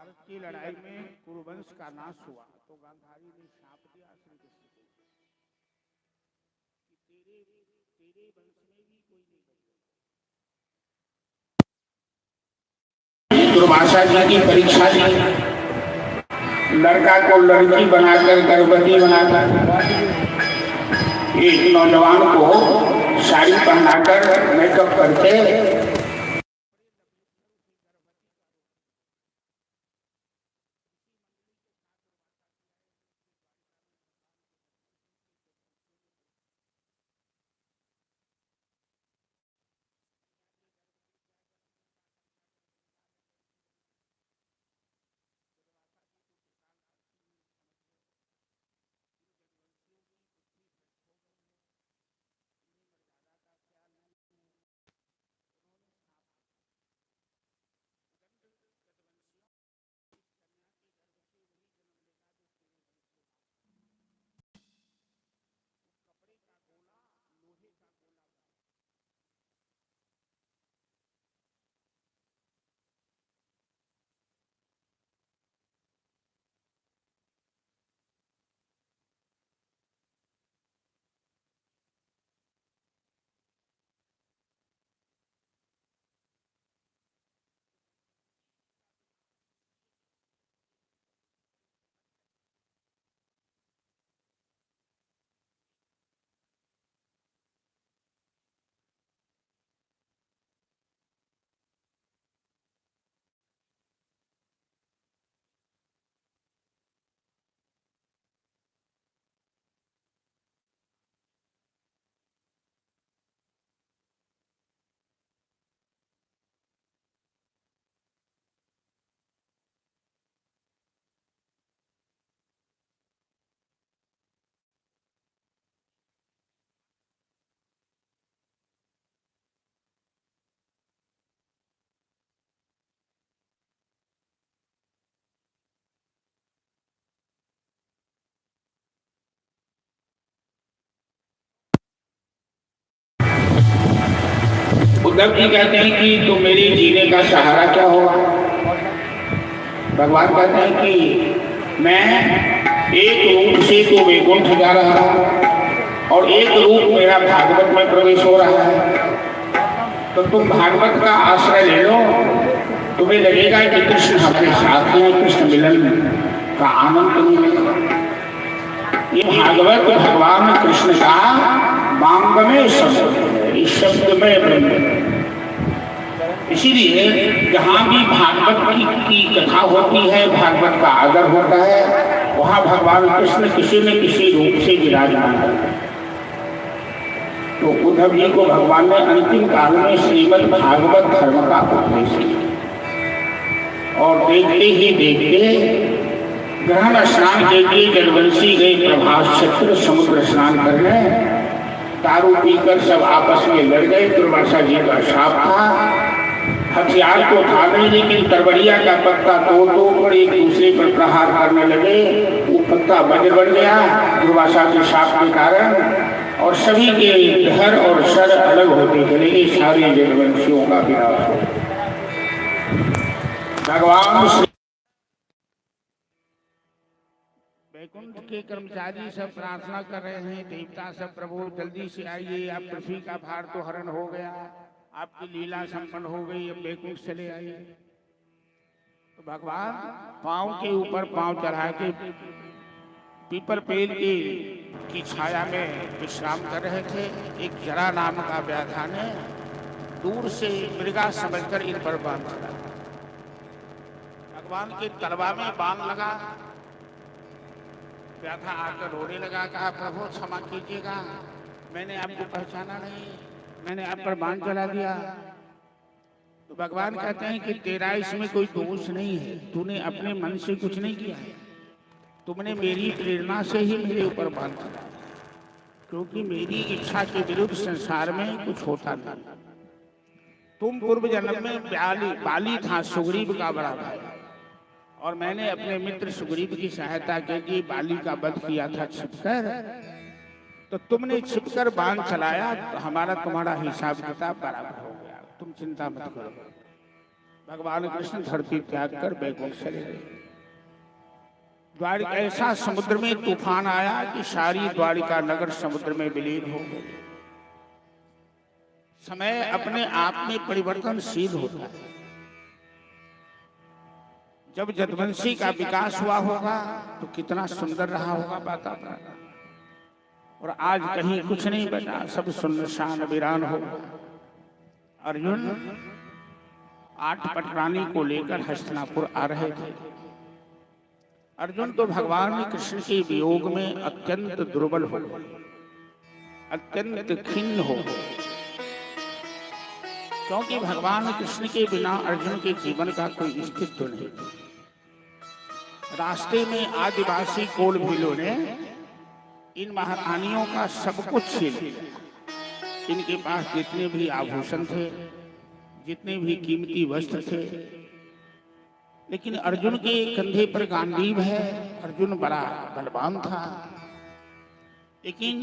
महाभारत की लड़ाई में कुरुवंश का नाश हुआ तो गांधारी ने शाप दिया श्री कृष्ण को कि तेरे तेरे वंश में भी कोई नहीं बचेगा। दुर्वासा जी की परीक्षा ली, लड़का को लड़की बनाकर गर्भवती बनाकर एक नौजवान को साड़ी पहनाकर मेकअप करके उद्धव जी कहते हैं कि तो मेरे जीने का सहारा क्या होगा। भगवान कहते हैं कि मैं एक रूप से तो वैकुंठ जा रहा हूं और एक रूप मेरा भागवत में प्रवेश हो रहा है, तो तुम भागवत का आश्रय ले लो, तुम्हें लगेगा कि कृष्ण हमारे साथ हैं, कृष्ण मिलन का आनंद तुम्हें मिलेगा। ये भागवत भगवान कृष्ण का वांग्मय शब्द है, इस शब्द में ब्रह्म। इसीलिए जहाँ भी भागवत की कथा होती है, भागवत का आदर होता है, वहाँ भगवान कृष्ण किसी न किसी रूप से विराजमान होते हैं। तो उद्धव जी को भगवान ने अंतिम काल में श्रीमद् भागवत धर्म का उपदेश किया और देखते ही देखते ग्रहण स्नान के लिए जलवंशी गए प्रभास क्षेत्र समुद्र स्नान करने, दारू पीकर सब आपस में लड़ गए। दुर्वासा जी का शाप था, हथियार तो था नहीं, लेकिन तरवड़िया का पत्ता तोड़ एक दूसरे पर प्रहार करने लगे। वो पत्ता वज्र बन गया दुर्वासा के शाप के कारण, और सभी के धर और सर अलग होते चले गए, सारे जलवंशियों का विनाश हो। भगवान वैकुंठ के कर्मचारी सब प्रार्थना कर रहे हैं, देवता सब प्रभु जल्दी से आइए, अब पृथ्वी का भार तो हरण हो गया, आपकी लीला संपन्न हो गई, अब वैकुंठ चले आइए। तो भगवान पांव के ऊपर पांव चढ़ा के पीपल पेड़ की छाया में विश्राम कर रहे थे। एक जरा नाम का व्याधा ने दूर से मृगा समझकर इन पर बाण चला। भगवान के तलवा में बाण लगा, व्याधा आकर रोने लगा, कहा प्रभु क्षमा कीजिएगा, मैंने आपको पहचाना नहीं, मैंने आप पर बाण चला दिया। तो भगवान कहते हैं कि तेरा इसमें कोई दोष नहीं है, तूने अपने मन से कुछ नहीं किया है, तुमने मेरी प्रेरणा से ही मेरे ऊपर बाण चला, क्योंकि मेरी इच्छा के विरुद्ध संसार में कुछ होता नहीं। तुम पूर्व जन्म में बाली था, सुग्रीव का बड़ा भाई, और मैंने अपने मित्र सुग्रीव की सहायता के लिए बाली का वध किया था छिपकर, तो तुमने छिपकर बाण चलाया, तो हमारा तुम्हारा हिसाब किताब बराबर हो गया, तुम चिंता मत करो। भगवान कृष्ण धरती त्याग कर बैकुंठ चले गए। द्वारिका ऐसा समुद्र में तूफान आया कि सारी द्वारिका नगर समुद्र में विलीन हो गई। समय अपने आप में परिवर्तनशील होता है। जब जदवंशी का विकास हुआ होगा तो कितना सुंदर रहा होगा वातावरण, और आज कहीं कुछ नहीं बचा, सब सुनसान वीरान हो। अर्जुन 8 पटरानी को लेकर हस्तिनापुर आ रहे थे। अर्जुन तो भगवान कृष्ण के वियोग में अत्यंत दुर्बल हो गए, अत्यंत खिन्न हो गए, क्योंकि भगवान कृष्ण के बिना अर्जुन के जीवन का कोई अस्तित्व नहीं। रास्ते में आदिवासी कोल भीलों ने इन महारानियों का सब कुछ छीन लिया। इनके पास जितने भी आभूषण थे, जितने भी कीमती वस्त्र थे, लेकिन अर्जुन के कंधे पर गांडीव है। अर्जुन बड़ा बलवान था, लेकिन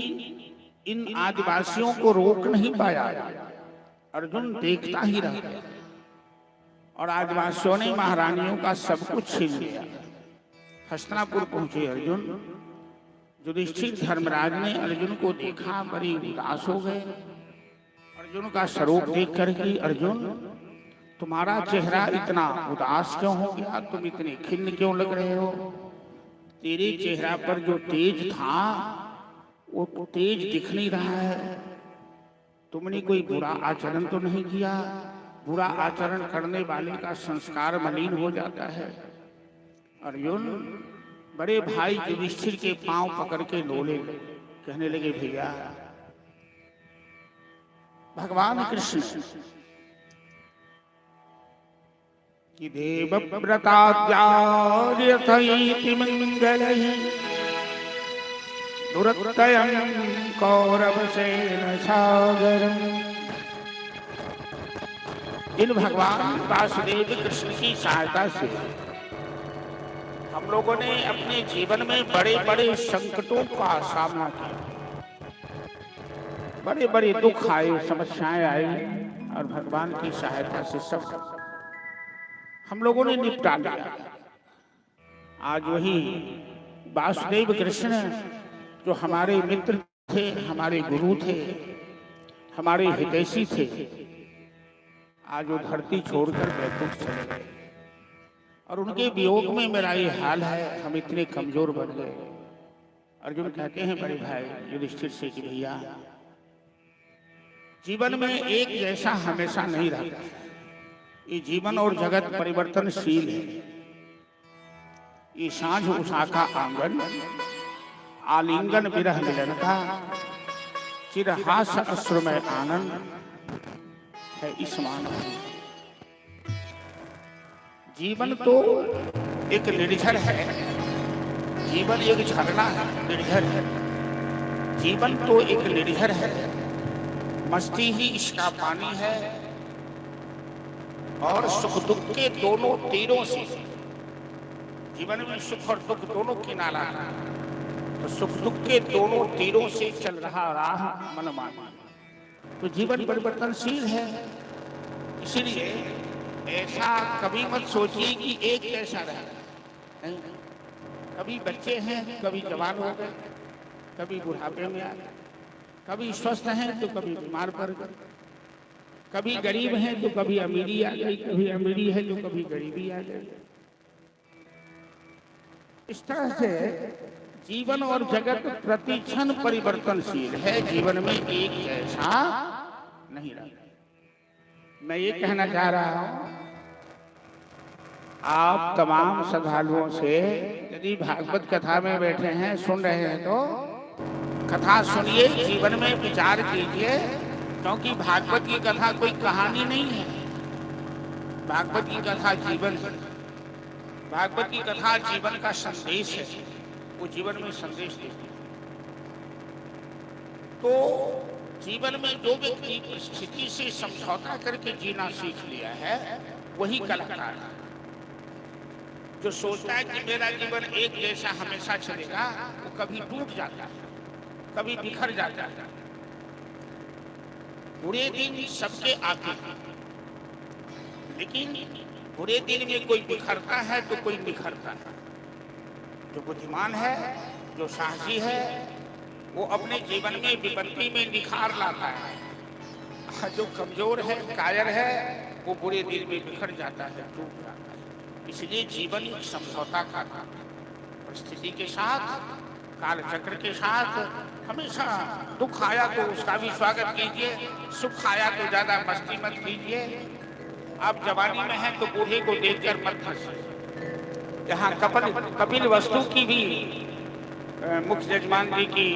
इन आदिवासियों को रोक नहीं पाया। अर्जुन देखता ही रह गया और आदिवासियों ने महारानियों का सब कुछ छीन लिया। हस्तिनापुर पहुंचे अर्जुन। युधिष्ठिर धर्मराज ने अर्जुन को देखा, बड़ी उदास हो गए। अर्जुन का स्वरूप देख करके, अर्जुन तुम्हारा चेहरा इतना उदास क्यों हो गया? तुम इतने खिन्न क्यों लग रहे हो? तेरे चेहरा पर जो तेज था वो तेज दिख नहीं रहा है। तुमने कोई बुरा आचरण तो नहीं किया? बुरा आचरण करने वाले का संस्कार मलिन हो जाता है। अर्जुन बड़े भाई युधिष्ठिर के पांव पकड़ के डोले, कहने लगे भैया, भगवान कृष्ण कि देवव्रताद्यार्यथैति मंगलैः दुरत्ययं कौरवसेन सागरम्। जिन भगवान वासुदेव कृष्ण की सहायता से हम लोगों ने अपने जीवन में बड़े बड़े संकटों का सामना किया, बड़े बड़े दुख आए, समस्याएं आई, और भगवान की सहायता से सब हम लोगों ने निपटा लिया। आज वही वासुदेव कृष्ण जो हमारे मित्र थे, हमारे गुरु थे, हमारे हितैषी थे, आज वो धरती छोड़कर बैकुंठ चले गए। और उनके वियोग में मेरा ये हाल है, हम इतने कमजोर बन गए। अर्जुन कहते हैं बड़े भाई युधिष्ठिर से कि भैया, जीवन में एक जैसा हमेशा नहीं रहता। ये जीवन और जगत परिवर्तनशील है। ये सांझ उषा का आंगन, आलिंगन विरह मिलन का, चिरहास अश्रुमय आनंद है इस मानव। जीवन तो एक निर्झर है, जीवन एक झरना है, निर्झर है। जीवन तो एक निर्झर है, मस्ती ही इसका पानी है, और सुख दुख के दोनों तीरों से, जीवन में सुख और दुख दोनों किनारा है, तो सुख दुख के दोनों तीरों से चल रहा राह मनमानी। तो जीवन परिवर्तनशील है, इसीलिए ऐसा कभी मत सोचिए कि एक जैसा रहे। नहीं, कभी बच्चे हैं, कभी जवान हो गए, कभी बुढ़ापे में आ गए, कभी स्वस्थ हैं तो कभी बीमार पड़ गए, कभी गरीब हैं तो कभी अमीरी आ गई, कभी अमीरी है तो कभी गरीबी आ गई। इस तरह से जीवन और जगत प्रतिक्षण परिवर्तनशील है, जीवन में एक जैसा नहीं रहता। मैं ये कहना चाह रहा हूं, आप तमाम श्रद्धालुओं से, यदि भागवत कथा में बैठे हैं, सुन रहे हैं, तो कथा सुनिए, जीवन में विचार कीजिए, क्योंकि भागवत की कथा कोई कहानी नहीं है। भागवत की कथा जीवन है, भागवत की कथा जीवन का संदेश है, वो जीवन में संदेश देती है। तो जीवन में जो व्यक्ति स्थिति से समझौता करके जीना सीख लिया है, वही कलाकार है। जो सोचता है कि मेरा जीवन एक जैसा हमेशा चलेगा, वो कभी टूट जाता है, कभी बिखर जाता है। बुरे दिन सबके आते हैं, लेकिन बुरे दिन में कोई बिखरता है तो कोई निखरता है। जो बुद्धिमान है, जो साहसी है, वो अपने जीवन में विपत्ति में निखार लाता है। जो कमजोर है, कायर है, वो बुरे दिन में बिखर जाता है, टूट जाता है। इसलिए जीवन एक समझौता का काम है। परिस्थिति के साथ, काल चक्र के साथ हमेशा दुख आया तो उसका भी स्वागत कीजिए, सुख आया तो ज्यादा मस्ती मत कीजिए। आप जवानी में हैं तो बूढ़े को देखकर मत हंसिए। यहाँ कपिल वस्तु की भी मुख्य यजमान जी की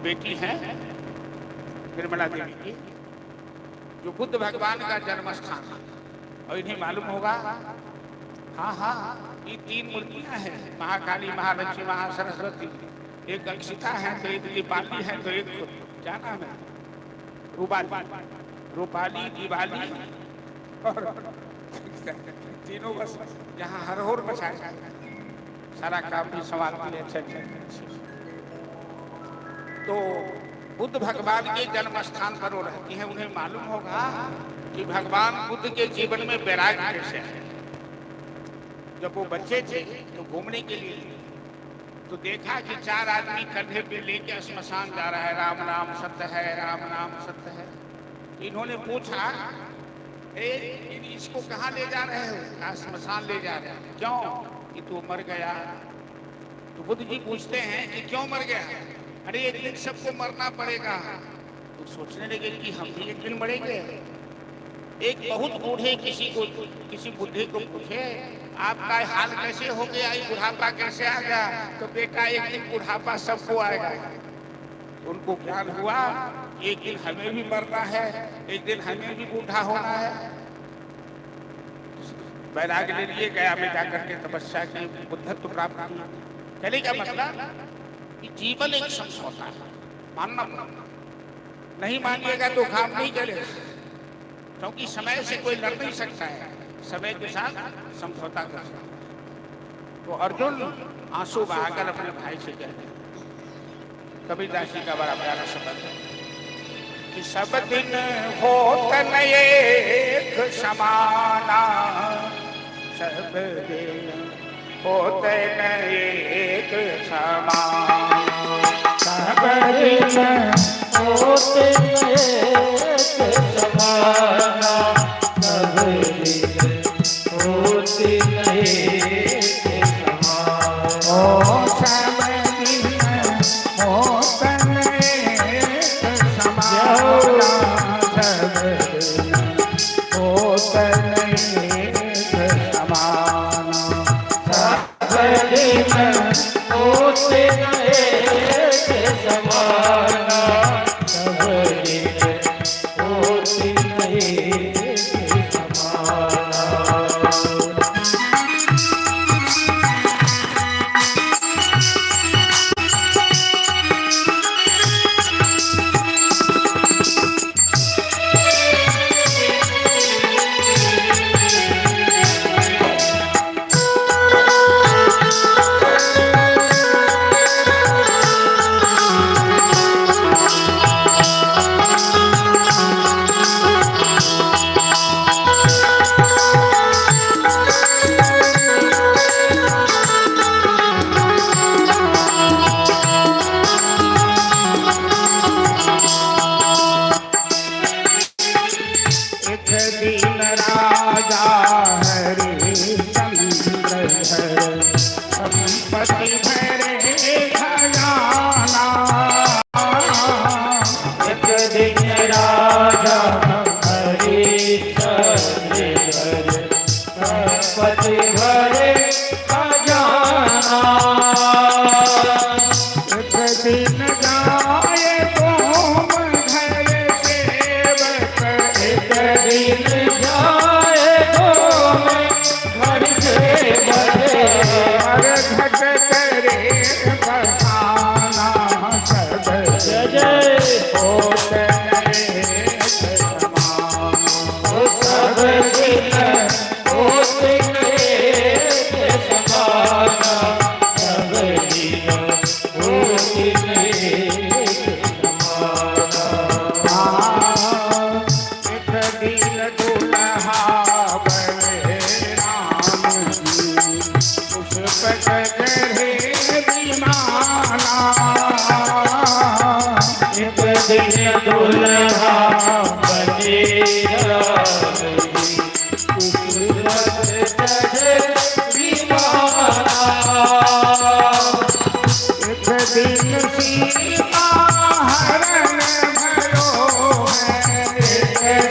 बेटी है निर्मला देवी की, जो बुद्ध भगवान का जन्म स्थान है। और इन्हें मालूम होगा, हाँ, ये 3 मूर्तियां हैं, महाकाली, महालक्ष्मी, महासरस्वती। एक अक्षिता है तो एक दीपाली है तो एक क्या नाम है, रूपाली, दिवाली और तीनों बस यहाँ हरहोर मचाया जाता है, सारा काम भी संभालती है। तो बुद्ध भगवान के जन्म स्थान पर वो रहती हैं। उन्हें मालूम होगा कि भगवान बुद्ध के जीवन में वैराग्य कैसे है। जब वो बच्चे थे तो घूमने के लिए तो देखा कि 4 आदमी कंधे पे लेके श्मशान जा रहा है, राम नाम सत्य है, राम नाम सत्य है। इन्होंने पूछा, इसको कहाँ ले जा रहे हो? कहा श्मशान ले जा रहे हैं। क्यों? कि तू मर गया। तो बुद्ध जी पूछते हैं कि क्यों मर गया? अरे एक दिन सबको मरना पड़ेगा। तो सोचने लगे कि हम भी एक दिन मरेंगे। एक बहुत बूढ़े किसी बुढ़े को पूछे, आपका हाल कैसे हो गया, बुढ़ापा कैसे आ गया? तो बेटा एक दिन बुढ़ापा सबको आएगा। उनको ज्ञान हुआ एक दिन हमें भी मरना है, एक दिन हमें भी बूढ़ा होना है। वैराग्य ले लिए, गया में जाकर के तपस्या की, बुद्धत्व प्राप्त किया। कहने का मतलब कि जीवन एक समझौता है, मानना नहीं मानिएगा तो काम नहीं चलेगा, क्योंकि समय से कोई लड़ नहीं सकता है, समय के साथ समझौता कर सकता है। तो अर्जुन आंसू बहाकर अपने भाई से कह रहे, कबीरदास जी का बड़ा प्यारा शब्द है कि सब दिन होत न एक समाना, सब दिन होत न एक समाना, सब दिन होत न एक समाना, सब दिन होत न एक समाना। ओ सब दिन होत न एक समाना, सब दिन होत न एक समाना, सब दिन होत न एक समाना, सब दिन होत न एक समाना। दिन दुल्हा बनेगा कुसुमत चढ़े दीवाना। एक दिन सीता हरण भयो है, एक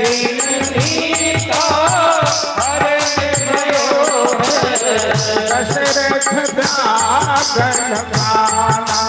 दिन सीता हरण भयो है, दशरथ जागरण गाना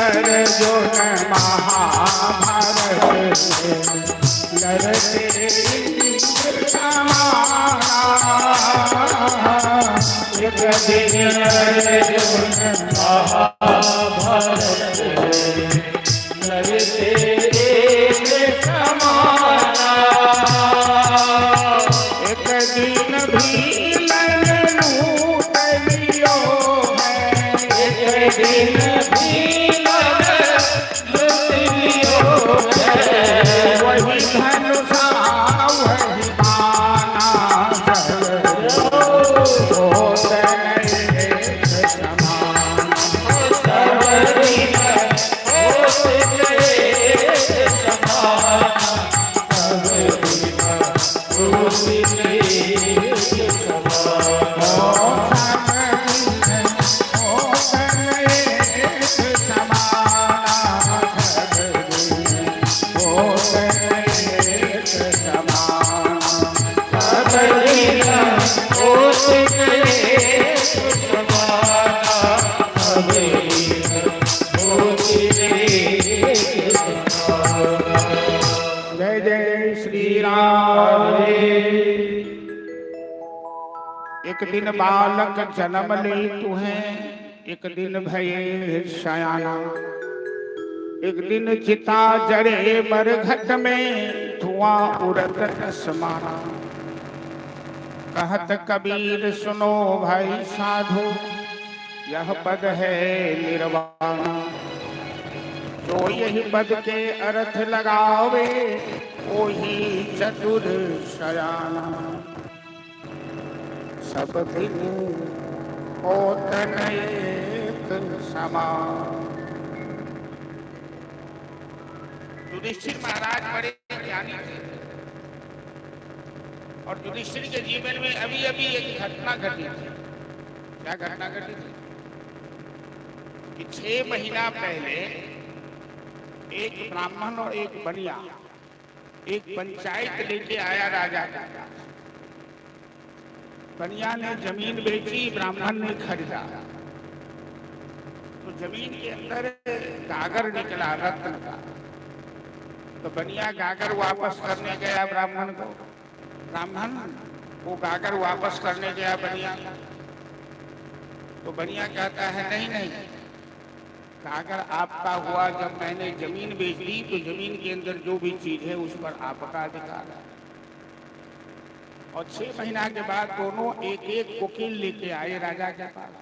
अर्जुन महाभारत लड़ते इंद्र समाना। एक दिन अर्जुन महाभारत लड़ते इंद्र समाना। एक दिन भीमन लूट लियो है, एक दिन भीमन लूट लियो है, वही धनुषा वही बाना एक दिन बालक जन्म ले तुहें, एक दिन भये शयाना। एक दिन चिता जरे मरघट में धुआं उड़त समाना। कहत कबीर सुनो भाई साधु, यह पद है निर्वाणा। जो यही पद के अर्थ लगावे, वही चतुर शयाना। सब दिन होत एक समान। युधिष्ठिर महाराज बड़े ज्ञानी थे और युधिष्ठिर के जीवन में अभी अभी एक घटना घटी थी। क्या घटना घटी थी कि 6 महीना पहले एक ब्राह्मण और एक बनिया एक पंचायत लेके आया राजा का। बनिया ने जमीन बेची, ब्राह्मण ने खरीदा। तो जमीन के अंदर गागर निकला रत्न का। तो बनिया गागर वापस करने गया ब्राह्मण को। ब्राह्मण वो गागर वापस करने गया बनिया। तो बनिया कहता है नहीं नहीं, गागर आपका हुआ। जब मैंने जमीन बेच दी तो जमीन के अंदर जो भी चीज है उस पर आपका अधिकार है। और 6 महीना के बाद दोनों एक एक वकील लेके आए राजा के पास।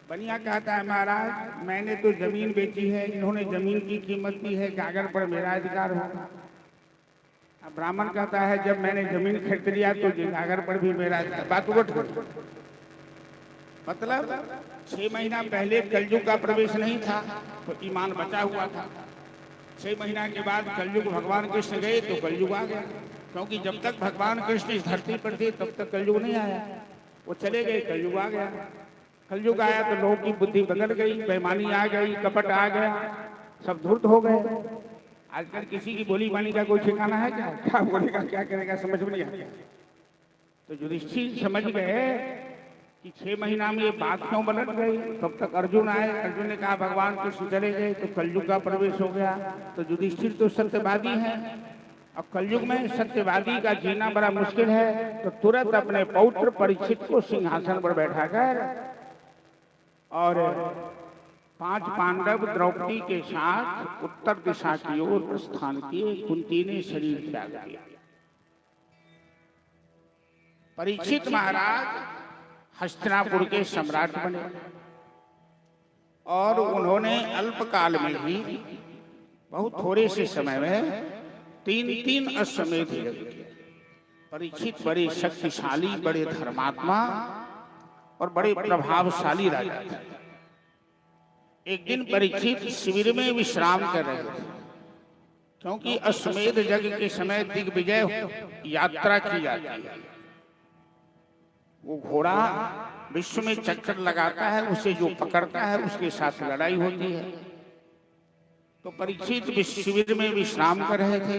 बनिया कहता है महाराज मैंने तो जमीन बेची है, इन्होंने जमीन की कीमत दी है, कागज पर मेरा अधिकार होगा। अब ब्राह्मण कहता है जब मैंने जमीन खरीद लिया तो कागज पर भी मेरा अधिकार। बात उलट हो गई। मतलब 6 महीना पहले कलयुग का प्रवेश नहीं था तो ईमान बचा हुआ था। 6 महीना के बाद कलयुग भगवान कृष्ण गए तो कलयुग आ गया, क्योंकि जब तक भगवान कृष्ण इस धरती पर थे तब तक कलयुग नहीं आया। वो चले गए, कलयुग आ गया। कलयुग आया तो लोगों की बुद्धि बदल गई, बेईमानी आ गई, कपट आ गया, सब धूर्त हो गए। आजकल किसी की बोली बानी का कोई ठिकाना है क्या? क्या बोलेगा, क्या करेगा, समझ में नहीं आता। तो युधिष्ठिर समझ गए कि 6 महीना में ये बात क्यों पलट गई। तब तक अर्जुन आए, अर्जुन ने कहा भगवान कृष्ण चले गए तो कलयुग का प्रवेश हो गया। तो युधिष्ठिर तो सत्यवादी है, अब कलयुग में सत्यवादी का जीना बड़ा मुश्किल है, तो तुरंत अपने पौत्र परीक्षित को सिंहासन पर बैठाकर और 5 पांडव द्रौपदी के साथ उत्तर दिशा की ओर प्रस्थान किए। कुंती ने शरीर त्याग दिया। परीक्षित महाराज हस्तिनापुर के सम्राट बने और उन्होंने अल्पकाल में ही बहुत थोड़े से समय में 3 अश्वमेध यज्ञ किए। परीक्षित बड़े शक्तिशाली, बड़े धर्मात्मा और बड़े प्रभावशाली राजा थे। एक दिन परीक्षित शिविर में विश्राम कर रहे थे, क्योंकि अश्वमेध यज्ञ के समय दिग्विजय यात्रा की जाती है। वो घोड़ा विश्व में चक्कर लगाता है, उसे जो पकड़ता है उसके साथ लड़ाई होती है। तो परीक्षित शिविर में विश्राम कर रहे थे।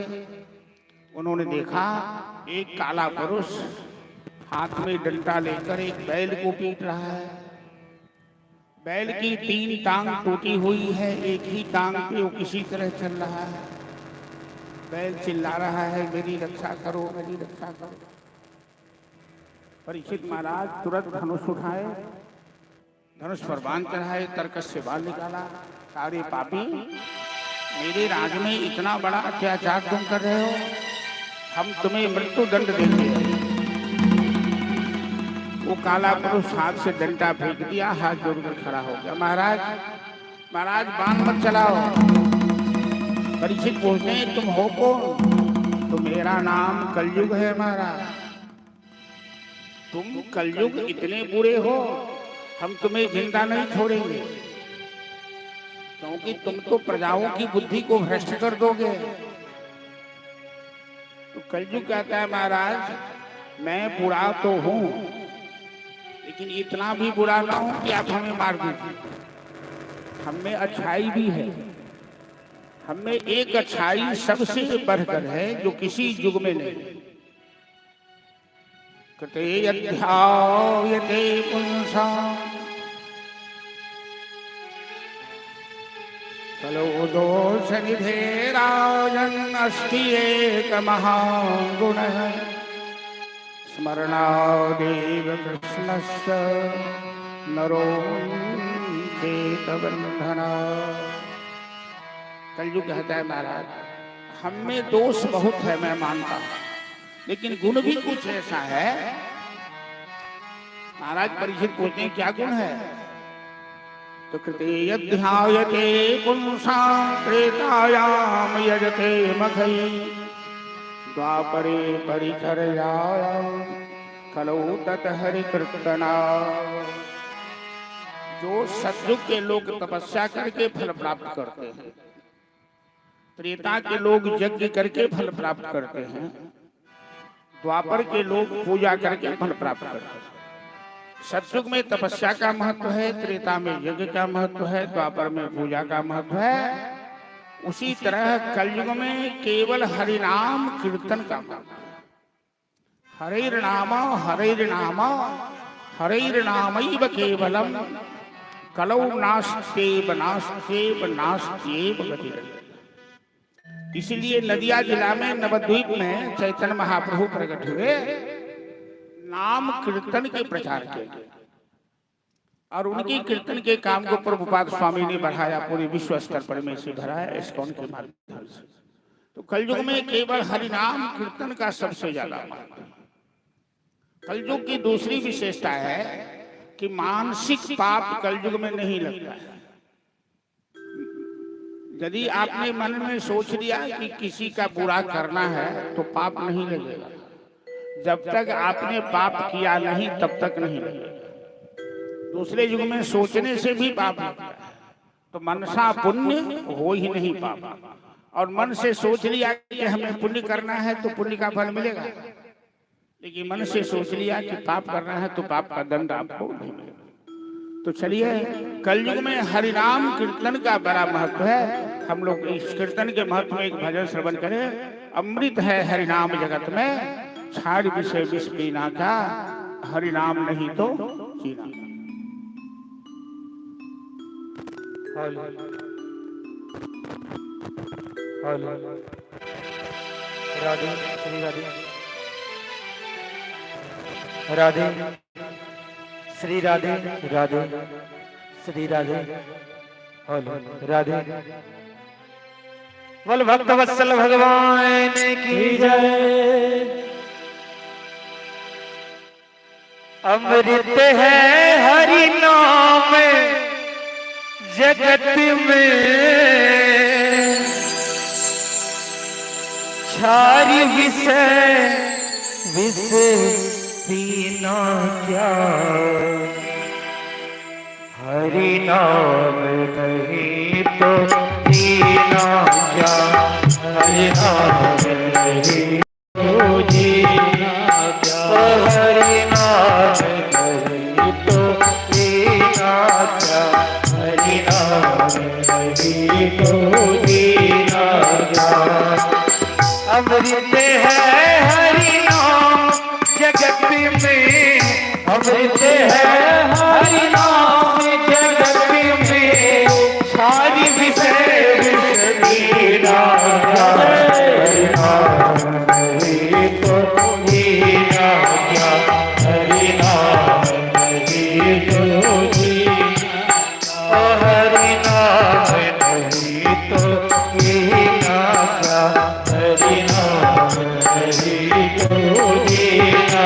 उन्होंने देखा एक काला पुरुष हाथ में डंडा लेकर एक बैल को पीट रहा है। बैल की 3 टांग टूटी हुई है, एक ही टांग पे वो किसी तरह चल रहा है। बैल चिल्ला रहा है मेरी रक्षा करो, मेरी रक्षा करो। परीक्षित महाराज तुरंत धनुष उठाए, धनुष पर बाण चढ़ाए, तरकस से बाण निकाला। सारे पापी, मेरे राज में इतना बड़ा अत्याचार तुम कर रहे हो, हम तुम्हें मृत्यु दंड देंगे। वो काला पुरुष हाथ से डंडा फेंक दिया, हाथ जोड़कर खड़ा हो गया। महाराज महाराज बाण मत चलाओ। परीक्षित बोलते हैं तुम हो कौन? तो मेरा नाम कलयुग है महाराज। तुम कलयुग इतने बुरे हो, हम तुम्हें जिंदा नहीं छोड़ेंगे, क्योंकि तुम तो प्रजाओं की बुद्धि को भ्रष्ट कर दोगे। तो कलयुग कहता है महाराज मैं बुरा तो हूं, लेकिन इतना भी बुरा ना हूं कि आप हमें मार दीजिए। हम में अच्छाई भी है, हम में एक अच्छाई सबसे बढ़कर है जो किसी युग में नहीं। कृते यद्धायते पुंसां कलो दोष निधे राजन् अस्ति एक महान् गुणः स्मरणादेव कृष्णस्य नरो चेतबन्धना। कलयुग कहता है महाराज हम में दोष बहुत है, मैं मानता हूं, लेकिन गुण भी कुछ ऐसा है। महाराज परीक्षित पूछते हैं क्या गुण है? तो कृते यद्ध्यायते पुंसां त्रेतायाम यजते मखै द्वापरे परिचर्यायां कलौ तत् हरिकीर्तना। जो सतयुग के लोग तपस्या करके फल प्राप्त करते हैं, त्रेता के लोग यज्ञ करके फल प्राप्त करते हैं, द्वापर के लोग पूजा करके फल प्राप्त करते हैं। सतयुग में तपस्या का महत्व है, त्रेता में यज्ञ का महत्व है, द्वापर में पूजा का महत्व है। उसी तरह कलयुग में केवल हरिनाम कीर्तन का महत्व है। हरिर्नाम हरिर्नाम हरिर्नामैव केवलम कलौ नास्त्येव नास्त्येव नास्त्येव गतिर्। इसलिए नदिया जिला में नवद्वीप में चैतन्य महाप्रभु प्रकट हुए, नाम कीर्तन के प्रचार के, और उनकी कीर्तन के काम को प्रभुपाद स्वामी ने बढ़ाया, पूरे विश्व स्तर पर में से बढ़ाया इस्कॉन के माध्यम से। तो कलयुग में केवल हरिनाम कीर्तन का सबसे ज्यादा महत्व। कलयुग की दूसरी विशेषता है कि मानसिक पाप कलयुग में नहीं लगता है। यदि आपने मन में सोच लिया कि किसी का बुरा करना है तो पाप नहीं लगेगा। जब तक आपने पाप किया नहीं तब तक नहीं लगेगा। दूसरे युग में सोचने से भी पाप लगता है। तो मनसा पुण्य हो ही नहीं पाप। और मन से सोच लिया कि हमें पुण्य करना है तो पुण्य का फल मिलेगा, लेकिन मन से सोच लिया कि पाप करना है तो पाप का दंड आपको नहीं मिलेगा। तो चलिए, कलयुग में हरिनाम कीर्तन का बड़ा महत्व है। हम लोग इस कीर्तन के महत्व में एक भजन श्रवण करें। अमृत है हरिनाम जगत में, छाड़ विषय विष पीना का, हरिनाम नहीं तो जीना। राधे श्री राधे, राधे श्री राधे, राधे श्री राधे, राधे। बोल भक्त वत्सल भगवान की जय। अमृत है हरि नाम जगत में, छारी विषय विष पीना क्या, हरि नाम नहीं तो पीना क्या, हरि नाम नहीं तो जीना क्या, हरि नाम नहीं तो पीना क्या, हरि नाम नहीं तो जीना क्या। अमृत है हरि नाम जगत में, अमृत है हरि नाम जगत में, सारी विषय विष पीना क्या, हरि नाम नहीं तो जीना क्या, हरि नाम नहीं तो जीना, हरि नाम नहीं तो जीना क्या, हरि नाम नहीं तो जीना।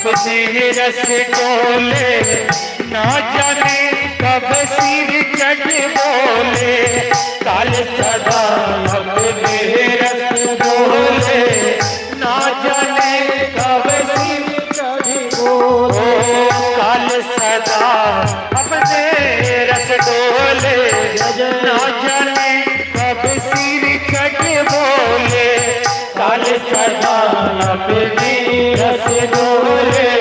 अपने रस डोले, ना जाने कब सिर चढ़ बोले, काल सदा अपने रस डोले, ना जाने कब सिर चढ़ बोले, काल सदा अपने रस डोले, ना जाने कब सिर चढ़ बोले, काल सदा अपने रस डोले,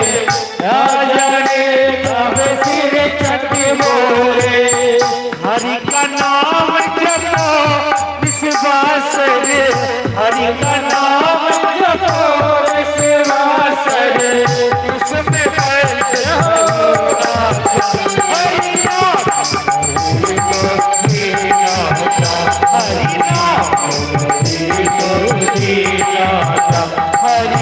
ना जाने कब सिर चढ़ बोले। हरि का नाम जपो विश्वास रे, हरि का नाम जपो विश्वास रे, उसमें हरि नाम हरि नाम हरि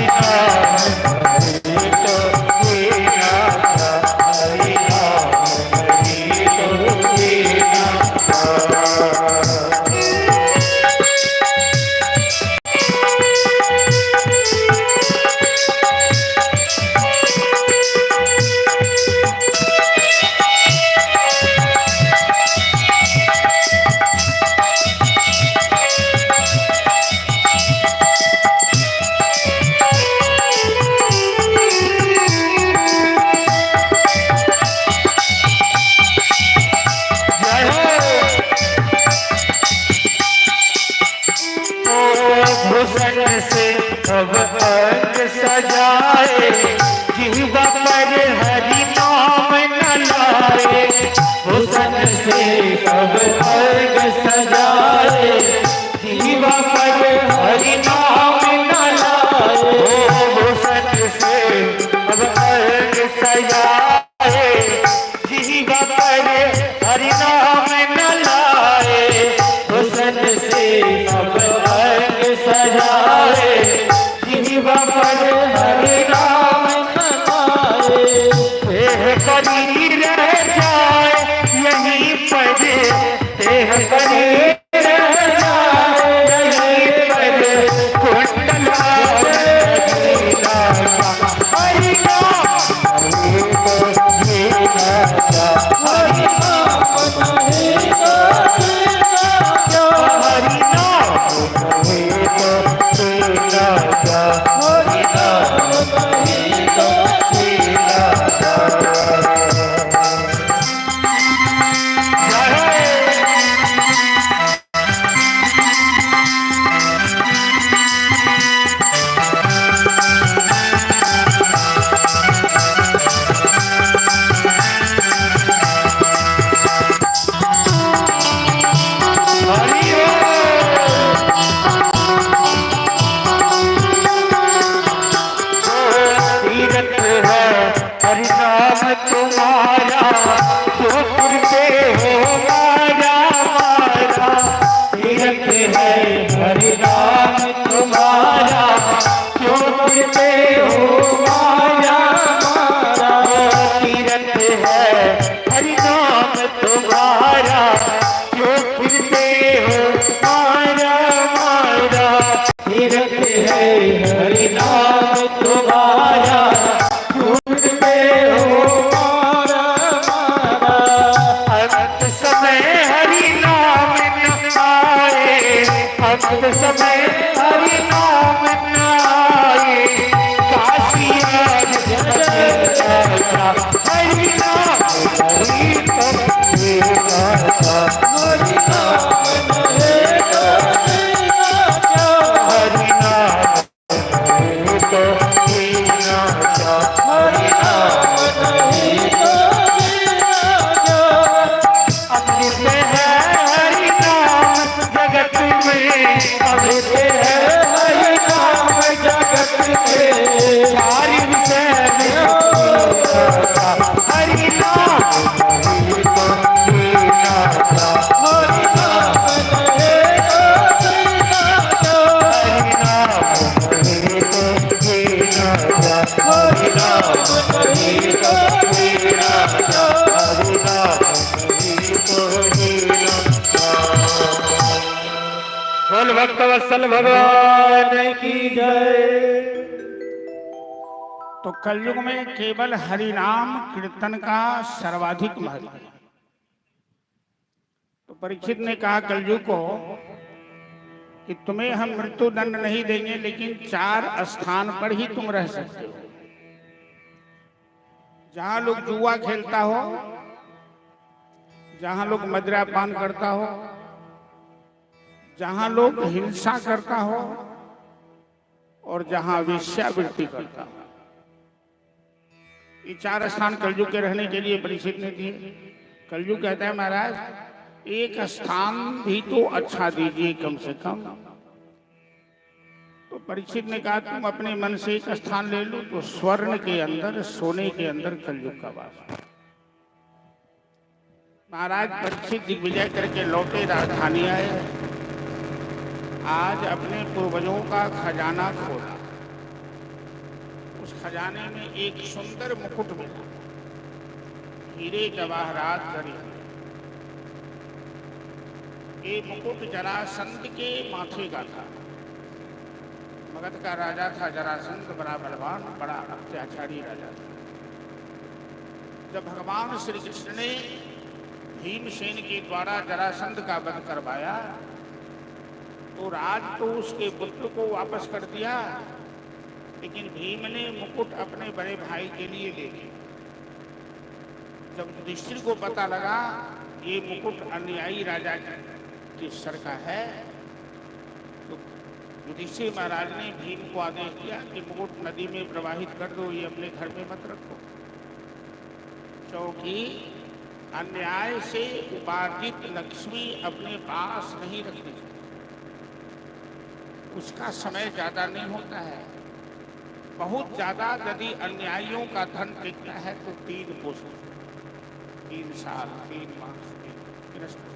से अब अंग सजाए, जिह्वा पर हरि नाम न लाए, हुसन से सब अर्घ सजाए, जीवा पर हरि नाम न लाए। हुसन से सब अर्घ सजाए, जीवा पर हरि नाम न लाए। हुसन से सब अर्घ सजाए, जीवा पर हरि नाम न लाए। करी रह जाए यहीं पर, तेह करी रह जाए यहीं पर, कुंडला हरि नाम हरि नाम हरि तुम्हारा जो करते हो मारा मारा। तीरथ है हरि नाम तुम्हारा, जो करते हो मारा मारा। तीरथ है हरि नाम तुम्हारा, जो करते हो मारा मारा। तीरथ है हरि नाम तुम्हारा, जो करते हो अंत समय हरि नाम न आए। काशी आज हरि नाम हरि बोल भक्तवत्सल भगवान की जय। तो कलयुग में केवल हरि नाम कीर्तन का सर्वाधिक महत्व है। तो परीक्षित ने कहा कलयुग को कि तुम्हें हम मृत्यु दंड नहीं देंगे, लेकिन 4 स्थान पर ही तुम रह सकते हो। जहां लोग जुआ खेलता हो, जहां लोग मदिरापान करता हो, जहां लोग हिंसा करता हो और जहां वेश्यावृत्ति करता हो। ये 4 स्थान कलयुग के रहने के लिए परीक्षित ने दिए। कलयुग कहता है महाराज एक स्थान भी तो अच्छा दीजिए कम से कम। तो परीक्षित ने कहा तुम अपने मन से एक स्थान ले लो। तो स्वर्ण के अंदर, सोने के अंदर कलयुग का वास। महाराज परीक्षित दिग्विजय करके लौटे, राजधानी आए। आज अपने पूर्वजों का खजाना खोला। उस खजाने में एक सुंदर मुकुट मिला, हीरे जवाहरात जड़े। ये मुकुट जरासंध के माथे का था। मगध का राजा था जरासंध, बड़ा बलवान, बड़ा अत्याचारी राजा था। जब भगवान श्री कृष्ण ने भीमसेन के द्वारा जरासंध का वध करवाया तो राज तो उसके पुत्र को वापस कर दिया, लेकिन भीम ने मुकुट अपने बड़े भाई के लिए ले लिया। जब युधिष्ठिर को पता लगा ये मुकुट अनुयायी राजा के सर का है, तो युधिष्ठिर महाराज ने भीम को आदेश दिया कि मुकुट नदी में प्रवाहित कर दो, ये अपने घर में मत रखो। क्योंकि अन्याय से उपार्जित लक्ष्मी अपने पास नहीं रखनी, उसका समय ज्यादा नहीं होता है। बहुत ज्यादा यदि अन्यायियों का धन टिकता है तो 3 पुष्प, 3 साल, 3 मास नष्ट।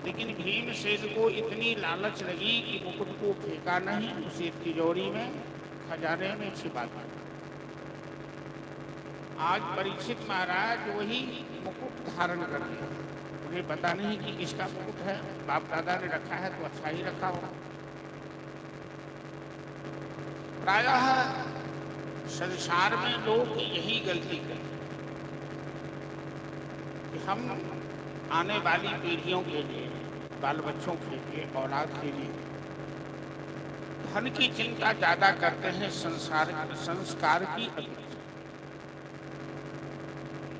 लेकिन भीमसेन को इतनी लालच लगी कि मुकुट को फेंका नहीं, उसे तिजोरी में, खजाने में छिपा दिया। आज परीक्षित महाराज वही मुकुट धारण कर लिया। उन्हें पता नहीं कि किसका मुकुट है, बाप दादा ने रखा है तो अच्छा ही रखा होगा। प्रायः संसार में लोग यही गलती करते कि हम आने वाली पीढ़ियों के लिए, बाल बच्चों के लिए, औलाद के लिए धन की चिंता ज्यादा करते हैं संस्कार की अपेक्षा।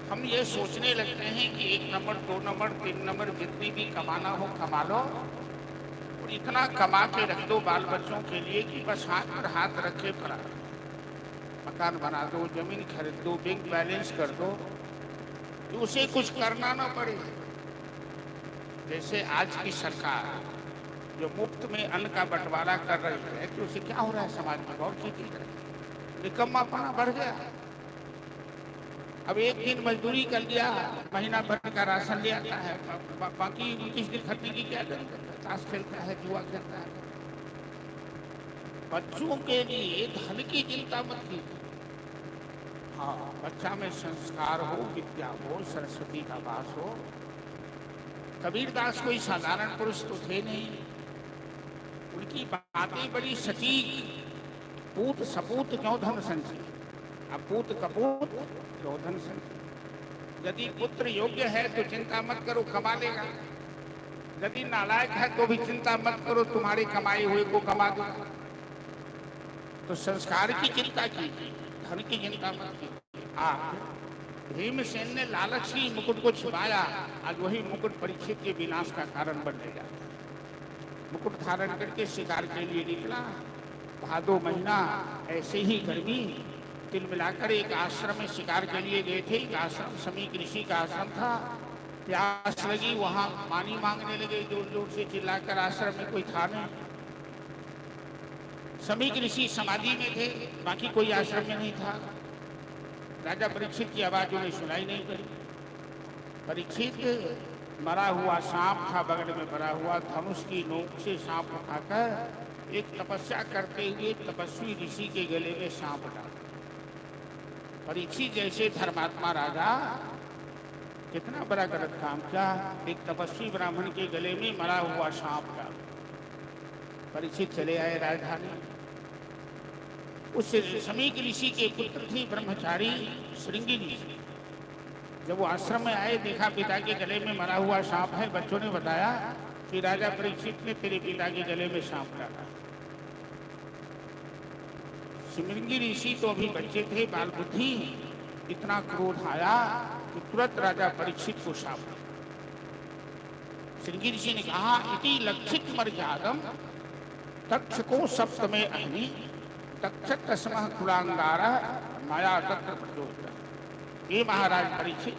हम ये सोचने लगते हैं कि 1 नंबर, 2 नंबर, 3 नंबर जितनी भी कमाना हो कमा लो, और इतना कमा के रख दो बाल बच्चों के लिए कि बस हाथ पर हाथ रखे पड़ा, मकान बना दो, जमीन खरीद दो, बैंक बैलेंस कर दो, तो उसे कुछ करना ना पड़े। जैसे आज की सरकार जो मुफ्त में अन्न का बंटवारा कर रही है, तो उसे क्या हो रहा है समाज में? गौर कीजिए, निकम्मापना बढ़ गया। अब एक दिन मजदूरी कर लिया, महीना भर का राशन ले आता है, बाकी 29 दिन खटने की क्या जरूरत है? ताश खेलता है, जुआ खेलता है। बच्चों के लिए धन की चिंता मत कीजिए। हाँ, बच्चा में संस्कार हो, विद्या हो, सरस्वती का वास हो। कबीरदास कोई साधारण पुरुष तो थे नहीं, उनकी बातें बड़ी सटीक। पूत सपूत क्यों धन संचय, अपूत कपूत क्यों धन संचय। यदि पुत्र योग्य है तो चिंता मत करो, कमा लेगा। यदि नालायक है तो भी चिंता मत करो, तुम्हारी कमाई हुई को कमा देगा। तो संस्कार की चिंता कीजिए, धन की चिंता मत कीजिए। भीमसेन ने लालच ही मुकुट को छिपाया, आज वही मुकुट परीक्षित के विनाश का कारण बन गया। मुकुट धारण करके शिकार के लिए निकला। भादो महीना, ऐसे ही गर्मी, तिल मिलाकर एक आश्रम में शिकार के लिए गए थे। एक आश्रम समीक ऋषि का आश्रम था। प्यास लगी, वहां पानी मांगने लगे जोर जोर से चिल्लाकर। आश्रम में कोई था नहीं, समीक ऋषि समाधि में थे, बाकी कोई आश्रम में नहीं था। राजा परीक्षित की आवाज उन्हें सुनाई नहीं पड़ी। परीक्षित मरा हुआ सांप था बगल में पड़ा हुआ, धनुष की नोक से सांप उठाकर एक तपस्या करते हुए तपस्वी ऋषि के गले में सांप डाला। परीक्षित जैसे धर्मात्मा राजा कितना बड़ा गलत काम किया, एक तपस्वी ब्राह्मण के गले में मरा हुआ सांप डाला। परीक्षित चले आए राजधानी। उस समीक ऋषि के पुत्र थे ब्रह्मचारी श्रृंगी ऋषि। जब वो आश्रम में आए, देखा पिता के गले में मरा हुआ सांप है। बच्चों ने बताया कि राजा परीक्षित ने तेरे पिता के गले में सांप डाला। श्रृंगी ऋषि तो अभी बच्चे थे, बाल बुद्धि। इतना क्रोध आया कि तुरंत राजा परीक्षित को शाप दिया। श्रृंगी ऋषि ने कहा, इति लक्षित मर्यादम तक्षको सप्तमे अग्नि तक्षतस्मः कुलांगारा माया तत्र प्रचोदितः। ये महाराज परीक्षित,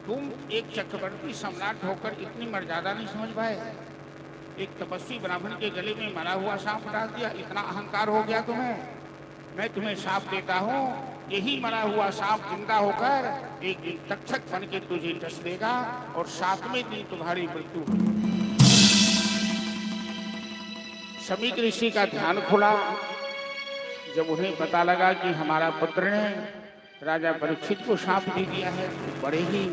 तुम एक चक्रवर्ती सम्राट होकर इतनी मर्यादा नहीं समझ पाए। एक तपस्वी ब्राह्मण के गले में मरा हुआ सांप डाल दिया, इतना अहंकार हो गया तुम्हें। मैं तुम्हें सांप देता हूँ, यही मरा हुआ सांप जिंदा होकर एक दिन तक्षक बन के तुझे डस देगा और 7वें दिन तुम्हारी मृत्यु होगी। समीक ऋषि का ध्यान खुला। जब उन्हें पता लगा कि हमारा पुत्र ने राजा परीक्षित को सांप दे दिया है, तो बड़े ही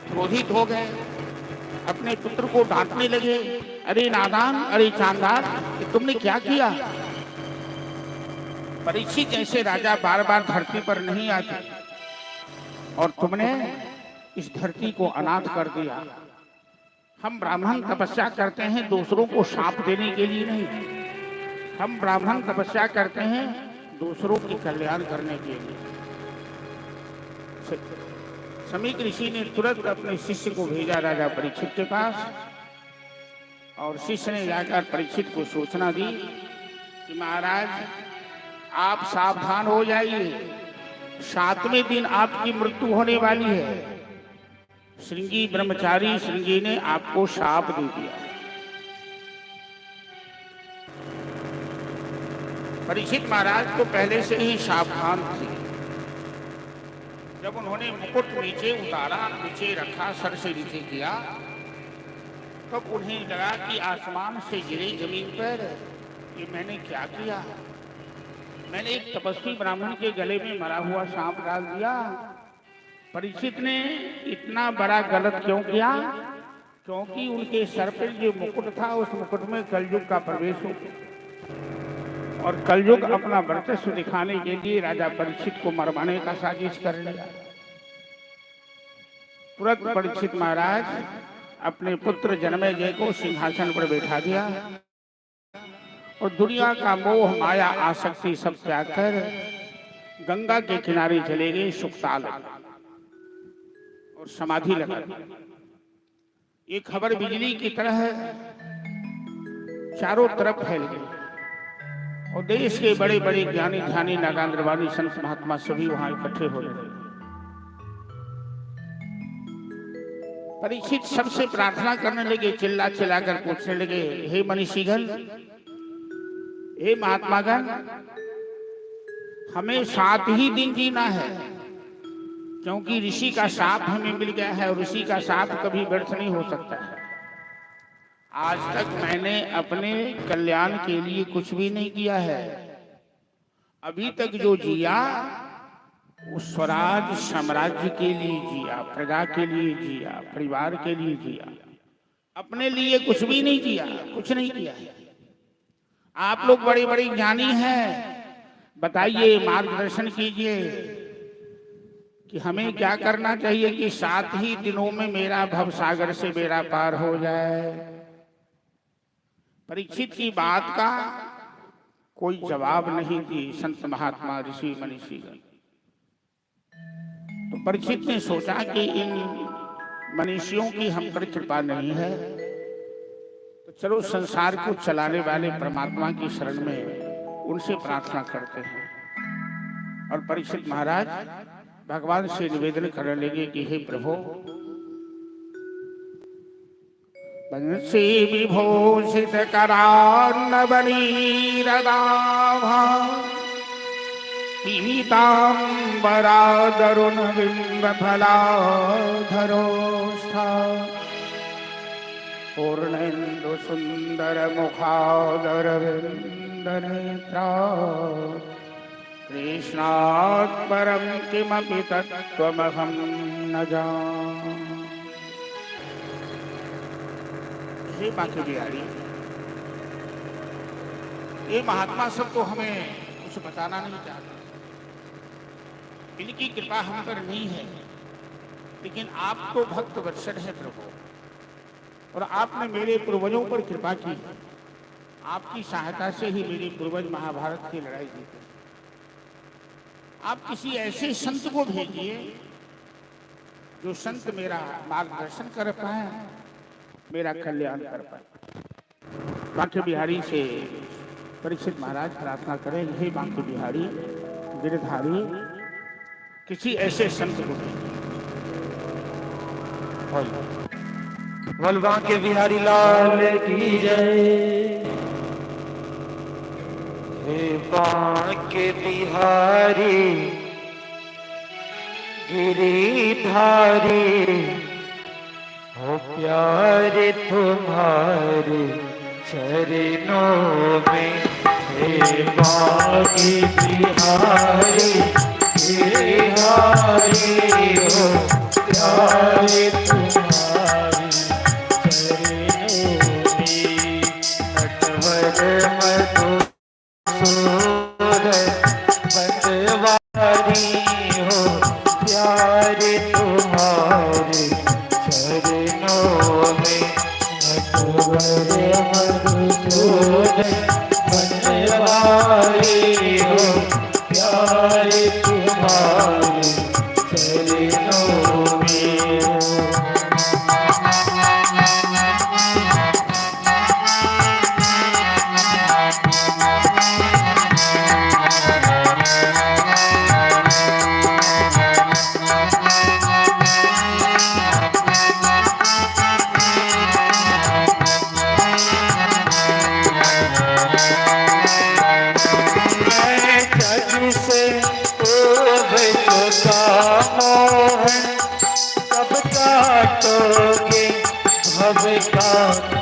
क्रोधित हो गए। अपने पुत्र को डांटने लगे, अरे नादान, अरे चांदार, कि तुमने क्या किया? परीक्षित जैसे राजा बार बार धरती पर नहीं आते और तुमने इस धरती को अनाथ कर दिया। हम ब्राह्मण तपस्या करते हैं दूसरों को शाप देने के लिए नहीं, हम ब्राह्मण तपस्या करते हैं दूसरों की कल्याण करने के लिए। समीक ऋषि ने तुरंत अपने शिष्य को भेजा राजा परीक्षित के पास, और शिष्य ने जाकर परीक्षित को सूचना दी कि महाराज आप सावधान हो जाइए, 7वें दिन आपकी मृत्यु होने वाली है। श्रृंगी ब्रह्मचारी श्रृंगी ने आपको शाप दे दिया। परीक्षित महाराज तो पहले से ही सावधान थे। जब उन्होंने मुकुट नीचे उतारा, नीचे रखा, सर से नीचे किया, तब उन्हें लगा कि आसमान से गिरे जमीन पर ये मैंने क्या किया। मैंने एक तपस्वी ब्राह्मण के गले में मरा हुआ सांप डाल दिया। परीक्षित ने इतना बड़ा गलत क्यों किया? क्योंकि उनके सर पर जो मुकुट था, उस मुकुट में कलयुग का प्रवेश हो, और कलयुग अपना वर्चस्व दिखाने के लिए राजा परीक्षित को मरवाने का साजिश कर लिया। तुरंत परीक्षित महाराज अपने पुत्र जन्मेजय को सिंहासन पर बैठा दिया और दुनिया का मोह माया आसक्ति सब त्याग कर गंगा के किनारे चले गए, सुखताल और समाधि लगा दी। ये खबर बिजली की तरह चारों तरफ फैल गई और देश के बड़े बड़े ज्ञानी ध्यानी नागांद्रवाणी संत महात्मा सभी वहां इकट्ठे हो रहे। परीक्षित सबसे प्रार्थना करने लगे, चिल्ला चिल्ला कर पूछने लगे, हे मनीषीगण, हे महात्मागण, हमें 7 ही दिन जीना है, क्योंकि ऋषि का शाप हमें मिल गया है और ऋषि का शाप कभी व्यर्थ नहीं हो सकता है। आज तक मैंने अपने कल्याण के लिए कुछ भी नहीं किया है। अभी तक जो जिया वो स्वराज साम्राज्य के लिए जिया, प्रजा के लिए जिया, परिवार के लिए जिया, अपने लिए कुछ भी नहीं जिया, कुछ नहीं किया। आप लोग बड़े बड़े ज्ञानी हैं, बताइए, मार्गदर्शन कीजिए कि हमें क्या करना चाहिए कि 7 ही दिनों में मेरा भव सागर से बेड़ा पार हो जाए। परीक्षित की बात का कोई जवाब नहीं दी संत महात्मा ऋषि मनीषीगण। तो परीक्षित ने सोचा कि इन मनीषियों की हम पर कृपा नहीं है, तो चलो संसार को चलाने वाले परमात्मा की शरण में उनसे प्रार्थना करते हैं। और परीक्षित महाराज भगवान से निवेदन करने लगे कि हे प्रभु, बंसी विभूषित करान्नवनीरदाभा पीताम्बरादरुण बिम्बफलाधरोष्ठा पूर्णेन्दु सुंदर मुखादरविन्दनेत्रा कृष्णात् परं किमपि तत्त्वमहं न जाने। हे बांके बिहारी, ये महात्मा सब तो हमें कुछ बताना नहीं चाहते, इनकी कृपा हम पर नहीं है, लेकिन आप तो भक्त वत्सल है प्रभु, और आपने मेरे पूर्वजों पर कृपा की है। आपकी सहायता से ही मेरे पूर्वज महाभारत की लड़ाई जीते। आप किसी ऐसे संत को भेजिए जो संत मेरा मार्गदर्शन कर पाए, मेरा कल्याण कर पाए। बांके बिहारी से परीक्षित महाराज प्रार्थना करें, हे बांके बिहारी गिरधारी, किसी ऐसे संत को बोल बांके बिहारी लाल की जय। हे बांके बिहारी गिरिधारी, हो प्यारे तुम्हारे चरणों में। हे बांके बिहारी गिरिधारी, हो प्यारे तुम्हारे चरणों में। नटवर मधुसूदन बनवारी, हो प्यारे तुम्हारे चरणों में। नटवर मधुसूदन बनवारी, हो प्यारे तुम्हारे चरणों में।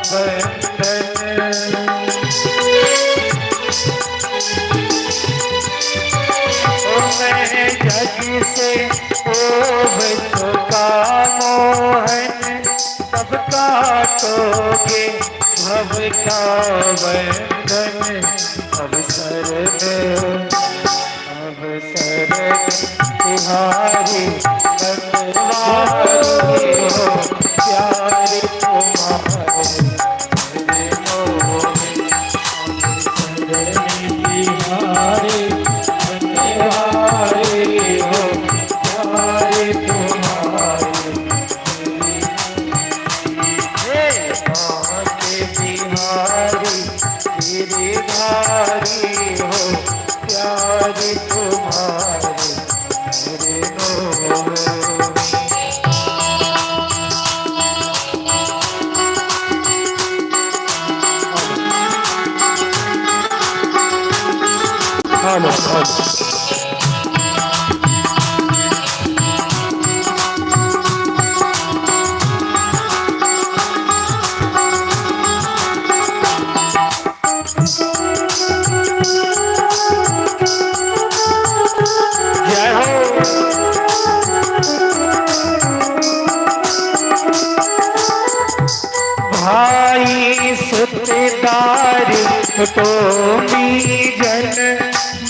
मैं जग से ओब चुका मोहन, तब काटोगे भव का बंधन। अवसर तिहारी बनवारी हो, प्यारे तुम्हारे तिहारी बनवारी हो, प्यारे तुम्हारे बिहारी गिरिधारी हो, प्यारे तुम्हारे भाई सुतेदारी तो जन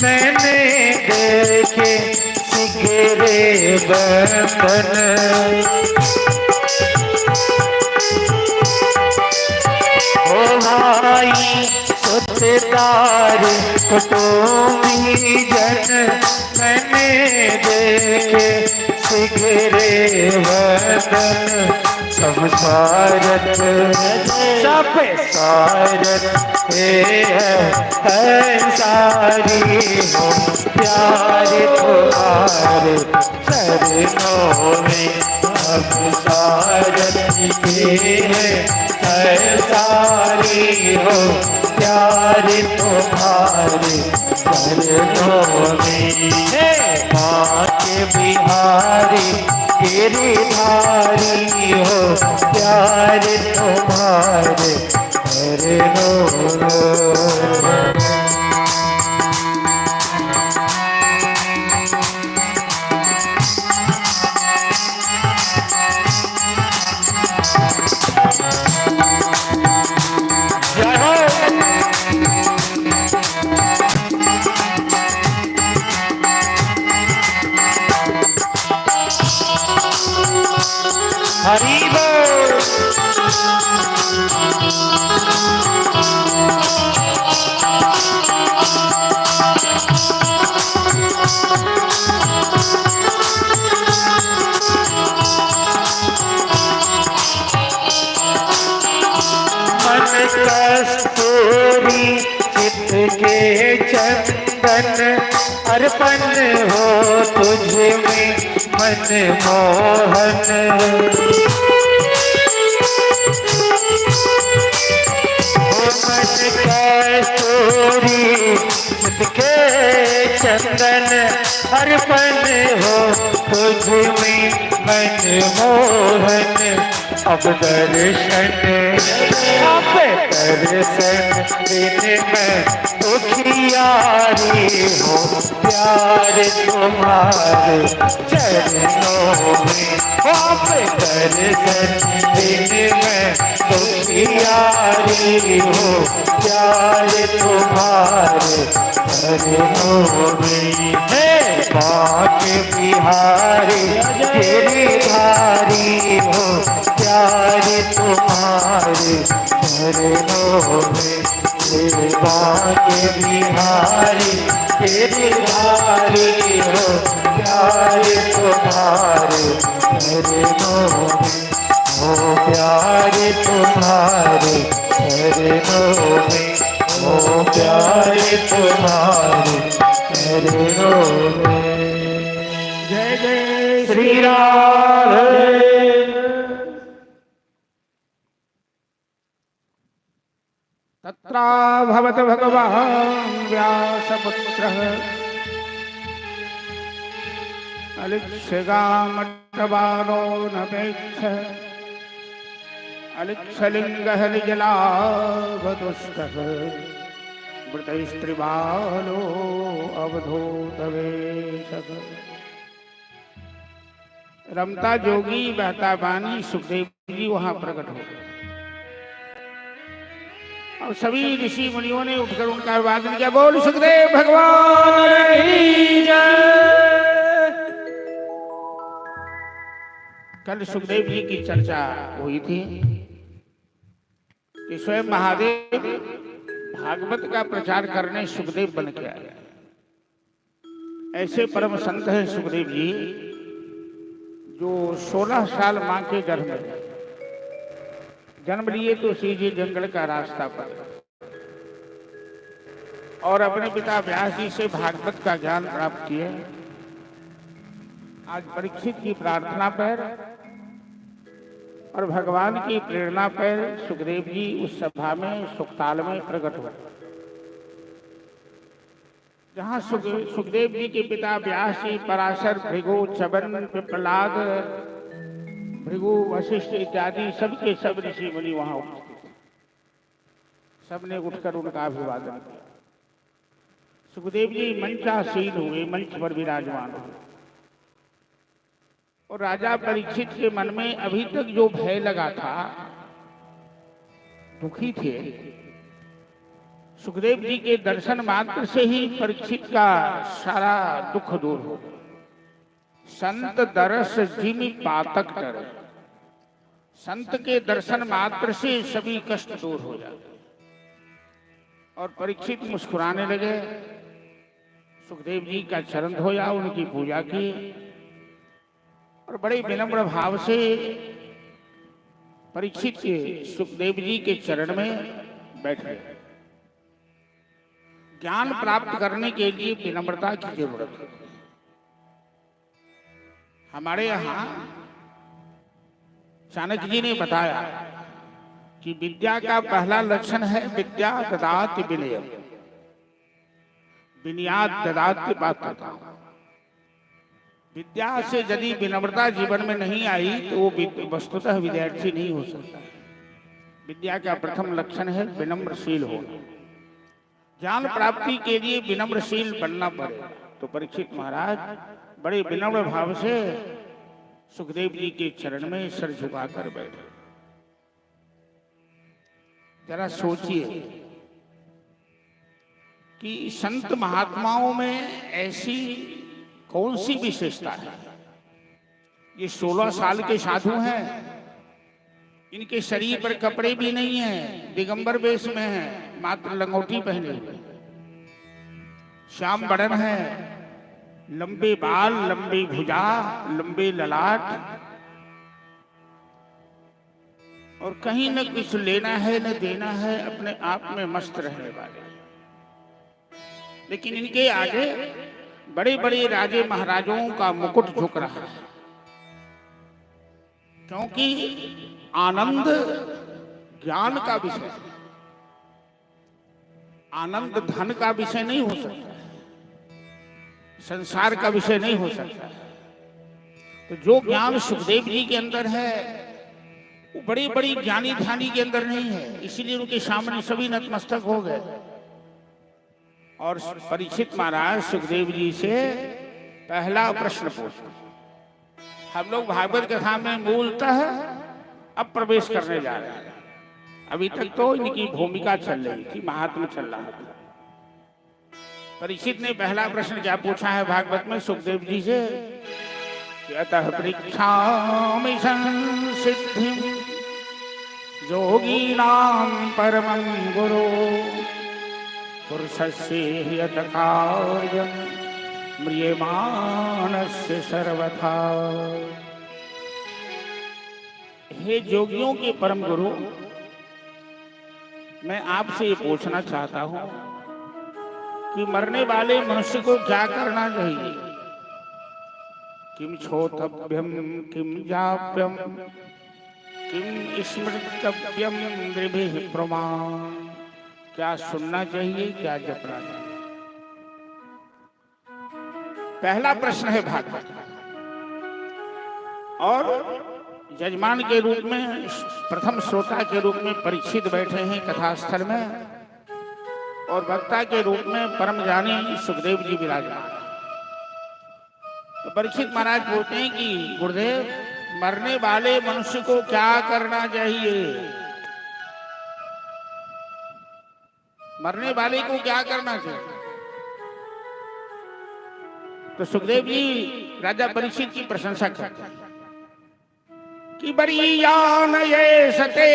मैंने देखे सिगरे बंधन। ओ भाई सुतेदारी तो जन मैंने देखे सिगरे बंधन। सब सारत है सारी हो, प्यारे तुम्हारे चरणों में। सब सारत है सारी हो, प्यारे तुम्हारे चरणों में। माँ के बिहारी गिरिधारी हो, प्यारे तुम्हारे चरणों। हरि बोल। मन कस्तूरी चित्त के चंदन, अर्पण हो तुझ में मन मोहन। मन कस्तूरी चित्त के चंदन, अर्पण हो तुझ में मन मोहन। अब दर्शन दिन में दुखियारी हो, प्यारे तुम्हारे चरणों में। अब दर्शन दिन में दुखियारी हो, प्यारे तुम्हारे चरणों में। माँ के बिहारी गिरिधारी हो, प्यारे तुम्हारे चरणों में। माँ के बिहारी गिरिधारी हो, प्यारे तुम्हारे चरणों में। ओ प्यारे तुम्हारे चरणों में, ओ प्यारे तुम्हारे चरणों में। जय जय श्री राधे। तत्रा भवत भगवान् व्यासपुत्रः अलिप्सिगामट्टबालो नपेक्ष अलिक्षलिंगः निजलाभतुष्टः मृतस्त्रिबालो अवधूतवेशः। रमता जोगी बहता बानी सुखदेव जी वहां प्रकट हो गए और सभी ऋषि मुनियों ने उठकर उनका अभिवादन किया। बोल सुखदेव भगवान की जय। कल सुखदेव जी की चर्चा हुई थी कि स्वयं महादेव भागवत का प्रचार करने सुखदेव बन के आए। ऐसे परम संत हैं सुखदेव जी जो 16 साल मां के गर्भ में जन्म लिए तो सीधे जंगल का रास्ता पर और अपने पिता व्यास जी से भागवत का ज्ञान प्राप्त किए। आज परीक्षित की प्रार्थना पर और भगवान की प्रेरणा पर सुखदेव जी उस सभा में सुखताल में प्रकट हुए जहाँ सुखदेव जी के पिता व्यास जी, पराशर, भृगु, च्यवन, पिप्पलाद, भृगु, वशिष्ठ इत्यादि सबके सब ऋषि मुनि वहां उपस्थित। सबने उठकर उनका अभिवादन किया। सुखदेव जी मंचासीन हुए, मंच पर विराजमान हुए और राजा परीक्षित के मन में अभी तक जो भय लगा था, दुखी थे, सुखदेव जी के दर्शन मात्र से ही परीक्षित का सारा दुख दूर हो। संत दरस जिमि पातक डर, संत के दर्शन मात्र से सभी कष्ट दूर हो जाते और परीक्षित मुस्कुराने लगे। सुखदेव जी का चरण धोया, उनकी पूजा की और बड़े विनम्र भाव से परीक्षित के सुखदेव जी के चरण में बैठे। ज्ञान प्राप्त करने के लिए विनम्रता की जरूरत है। हमारे यहाँ चाणक्य जी ने बताया कि विद्या का पहला लक्षण है विद्या ददाति विनयम, विनयात् ददाति पात्रता। विद्या से यदि विनम्रता जीवन में नहीं आई तो वो वस्तुतः विद्यार्थी नहीं हो सकता। विद्या का प्रथम लक्षण है विनम्रशील होना। ज्ञान प्राप्ति के लिए विनम्रशील बनना पड़ेगा। तो परीक्षित महाराज बड़े विनम्र भाव से सुखदेव जी के चरण में सिर झुकाकर बैठे। जरा सोचिए कि संत महात्माओं में ऐसी कौन सी विशेषता है। ये 16 साल के साधु हैं, इनके शरीर पर कपड़े भी नहीं हैं, दिगंबर वेश में हैं, मात्र लंगोटी पहने हुए, श्याम बदन है, लंबे बाल, लंबी भुजा, लंबे ललाट और कहीं न कुछ लेना है न देना है, अपने आप में मस्त रहने वाले। लेकिन इनके आगे बड़े बड़े राजे महाराजों का मुकुट झुक रहा है, क्योंकि आनंद ज्ञान का विषय है। आनंद धन का विषय नहीं हो सकता, संसार का विषय नहीं हो सकता। तो जो ज्ञान सुखदेव जी के अंदर है वो बड़ी बड़ी ज्ञानी ध्यानी के अंदर नहीं है, इसीलिए उनके सामने सभी नतमस्तक हो गए। और परीक्षित महाराज सुखदेव जी से पहला प्रश्न पूछा। हम लोग भागवत कथा में मूलतः अब प्रवेश करने जा रहे हैं। अभी तक तो इनकी भूमिका चल रही थी, महात्मा चल रहा था। परीक्षित ने पहला प्रश्न क्या पूछा है भागवत में सुखदेव जी से कि अतः परीक्षामि संसिद्धिं योगीनां परमं गुरो पुरुषस्य यत् कार्यं म्रियमाणस्य सर्वथा। हे योगियों के परम गुरु, मैं आपसे ये पूछना चाहता हूं कि मरने वाले मनुष्य को क्या करना चाहिए। किम छोतव्यम किम जाप्यम किम स्मृतव्यम नृभिः प्रमाण। क्या सुनना चाहिए, क्या जपना चाहिए। पहला प्रश्न है भागवत। और यजमान के रूप में, प्रथम श्रोता के रूप में परीक्षित बैठे हैं कथास्थल में, और वक्ता के रूप में परम ज्ञानी सुखदेव जी विराजमान। तो परीक्षित महाराज बोलते हैं कि गुरुदेव, मरने वाले मनुष्य को क्या करना चाहिए? मरने वाले को क्या करना चाहिए? तो सुखदेव जी राजा परीक्षित की प्रशंसा करते हैं कि बड़ी यान ये सते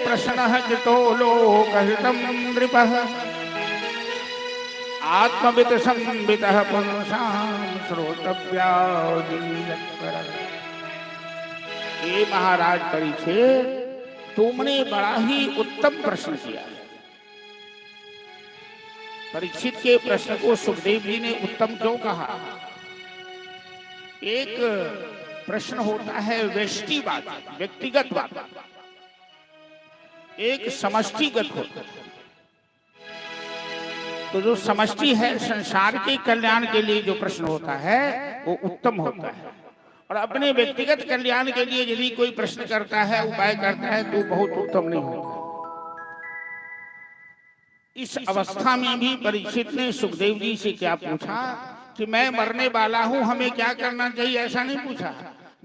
प्रश्न कृतो लोकहितम नृपः आत्मवित संवित पुरुषां श्रोतव्यादियत्पर। ये महाराज परीक्षित, तुमने बड़ा ही उत्तम प्रश्न किया है। परीक्षित के प्रश्न को सुखदेव जी ने उत्तम क्यों कहा? एक प्रश्न होता है व्यष्टिवाद, व्यक्तिगत बात, एक समष्टिगत होता है। तो जो समष्टि है, संसार के कल्याण के लिए जो प्रश्न होता है वो उत्तम होता है, और अपने व्यक्तिगत कल्याण के लिए यदि कोई प्रश्न करता है, उपाय करता है, तो बहुत उत्तम नहीं होता। इस अवस्था में भी परीक्षित ने सुखदेव जी से क्या पूछा कि मैं मरने वाला हूं, हमें क्या करना चाहिए? ऐसा नहीं पूछा।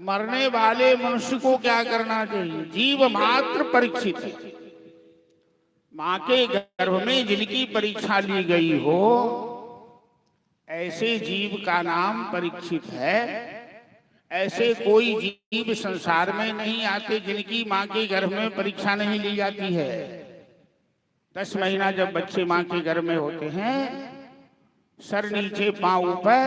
मरने वाले मनुष्य को क्या करना चाहिए? जीव मात्र परीक्षित है। मां के गर्भ में जिनकी परीक्षा ली गई हो, ऐसे जीव का नाम परीक्षित है। ऐसे कोई जीव संसार में नहीं आते जिनकी मां के गर्भ में परीक्षा नहीं ली जाती है। 10 महीना जब बच्चे मां के गर्भ में होते हैं, सर नीचे पांव ऊपर,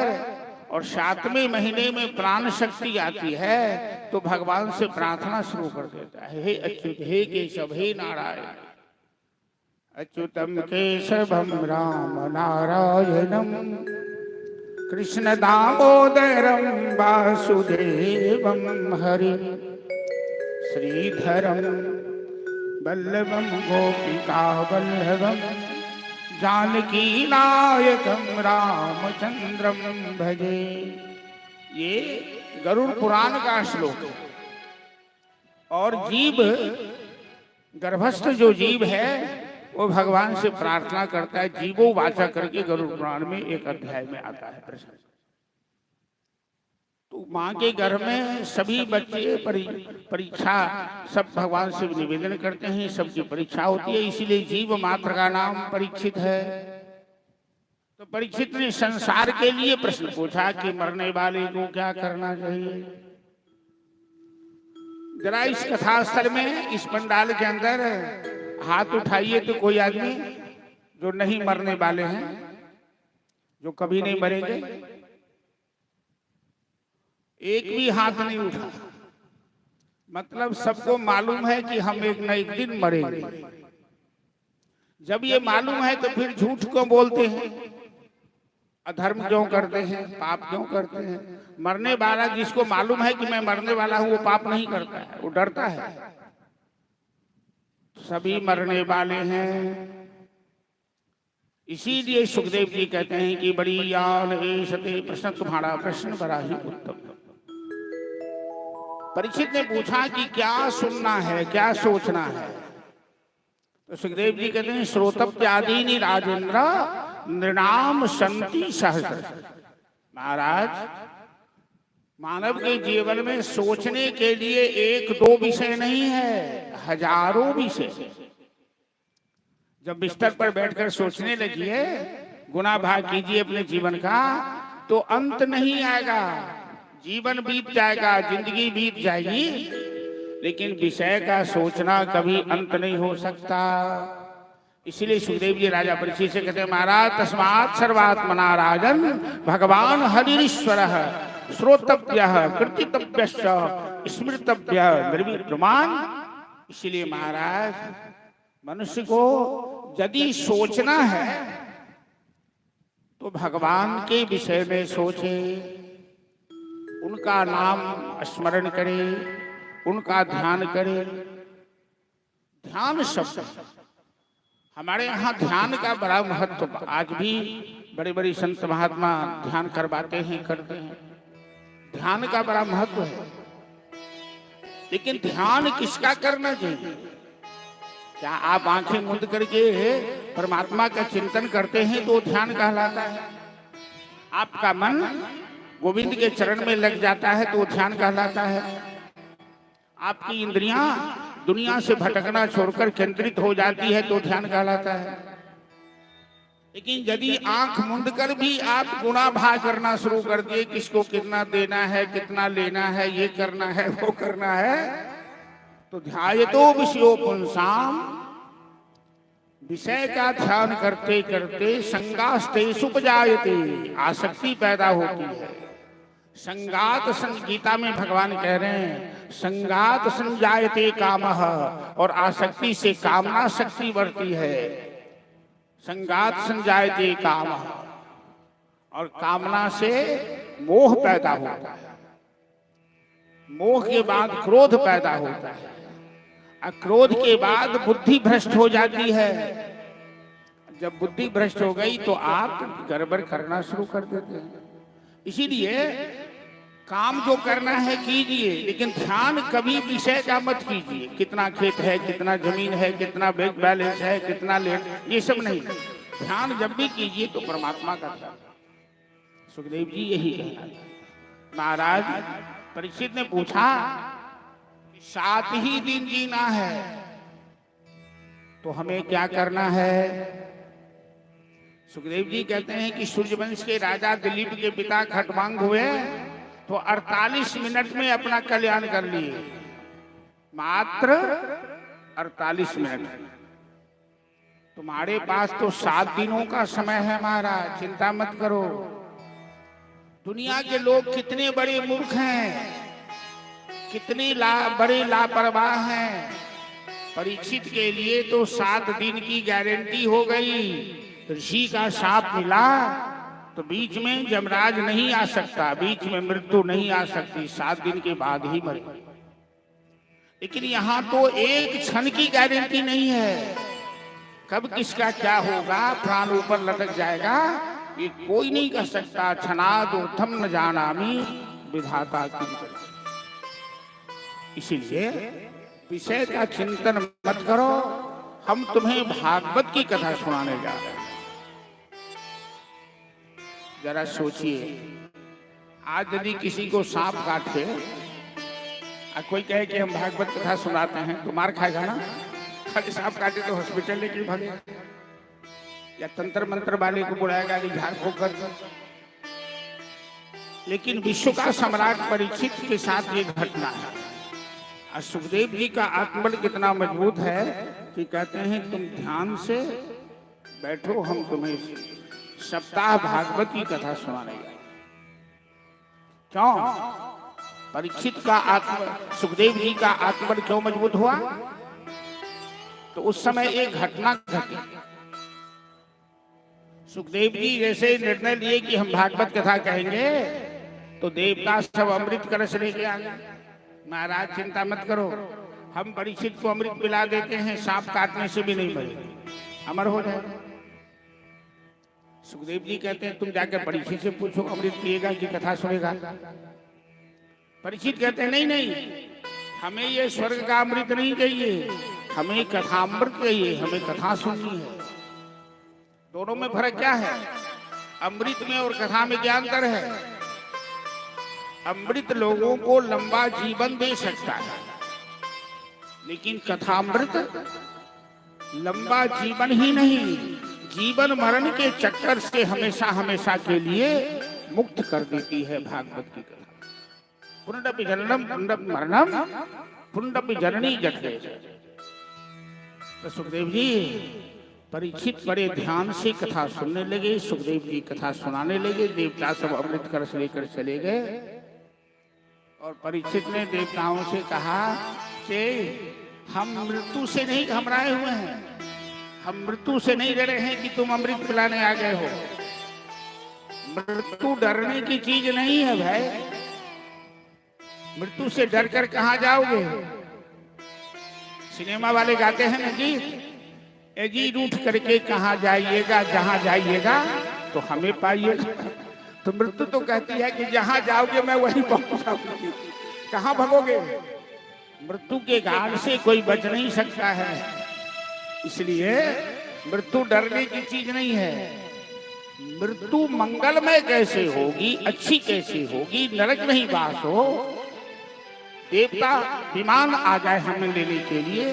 और 7वें महीने में प्राण शक्ति आती है, तो भगवान से प्रार्थना शुरू कर देता है, हे अच्युत, हे केशव, हे नारायण। अच्युतम केशवम राम नारायणम कृष्ण दामोदरम वासुदेवम हरि श्रीधरम वल्लभम गोपिका वल्लभम जानकी नायकम रामचंद्रम भजे। ये गरुड़ पुराण का श्लोक है। और जीव, गर्भस्थ जो जीव है, वो भगवान से प्रार्थना करता है। जीवो वाचा करके गरुड़ पुराण में एक अध्याय में आता है प्रश्न। तो माँ के घर में सभी बच्चे परीक्षा सब भगवान से निवेदन करते हैं, सबकी परीक्षा होती है, इसीलिए जीव मात्र का नाम परीक्षित है। तो परीक्षित ने संसार के लिए प्रश्न पूछा कि मरने वाले को क्या करना चाहिए। जरा इस कथास्थल में, इस पंडाल के अंदर हाथ उठाइए तो कोई आदमी जो नहीं मरने वाले हैं, जो कभी नहीं मरेंगे। एक भी हाथ नहीं उठा। मतलब सबको मालूम है कि हम एक न एक दिन मरेंगे। जब ये मालूम है तो फिर झूठ क्यों बोलते हैं, अधर्म क्यों करते हैं, पाप क्यों करते हैं? मरने वाला, जिसको मालूम है कि मैं मरने वाला हूं, वो पाप नहीं करता है, वो डरता है। सभी मरने वाले हैं। इसीलिए सुखदेव जी कहते हैं कि बड़ी यान एषते प्रश्न, तुम्हारा प्रश्न बड़ा ही उत्तम। परीक्षित ने पूछा कि क्या सुनना है, क्या सोचना है। तो सुखदेव जी कहते हैं श्रोतव्यादीनि राजेंद्र नृणाम संति सहस्र। महाराज, मानव के जीवन में सोचने के लिए 1-2 विषय नहीं है, हजारों विषय। जब बिस्तर पर बैठकर सोचने लगिए, गुना भाग कीजिए अपने जीवन का, तो अंत नहीं आएगा। जीवन बीत जाएगा, जिंदगी बीत जाएगी, लेकिन विषय का सोचना कभी अंत नहीं हो सकता। इसीलिए सुखदेव जी राजा परीक्षित से कहते हैं, महाराज तस्मात् सर्वात्मना राजन भगवान हरिश्वरः श्रोतव्यः कृतितव्यश्च स्मृतव्यः निर्विद्यमान। इसलिए महाराज, मनुष्य को यदि सोचना है तो भगवान के विषय में सोचे, उनका नाम स्मरण करे, उनका ध्यान करे। ध्यान शब्द, हमारे यहाँ ध्यान का बड़ा महत्व, आज भी बड़े बड़े संत महात्मा ध्यान करवाते हैं, करते हैं। ध्यान का बड़ा महत्व है। लेकिन ध्यान किसका करना चाहिए? क्या आप आंखें मूंद करके परमात्मा का चिंतन करते हैं तो ध्यान कहलाता है? आपका मन गोविंद के चरण में लग जाता है तो ध्यान कहलाता है? आपकी इंद्रियां दुनिया से भटकना छोड़कर केंद्रित हो जाती है तो ध्यान कहलाता है? लेकिन यदि आंख मूंद कर भी आप गुणा भाग करना शुरू कर दिए, किसको कितना देना है, कितना लेना है, ये करना है, वो करना है, तो ध्यायतो विषयो पुंसाम, विषय का ध्यान करते करते संगास्ते उपजायते, आसक्ति पैदा होती है। संगात गीता में भगवान कह रहे हैं संगात संजायते कामः, और आसक्ति से कामना शक्ति बढ़ती है। संगात संजायते कामः, और कामना से मोह पैदा होता है। मोह के बाद क्रोध पैदा होता है, और क्रोध के बाद बुद्धि भ्रष्ट हो जाती है। जब बुद्धि भ्रष्ट हो गई तो आप गड़बड़ करना शुरू कर देते हैं। इसीलिए काम जो करना है कीजिए, लेकिन ध्यान कभी विषय का मत कीजिए। कितना खेत है, कितना जमीन है, कितना बैंक बैलेंस है, कितना लेन, ये सब नहीं। ध्यान जब भी कीजिए तो परमात्मा का ध्यान। सुखदेव जी यही कहना है। महाराज परीक्षित ने पूछा 7 ही दिन जीना है तो हमें क्या करना है? सुखदेव जी कहते हैं कि सूर्यवंश के राजा दिलीप के पिता खटवांग हुए तो 48 मिनट में अपना कल्याण कर लिए। मात्र 48 मिनट। तुम्हारे पास तो 7 दिनों का समय है महाराज, चिंता मत करो। दुनिया के लोग कितने बड़े मूर्ख हैं, कितने बड़े लापरवाह हैं। परीक्षित के लिए तो 7 दिन की गारंटी हो गई। ऋषि का शाप मिला तो बीच में यमराज नहीं आ सकता, बीच में मृत्यु नहीं आ सकती, 7 दिन के बाद ही मरे। लेकिन यहाँ तो एक क्षण की गारंटी नहीं है, कब किसका क्या होगा, प्राण ऊपर लटक जाएगा, ये कोई नहीं कह सकता। क्षणादूर्ध्वं न जानामि विधाता की। इसीलिए विषय का चिंतन मत करो। हम तुम्हें भागवत की कथा सुनाने जा रहे हैं। जरा सोचिए, आज यदि किसी को सांप काटे और कोई कहे कि हम भागवत कथा सुनाते हैं तो मार खाएगा ना? खाली सांप काटे तो हॉस्पिटल लेके भागेगा, या तंत्र मंत्र वाले को बुलाएगा कि झाड़ फूक कर। लेकिन विश्व का सम्राट परीक्षित के साथ ये घटना है। और सुखदेव जी का आत्मबल कितना मजबूत है कि कहते हैं तुम ध्यान से बैठो, हम तुम्हें सप्ताह भागवत की कथा सुनाने। क्यों? परीक्षित का सुखदेव जी का आत्मबल क्यों मजबूत हुआ? तो उस समय एक घटना घटी। सुखदेव जी जैसे निर्णय लिए कि हम भागवत कथा कहेंगे तो देवता सब अमृत कलश लेके आ गए। महाराज चिंता मत करो, हम परीक्षित को अमृत पिला देते हैं, सांप काटने से भी नहीं मरेगा, अमर हो जाएगा। सुखदेव जी कहते हैं तुम जाकर परीक्षित से पूछो अमृत पिएगा कि कथा सुनेगा। परीक्षित कहते हैं नहीं नहीं, हमें ये स्वर्ग का अमृत नहीं चाहिए, हमें कथामृत चाहिए, हमें कथा सुननी है। दोनों में फर्क क्या है? अमृत में और कथा में क्या अंतर है? अमृत लोगों को लंबा जीवन दे सकता है, लेकिन कथामृत लंबा जीवन ही नहीं, जीवन मरण के चक्कर से हमेशा हमेशा के लिए मुक्त कर देती है भागवत की कथा। पुनरपि जननम पुनरपि मरणम पुनरपि जननी जठरे। तो सुखदेव जी परीक्षित बड़े ध्यान से कथा सुनने लगे। सुखदेव जी कथा सुनाने लगे। देवता सब अमृत कलश लेकर चले गए और परीक्षित ने देवताओं से कहा कि हम मृत्यु से नहीं घबराए हुए हैं, हम मृत्यु से नहीं डरे हैं कि तुम अमृत पिलाने आ गए हो। मृत्यु डरने की चीज नहीं है भाई, मृत्यु से डर कर कहाँ जाओगे? सिनेमा वाले गाते हैं ना गीत, ए जी रूठ करके कहाँ जाइएगा, जहाँ जाइएगा तो हमें पाइएगा। तो मृत्यु तो कहती है कि जहाँ जाओगे मैं वहीं पहुंच जाऊंगी, कहाँ भगोगे? मृत्यु के गाल से कोई बच नहीं सकता है, इसलिए मृत्यु डरने की चीज नहीं है। मृत्यु मंगलमय कैसे होगी, अच्छी कैसे होगी, नरक नहीं वास हो, देवता विमान आ जाए हमें लेने के लिए,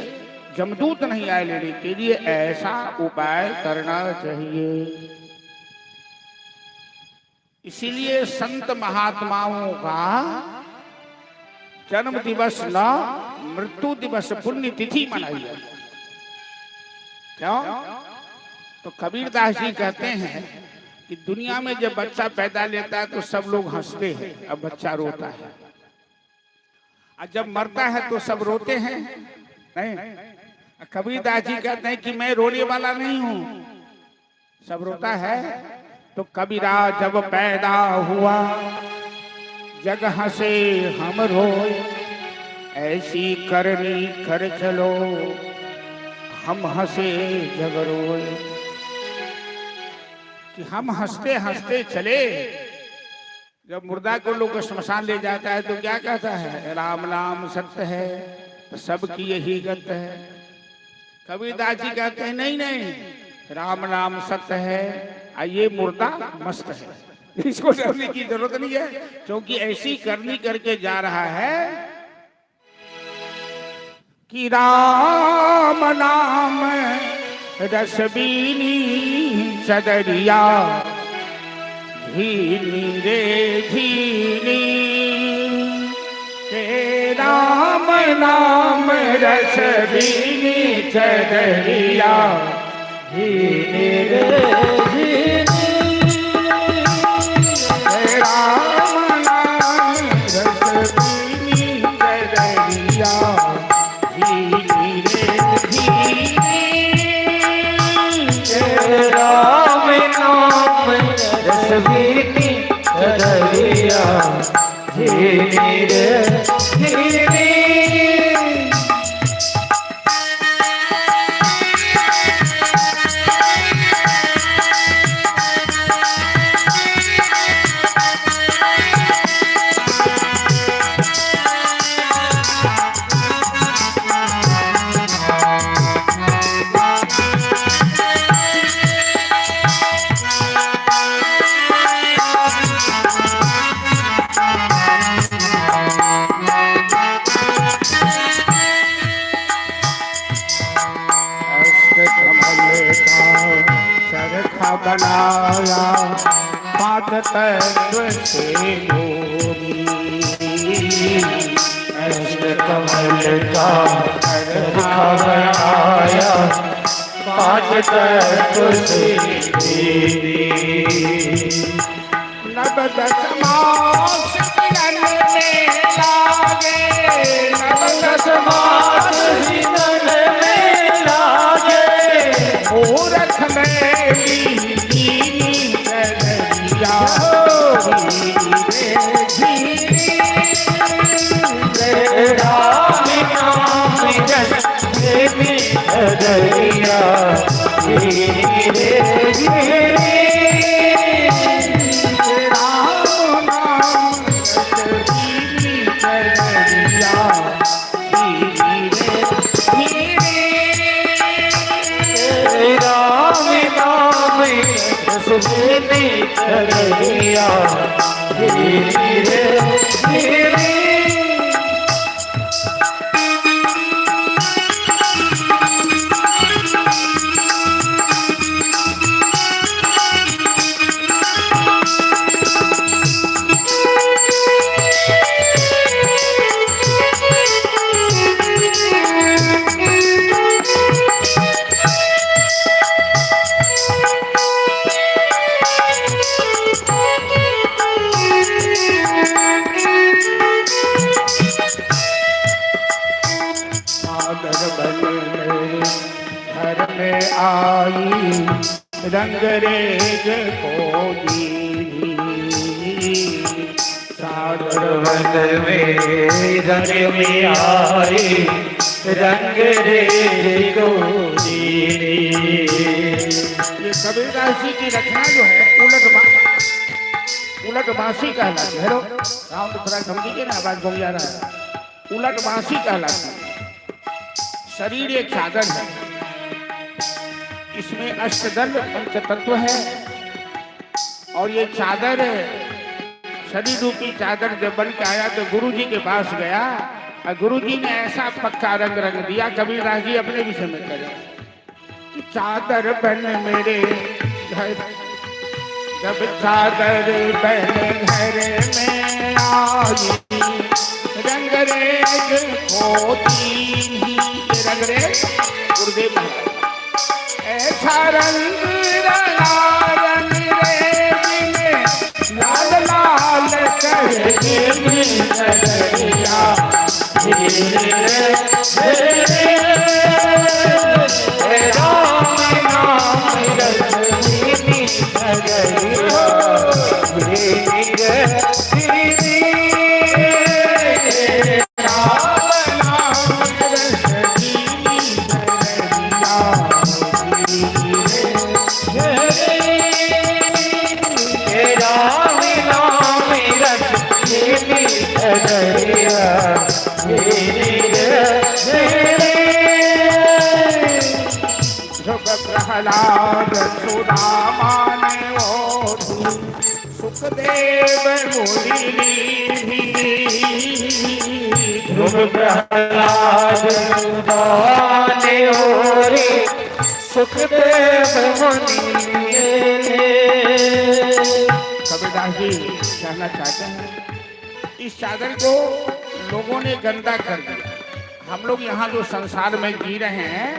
जमदूत नहीं आए लेने के लिए, ऐसा उपाय करना चाहिए। इसीलिए संत महात्माओं का जन्म दिवस न मृत्यु दिवस पुण्य तिथि मनाई जाती। क्यों? तो कबीरदास जी कहते हैं कि दुनिया में जब बच्चा पैदा लेता है तो सब लोग हंसते हैं, अब बच्चा रोता है, और जब मरता है तो सब रोते हैं। नहीं, कबीरदास जी कहते हैं कि मैं रोने वाला नहीं हूं, सब रोता है। तो कबीरा जब पैदा हुआ जग हंसे हम रोए, ऐसी करनी कर चलो हम हंसे जग रोए। कि हम हंसते हंसते चले, जब मुर्दा को लोग श्मशान ले जाता है तो क्या कहता है, राम नाम सत्य है, तो सबकी यही गत है। कबीरदास जी कहते हैं नहीं नहीं, राम नाम सत्य है, ये मुर्दा मस्त है, इसको डरने की जरूरत नहीं है, क्योंकि ऐसी करनी करके जा रहा है कि राम नाम रसबीनी सदरिया झीनी रे झीनी, के राम नाम रसबीनी सदरिया झीनी रे झीनी, राम नाम रसबीनी सदरिया झीनी रे झीनी, राम नाम रसबीनी सदरिया झीनी रे झीनी। बनाया पाद तत्व से गोरी, अष्ट कमल का चरखा बनाया पाद तत्व से गोरी, नव दस मास मिलन में लागे, नव दस मास मिलन में लागे, मूरख में राम नाम रसबीनी सदरिया झीनी रे झीनी, राम नाम रसबीनी सदरिया झीनी रे, राम नाम रसबीनी सदरिया झीनी रे झीनी। घर में आई रंगरेज को दीनी, सागर वन में रंग में आई रंगरेज को दीनी। ये कबीरदास जी की रचना जो है उलट बांसी कहलाती है। हेलो राम थोड़ा समझिए ना, आवाज घूम जा रहा है। उलटवासी कहलाती है। शरीर एक चादर है, इसमें अष्टदल पंचतत्व है, और ये चादर शरीर रूपी चादर जब बन के आया तो गुरु जी के पास गया और गुरु जी ने ऐसा पक्का रंग दिया, कबीरदास जी अपने विषय में कहे कि चादर बन मेरे घर, जब चादर बन घर में आई, रंगरेज होती ही, रंगरेज गुरुदेव ऐसा रंग रंगा रंगरेज में लाल लाल करके नजरिया, राम नाम रसनी नजरिया, प्रहलाद सुदामा ने ओढ़ी, सुखदेव मुनि प्रहलाद सुदामा ने ओढ़ी, सुखदेव मुनि। कबीरदास जी कहना चाहते हैं इस चादर को लोगों ने गंदा कर दिया। हम लोग यहाँ जो संसार में जी रहे हैं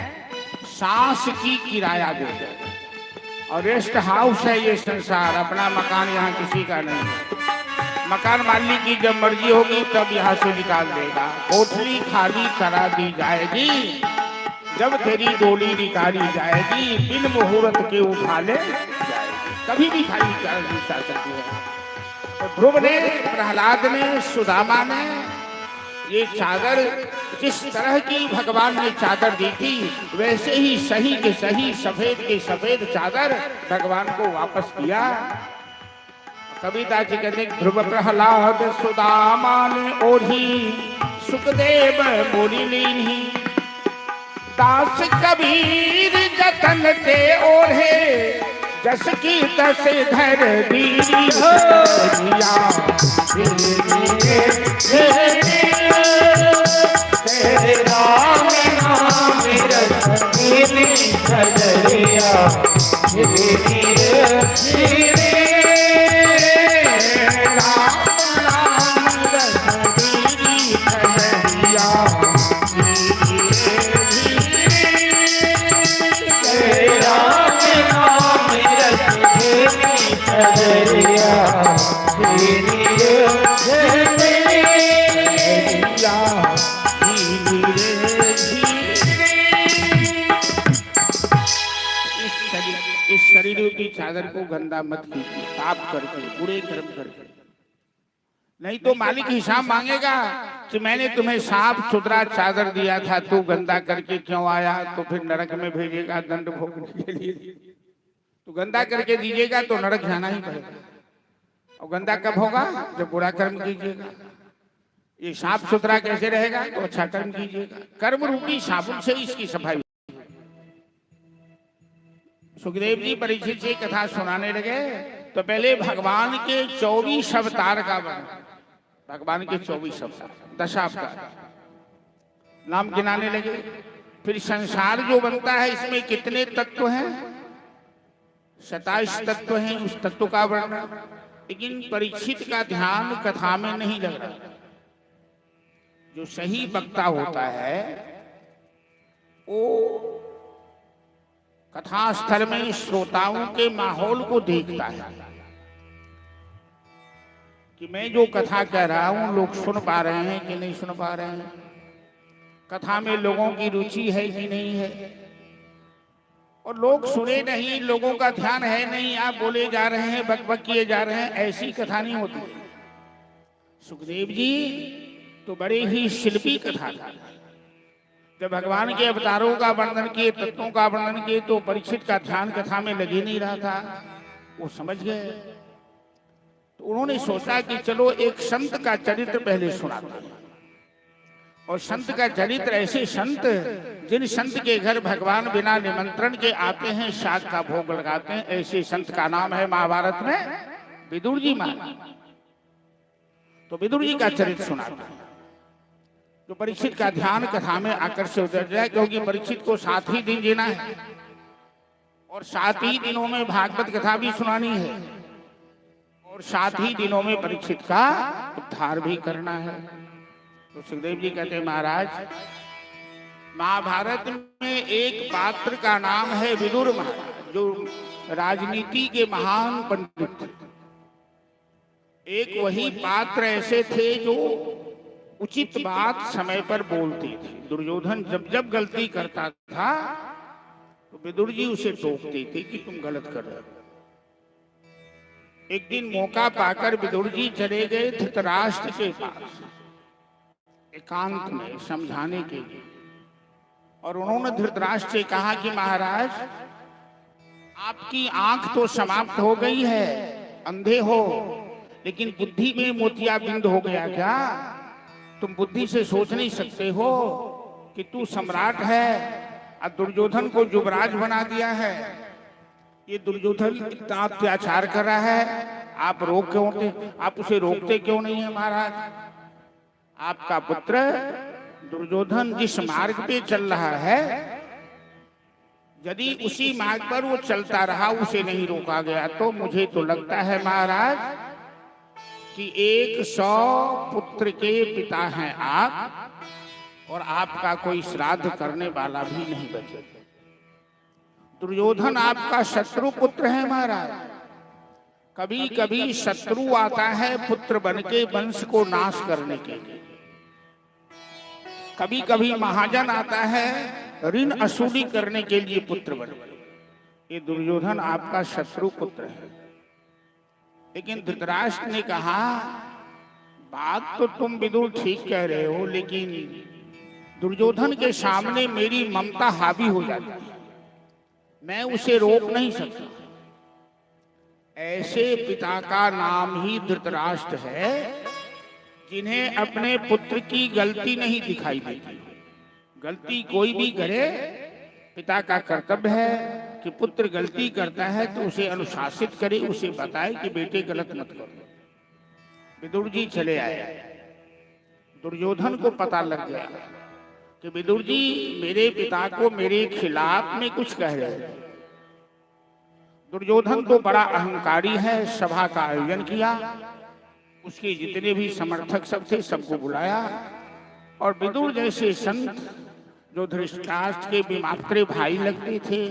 सांस की किराया देते हैं, और रेस्ट हाउस है ये संसार, अपना मकान यहाँ किसी का नहीं है। मकान मालिक की जब मर्जी होगी तब यहाँ से निकाल देगा। कोठरी खाली करा दी जाएगी जब तेरी डोली निकाली जाएगी, बिन मुहूर्त के उठा ले जाएगी, कभी भी खाली कर नहीं जा सकती है। तो ध्रुव ने, प्रहलाद ने, सुदामा ने ये चादर जिस तरह की भगवान ने चादर दी थी वैसे ही सही के सही सफेद के सफेद चादर भगवान को वापस किया। कबीरदास जी कहते ध्रुव प्रहलाद सुदामा ने ओढ़ी, सुखदेव मुनि लीन्ही, दास कबीर जतन ते ओढ़े, जस की तस धर दीया, राम नाम रसनी नजरिया, राम नाम रसनी नजरिया, राम नाम रसनी नजरिया, इस शरीर की चादर को गंदा मत कीजिए, पाप करके, बुरे कर्म करके, नहीं तो मालिक हिसाब मांगेगा कि मैंने तुम्हें साफ सुथरा चादर दिया था, तू गंदा करके क्यों आया, तो फिर नरक में भेजेगा दंड भोगने के लिए। तो गंदा करके दीजिएगा तो नरक जाना ही पड़ेगा। और गंदा कब होगा? जब बुरा कर्म कीजिएगा। ये साफ सुथरा कैसे रहेगा? तो अच्छा कर्म कीजिएगा। कर्म रूपी साबुन से इसकी सफाई। सुखदेव जी परीक्षित से कथा सुनाने लगे तो पहले भगवान के 24 अवतार का वर्णन, भगवान के 24 अवतार, दशावतार नाम गिनाने लगे। फिर संसार जो बनता है इसमें कितने तत्व हैं? 27 तत्व हैं, उस तत्व का वर्णन। लेकिन परीक्षित का ध्यान कथा में नहीं लग रहा। जो सही वक्ता होता है वो कथा स्थल में श्रोताओं के माहौल को देखता है कि मैं जो कथा कह रहा हूं लोग सुन पा रहे हैं कि नहीं सुन पा रहे हैं, कथा में लोगों की रुचि है कि नहीं है। और लोग सुने नहीं, लोगों का ध्यान है नहीं, आप बोले जा रहे हैं, बकबक किए जा रहे हैं, ऐसी कथा नहीं होती। सुखदेव जी तो बड़े ही शिल्पी कथा था। जब भगवान के अवतारों का वर्णन किए, तत्वों का वर्णन किए, तो परीक्षित का ध्यान कथा में लग ही नहीं रहा था। वो समझ गए तो उन्होंने सोचा कि चलो एक संत का चरित्र पहले सुनाते हैं। और संत का चरित्र ऐसे संत जिन संत के घर भगवान बिना निमंत्रण के आते हैं, शाक का भोग लगाते हैं, ऐसे संत का नाम है महाभारत में विदुर जी महाराज। तो विदुर जी का चरित्र सुनाते हैं जो परीक्षित का ध्यान कथा में आकर्षित हो जाए, क्योंकि परीक्षित को 7 ही दिन जीना है और 7 ही दिनों में भागवत कथा भी सुनानी है और 7 ही दिनों में परीक्षित का उद्धार भी करना है। तो सुखदेव जी कहते हैं महाराज, महाभारत में एक पात्र का नाम है विदुर महाराज, जो राजनीति के महान पंडित थे। एक वही पात्र ऐसे थे जो उचित बात समय पर बोलते थे। दुर्योधन जब जब गलती करता था तो विदुर जी उसे टोकते थे कि तुम गलत कर रहे हो। एक दिन मौका पाकर विदुर जी चले गए धृतराष्ट्र के पास एकांत में समझाने के लिए, और उन्होंने धृतराष्ट्र से कहा कि महाराज, आपकी आंख तो समाप्त हो गई है, अंधे हो, लेकिन बुद्धि में मोतियाबिंद हो गया क्या? तुम बुद्धि से सोच नहीं सकते हो कि तू सम्राट है और दुर्योधन को युवराज बना दिया है। ये दुर्योधन इतना अत्याचार कर रहा है, आप उसे रोकते क्यों नहीं है महाराज? आपका पुत्र दुर्योधन जिस मार्ग पे चल रहा है, यदि उसी मार्ग पर वो चलता रहा, उसे नहीं रोका गया, तो मुझे तो लगता है महाराज कि 100 पुत्र के पिता हैं आप, और आपका कोई श्राद्ध करने वाला भी नहीं बचे। दुर्योधन आपका शत्रु पुत्र है महाराज। कभी कभी शत्रु आता है पुत्र बनके वंश को नाश करने के लिए, कभी कभी महाजन आता है ऋण असुली करने के लिए पुत्र बनके। ये दुर्योधन आपका शत्रु पुत्र है। लेकिन धृतराष्ट्र ने कहा, बात तो तुम विदुर ठीक कह रहे हो, लेकिन दुर्योधन के सामने मेरी ममता हावी हो जाती है, मैं उसे रोक नहीं सकता। ऐसे पिता का नाम ही धृतराष्ट्र है जिन्हें अपने पुत्र की गलती नहीं दिखाई देती। गलती कोई भी करे, पिता का कर्तव्य है कि पुत्र गलती करता है तो उसे अनुशासित करे, उसे बताए कि बेटे गलत मत करो। विदुर जी चले आए। दुर्योधन को पता लग गया कि विदुर जी मेरे पिता को मेरे खिलाफ में कुछ कह रहे हैं। दुर्योधन तो बड़ा अहंकारी है। सभा का आयोजन किया, उसके जितने भी समर्थक सब थे सबको बुलाया, और विदुर जैसे संत जो धृतराष्ट्र के विमात्र भाई लगते थे,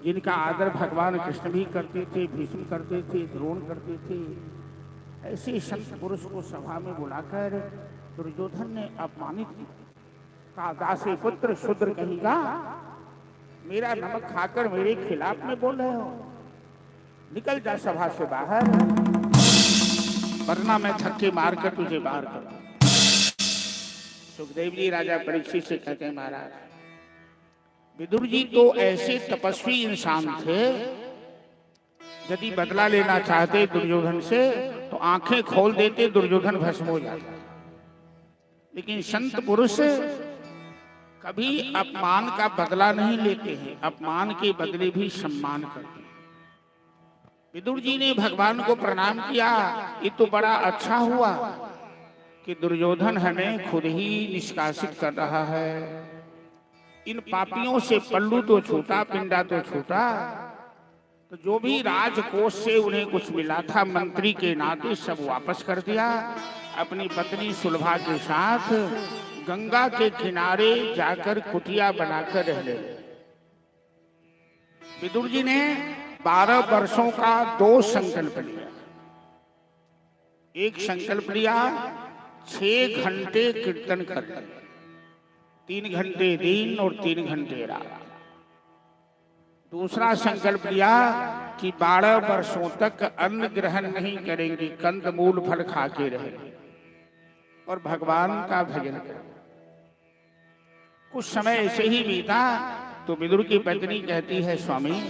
जिनका आदर भगवान कृष्ण भी करते थे, भीष्म करते थे, द्रोण करते थे, ऐसे संत पुरुष को सभा में बुलाकर दुर्योधन ने अपमानित किया। कहा, दासी पुत्र शूद्र कहेगा, मेरा नमक खाकर मेरे खिलाफ में बोल रहे हो, निकल जा सभा से बाहर, वरना मैं धक्के मारकर तुझे बाहर कर दूं। सुखदेव जी राजा परीक्षित से कहते हैं, महाराज विदुर जी तो ऐसे तपस्वी इंसान थे, यदि बदला लेना चाहते दुर्योधन से तो आंखें खोल देते, दुर्योधन भस्म हो जाता। लेकिन संत पुरुष कभी अपमान का बदला नहीं लेते हैं, अपमान के बदले भी सम्मान करते हैं। विदुर जी ने भगवान को प्रणाम किया। ये तो बड़ा अच्छा हुआ कि दुर्योधन हमें खुद ही निष्कासित कर रहा है। इन पापियों से पल्लू तो छूटा, पिंडा तो छूटा। तो जो भी राजकोष से उन्हें कुछ मिला था मंत्री के नाते, सब वापस कर दिया। अपनी पत्नी सुलभा के साथ गंगा के किनारे जाकर कुटिया बनाकर रह ले। विदुर जी ने 12 वर्षों का 2 संकल्प लिया। एक संकल्प लिया 6 घंटे कीर्तन करना, 3 घंटे दिन और 3 घंटे रात। दूसरा संकल्प लिया कि 12 वर्षों तक अन्न ग्रहण नहीं करेंगे, कंदमूल फल खा के रहेंगे और भगवान का भजन करेंगे। कुछ समय ऐसे ही बीता तो विदुर की पत्नी कहती है, स्वामी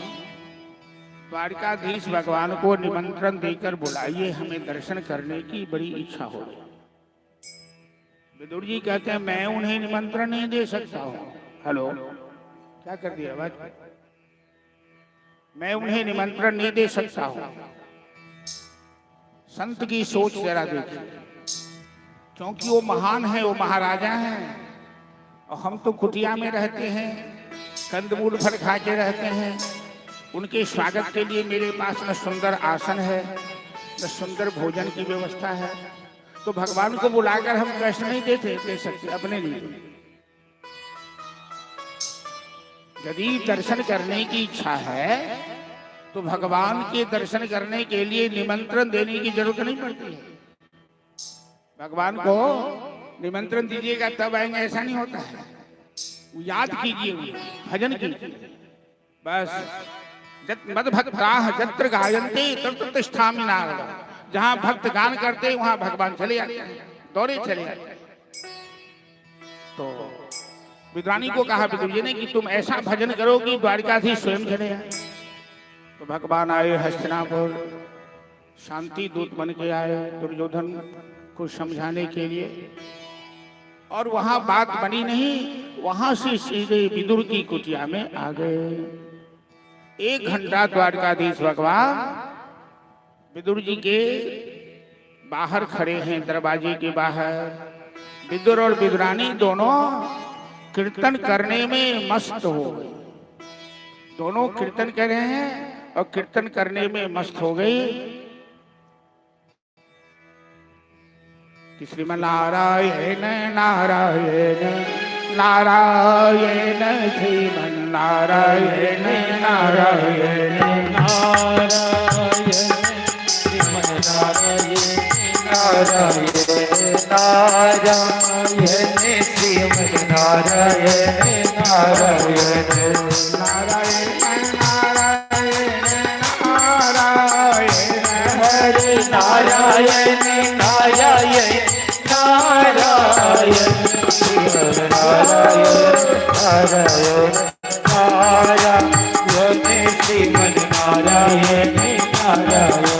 द्वारकाधीश भगवान को निमंत्रण देकर बुलाइए, हमें दर्शन करने की बड़ी इच्छा हो रही। विदुर जी कहते हैं मैं उन्हें निमंत्रण नहीं दे सकता हूं। हेलो, क्या कर दिया आवाज? मैं उन्हें निमंत्रण नहीं दे सकता हूं। संत की सोच जरा देखिए, क्योंकि वो महान है, वो महाराजा हैं, और हम तो कुटिया में रहते हैं, कंदमूल भर खा के रहते हैं। उनके स्वागत के लिए मेरे पास न सुंदर आसन है, न सुंदर भोजन की व्यवस्था है। तो भगवान को बुलाकर हम कष्ट नहीं दे सकते अपने लिए। यदि दर्शन करने की इच्छा है तो भगवान के दर्शन करने के लिए निमंत्रण देने की जरूरत नहीं पड़ती है। भगवान को निमंत्रण दीजिएगा तब आएंगे, ऐसा नहीं होता है। याद कीजिए, भजन कीजिए बस। मद भक्ता जत्र गायन्ते तत्र तिष्ठामि नारद। जहां भक्त गान करते वहां भगवान चले आते हैं, दौड़े चले आते हैं। तो विद्वानी को कहा विदुर जी ने कि तुम ऐसा भजन करो कि द्वारिकाधीश स्वयं चले आए। तो भगवान आए हस्तिनापुर, शांति दूत बन के आए दुर्योधन को समझाने के लिए। और वहां बात बनी नहीं, वहां से सीधे विदुर की कुटिया में आ गए। 1 घंटा द्वारकाधीश भगवान विदुर जी के बाहर खड़े हैं, दरवाजे के बाहर। विदुर और विदुरानी दोनों कीर्तन करने में मस्त हो गए। दोनों कीर्तन कर रहे हैं और कीर्तन करने में मस्त हो गई। कि श्रीमन नारायण नारायण नारायण श्रीमन नारायण नारायण नारायण श्रीमन नारायण नारायण नारायण श्रीमन नारायण नारायण नारायण नारायण नारायण हरे नारायण नारायण नारायण श्रीमन नारायण नारायण नारायण श्रीमन नारायण नारायण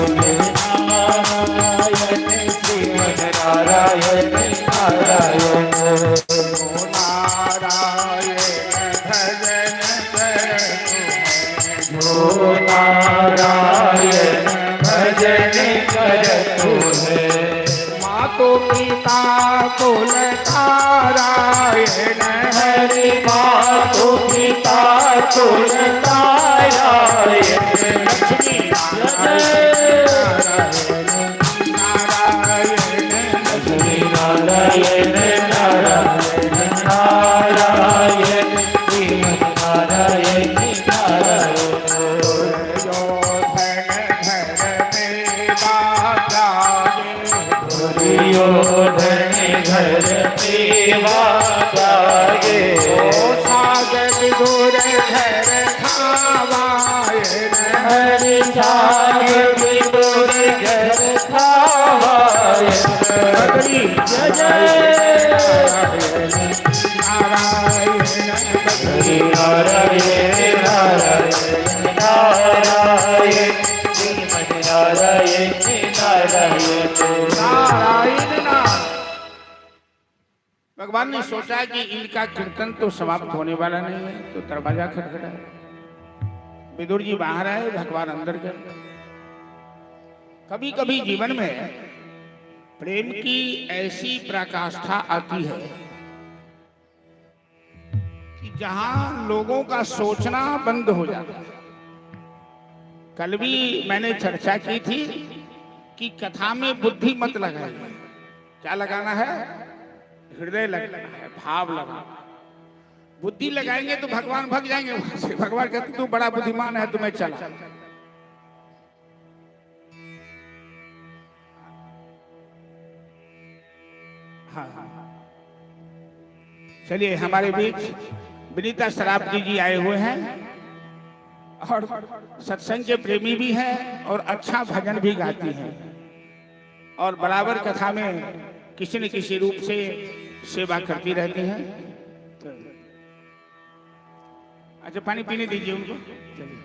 नारायण श्रीमन नारायण नारायण नारायण भजन करतु है। मातो पिता कुल नारायण हरि मातो पिता कुल नारायण लक्ष्मी नारायण नारायण लक्ष्मी नारायण नारायण नारायण श्रीमन नारायण नारायण दुर्योधन घर देवा जागे। सागर विदुर घर खावायन हरि सागर विदुर घर खावायन जय जय नारायण हरि नारायण नारायण नारायण श्रीमन नारायण नारायण नारायण नाम। भगवान ने सोचा कि इनका कीर्तन तो समाप्त होने वाला नहीं है, तो दरवाजा खटखटाया। विदुर जी बाहर आए, भगवान अंदर गए। कभी कभी जीवन में प्रेम की ऐसी पराकाष्ठा आती है कि जहां लोगों का सोचना बंद हो जाता है। कल भी मैंने चर्चा की थी कि कथा में बुद्धि मत लगाइए। क्या लगाना है? हृदय लगाना है, भाव लगाना। बुद्धि लगाएंगे तो भगवान भाग जाएंगे वहां से। भगवान कहते तू बड़ा बुद्धिमान है, तुम्हें चला। हाँ चलिए, हमारे बीच विनीता शराबती जी आए हुए हैं और सत्संग के प्रेमी भी हैं और अच्छा भजन भी गाती हैं और बराबर कथा में किसी न किसी रूप से सेवा करती रहती हैं। तो अच्छा, पानी पीने दीजिए उनको। चलिए।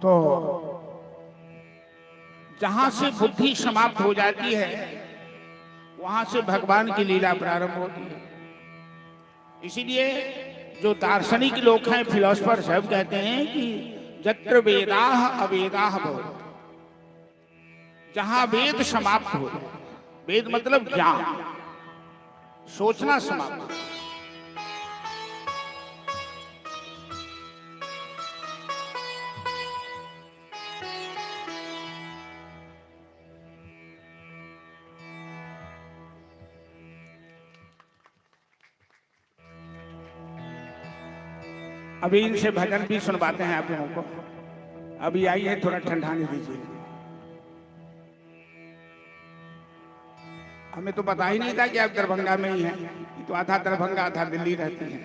तो जहां से बुद्धि समाप्त हो जाती है वहां से भगवान की लीला प्रारंभ होती है। इसीलिए जो दार्शनिक लोग हैं, फिलोसफर सब कहते हैं कि यत्र वेदाः अवेदाः भवन्ति, जहां वेद समाप्त हो जाए, वेद मतलब ज्ञान, सोचना समाप्त हो, अभी इनसे भजन भी सुनवाते हैं आप लोगों को। अभी आइए, थोड़ा ठंडाने दीजिए। हमें तो पता ही नहीं था कि आप दरभंगा में ही हैं। तो आधा दरभंगा आधा दिल्ली रहती हैं,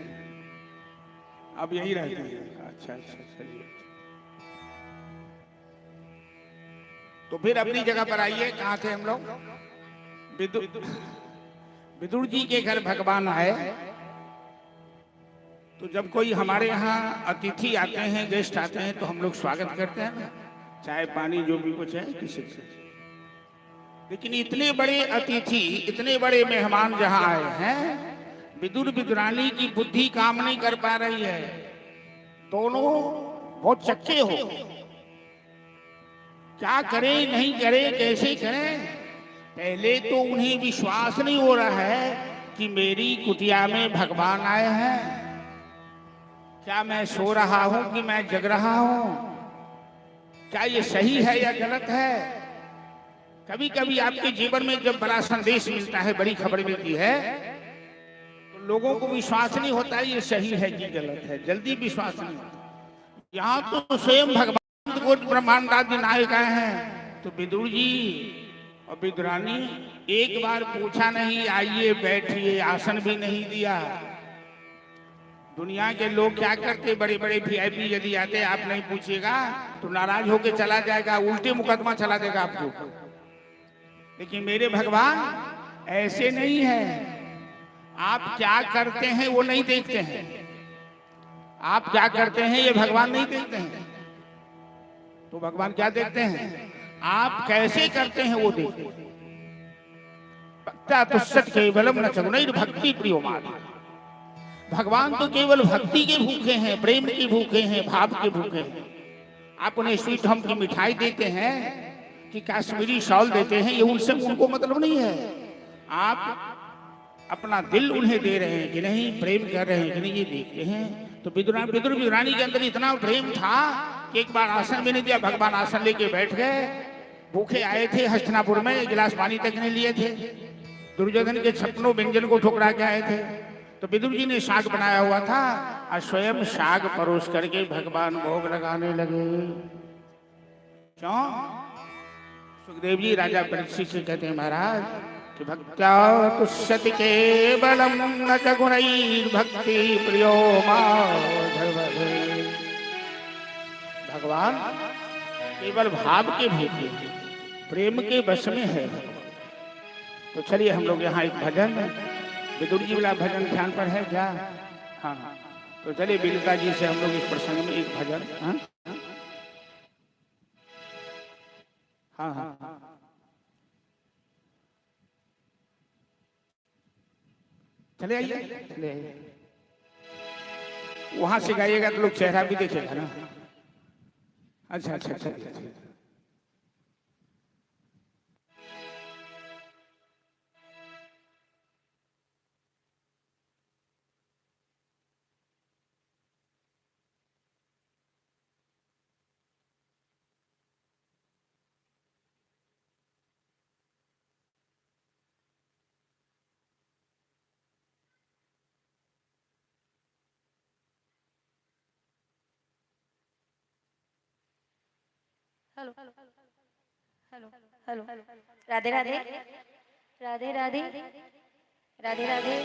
अब यही रहती हैं। अच्छा अच्छा, चलिए। तो फिर अपनी जगह पर आइए। कहाँ थे हम लोग? विदुर जी के घर भगवान आए। तो जब कोई हमारे यहाँ अतिथि आते हैं, गेस्ट आते हैं, तो हम लोग स्वागत करते हैं ना, चाय पानी जो भी कुछ है किसी से। लेकिन इतने बड़े अतिथि, इतने बड़े मेहमान जहाँ आए हैं, विदुर विदुरानी की बुद्धि काम नहीं कर पा रही है। दोनों बहुत चक्के हो, क्या करें नहीं करें, कैसे करें। पहले तो उन्हें विश्वास नहीं हो रहा है कि मेरी कुटिया में भगवान आए हैं। क्या मैं सो रहा हूं कि मैं जग रहा हूं? क्या ये सही है या गलत है? कभी कभी आपके जीवन में जब बड़ा संदेश मिलता है, बड़ी खबर मिलती है, तो लोगों को विश्वास नहीं होता ये सही है कि गलत है, जल्दी विश्वास नहीं होता। यहाँ तो स्वयं भगवान को ब्रह्मांडादि नायक आए हैं। तो विदुर जी और विदुरानी एक बार पूछा नहीं, आइए बैठिए, आसन भी नहीं दिया। दुनिया के लोग क्या करते, बड़े बड़े वीआईपी यदि आते, आप नहीं पूछिएगा तो नाराज होके चला जाएगा, उल्टे मुकदमा चला देगा आपको। लेकिन मेरे भगवान ऐसे नहीं है। आप क्या करते हैं वो नहीं देखते हैं, आप क्या करते हैं ये भगवान नहीं देखते हैं। तो भगवान क्या देखते हैं? आप कैसे करते हैं वो देखते हैं। भक्ता तुष्यति केवलम न चगुनैर भक्ति प्रियोमादि। भगवान तो केवल भक्ति के भूखे हैं, प्रेम के भूखे हैं, भाव के भूखे हैं। आप उन्हें स्वीट होम की मिठाई देते हैं कि कश्मीरी शॉल देते हैं, ये उनसे उनको मतलब नहीं है। आप अपना दिल उन्हें दे रहे हैं कि नहीं, प्रेम कर रहे हैं कि नहीं, ये देखते हैं। तो विदुर विदुरानी के अंदर इतना प्रेम था कि एक बार आसन भी नहीं दिया, भगवान आसन लेके बैठ गए। भूखे आए थे हस्तिनापुर में, एक गिलास पानी तक नहीं लिए थे। दुर्योधन के 56 व्यंजन को ठुकरा के आए थे। तो विदुर जी ने शाक बनाया हुआ था और स्वयं शाक परोस करके भगवान भोग लगाने लगे। क्यों? सुखदेव जी राजा परीक्षित से कहते हैं, महाराज कि भक्त्या तुष्यति केवलम न च गुणैर भक्ति प्रियो माधवः। भगवान केवल भाव के भूखे, प्रेम के वश में है। तो चलिए हम लोग यहाँ एक भजन, विदुर जी वाला भजन ध्यान पर है क्या? हाँ, तो चलिए बिलका जी से हम लोग इस प्रसंग में एक भजन। हाँ हाँ हाँ, हाँ। चले आइए, चले आइए। वहां से गाइएगा तो लोग चेहरा भी देखेगा ना। अच्छा अच्छा अच्छा। Hello hello hello, Radhe Radhe Radhe Radhe Radhe Radhe.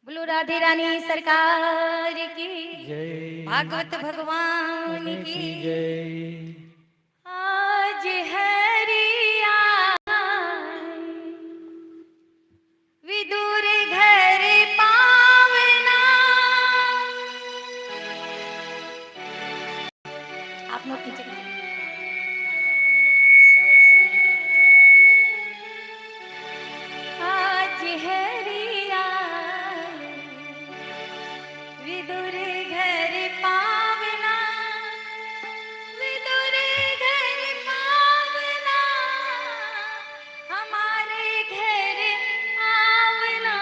बोलो बोलो राधे रानी सरकार की जय भागवत भगवान की जय। आज हरिया विदुर घर पावना। आप लोग पीछे आज हरिया विदुर घर पावना, विदुर घर पावना, हमारे घर आवना।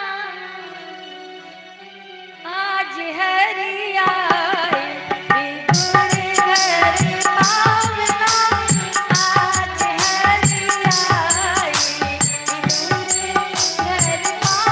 आज हरिया विदुर घर पावना, आज हरिया विदुर घर पावना।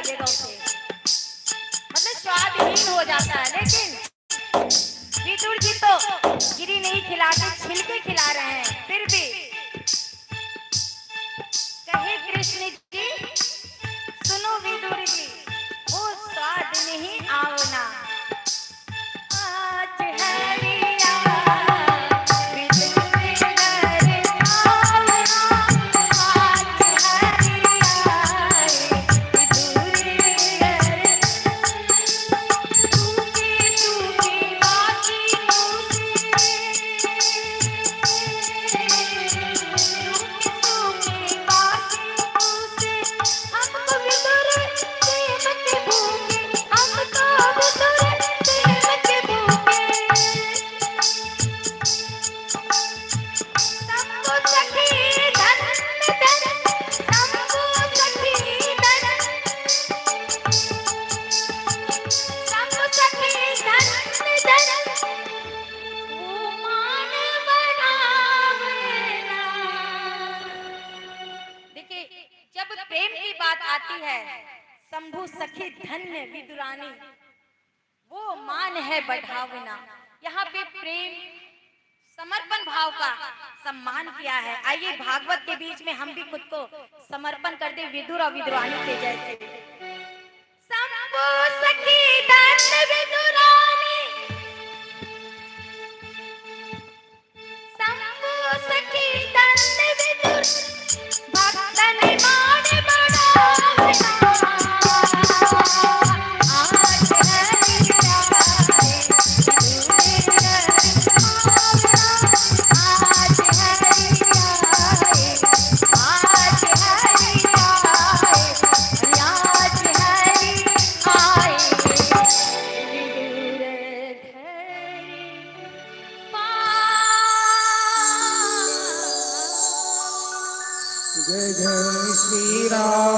लगेगा उसे, मतलब स्वादहीन हो जाता है। लेकिन विदुर जी तो गिरी नहीं खिला के छिलके खिला रहे हैं। फिर भी कहे कृष्ण जी, सुनो विदुर जी, वो स्वाद नहीं आवना। आज हरिया विदुर घर आवना, आज हरिया विदुर घर। सूखी सूखी बासी सूखी बासी पूसे, हमको विदुर प्रेम के भूखे, हमको विदुर प्रेम के भूखे। शंभु सखी धन धन, शंभु सखी धन, शंभु सखी धन धन, वो मान बढ़ावेला। देखिए, जब प्रेम की बात आती है, शंभु सखी धन्य विदुरानी, वो मान है बढ़ावना। यहाँ पे प्रेम समर्पण भाव का सम्मान किया है। आइए भागवत के बीच में हम भी खुद को समर्पण कर दे विदुर और विदुरानी के जैसे। शंभु सखी धन्य विदुरानी, शंभु सखी धन्य विदुर, भक्तन मान बढ़ावना। आज हरिया विदुर घर आवना, आज हरिया, आज हरिया, आज हरिया विदुर जय जय श्री राम।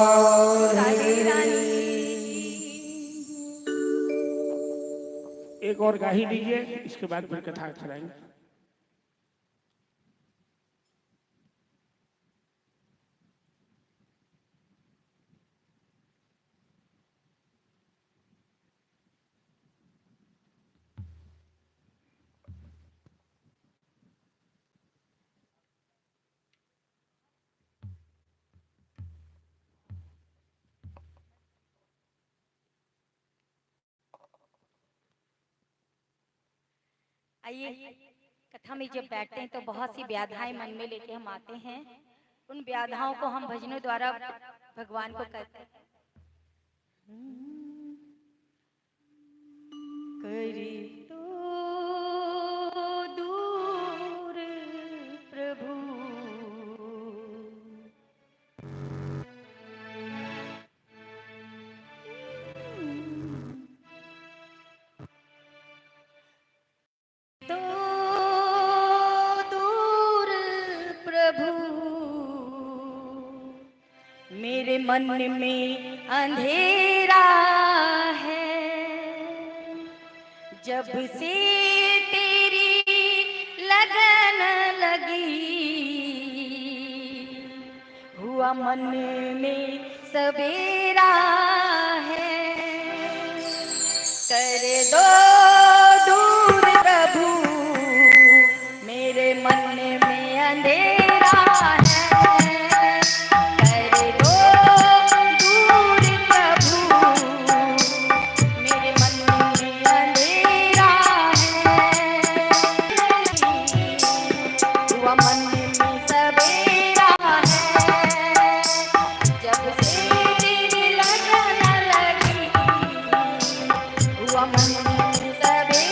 एक और गाही लीजिए, इसके बाद फिर कथा चलाएंगे। आइए, कथा में जब बैठते हैं तो बहुत सी व्याधाएं मन में लेके हम आते हैं। उन व्याधाओं को हम भजनों द्वारा भगवान को कहते हैं। करी तो दूर प्रभु, तो दूर प्रभु, मेरे मन में अंधेरा है। जब से तेरी लगन लगी, हुआ मन में सवेरा है। कर दो दूर प्रभु, मेरे मन में अंधेरा है। कर दो दूर प्रभु, मेरे मन में अंधेरा है। हुआ मन में सवेरा है। जब से तेरी लगन लगी, हुआ मन में सवेरा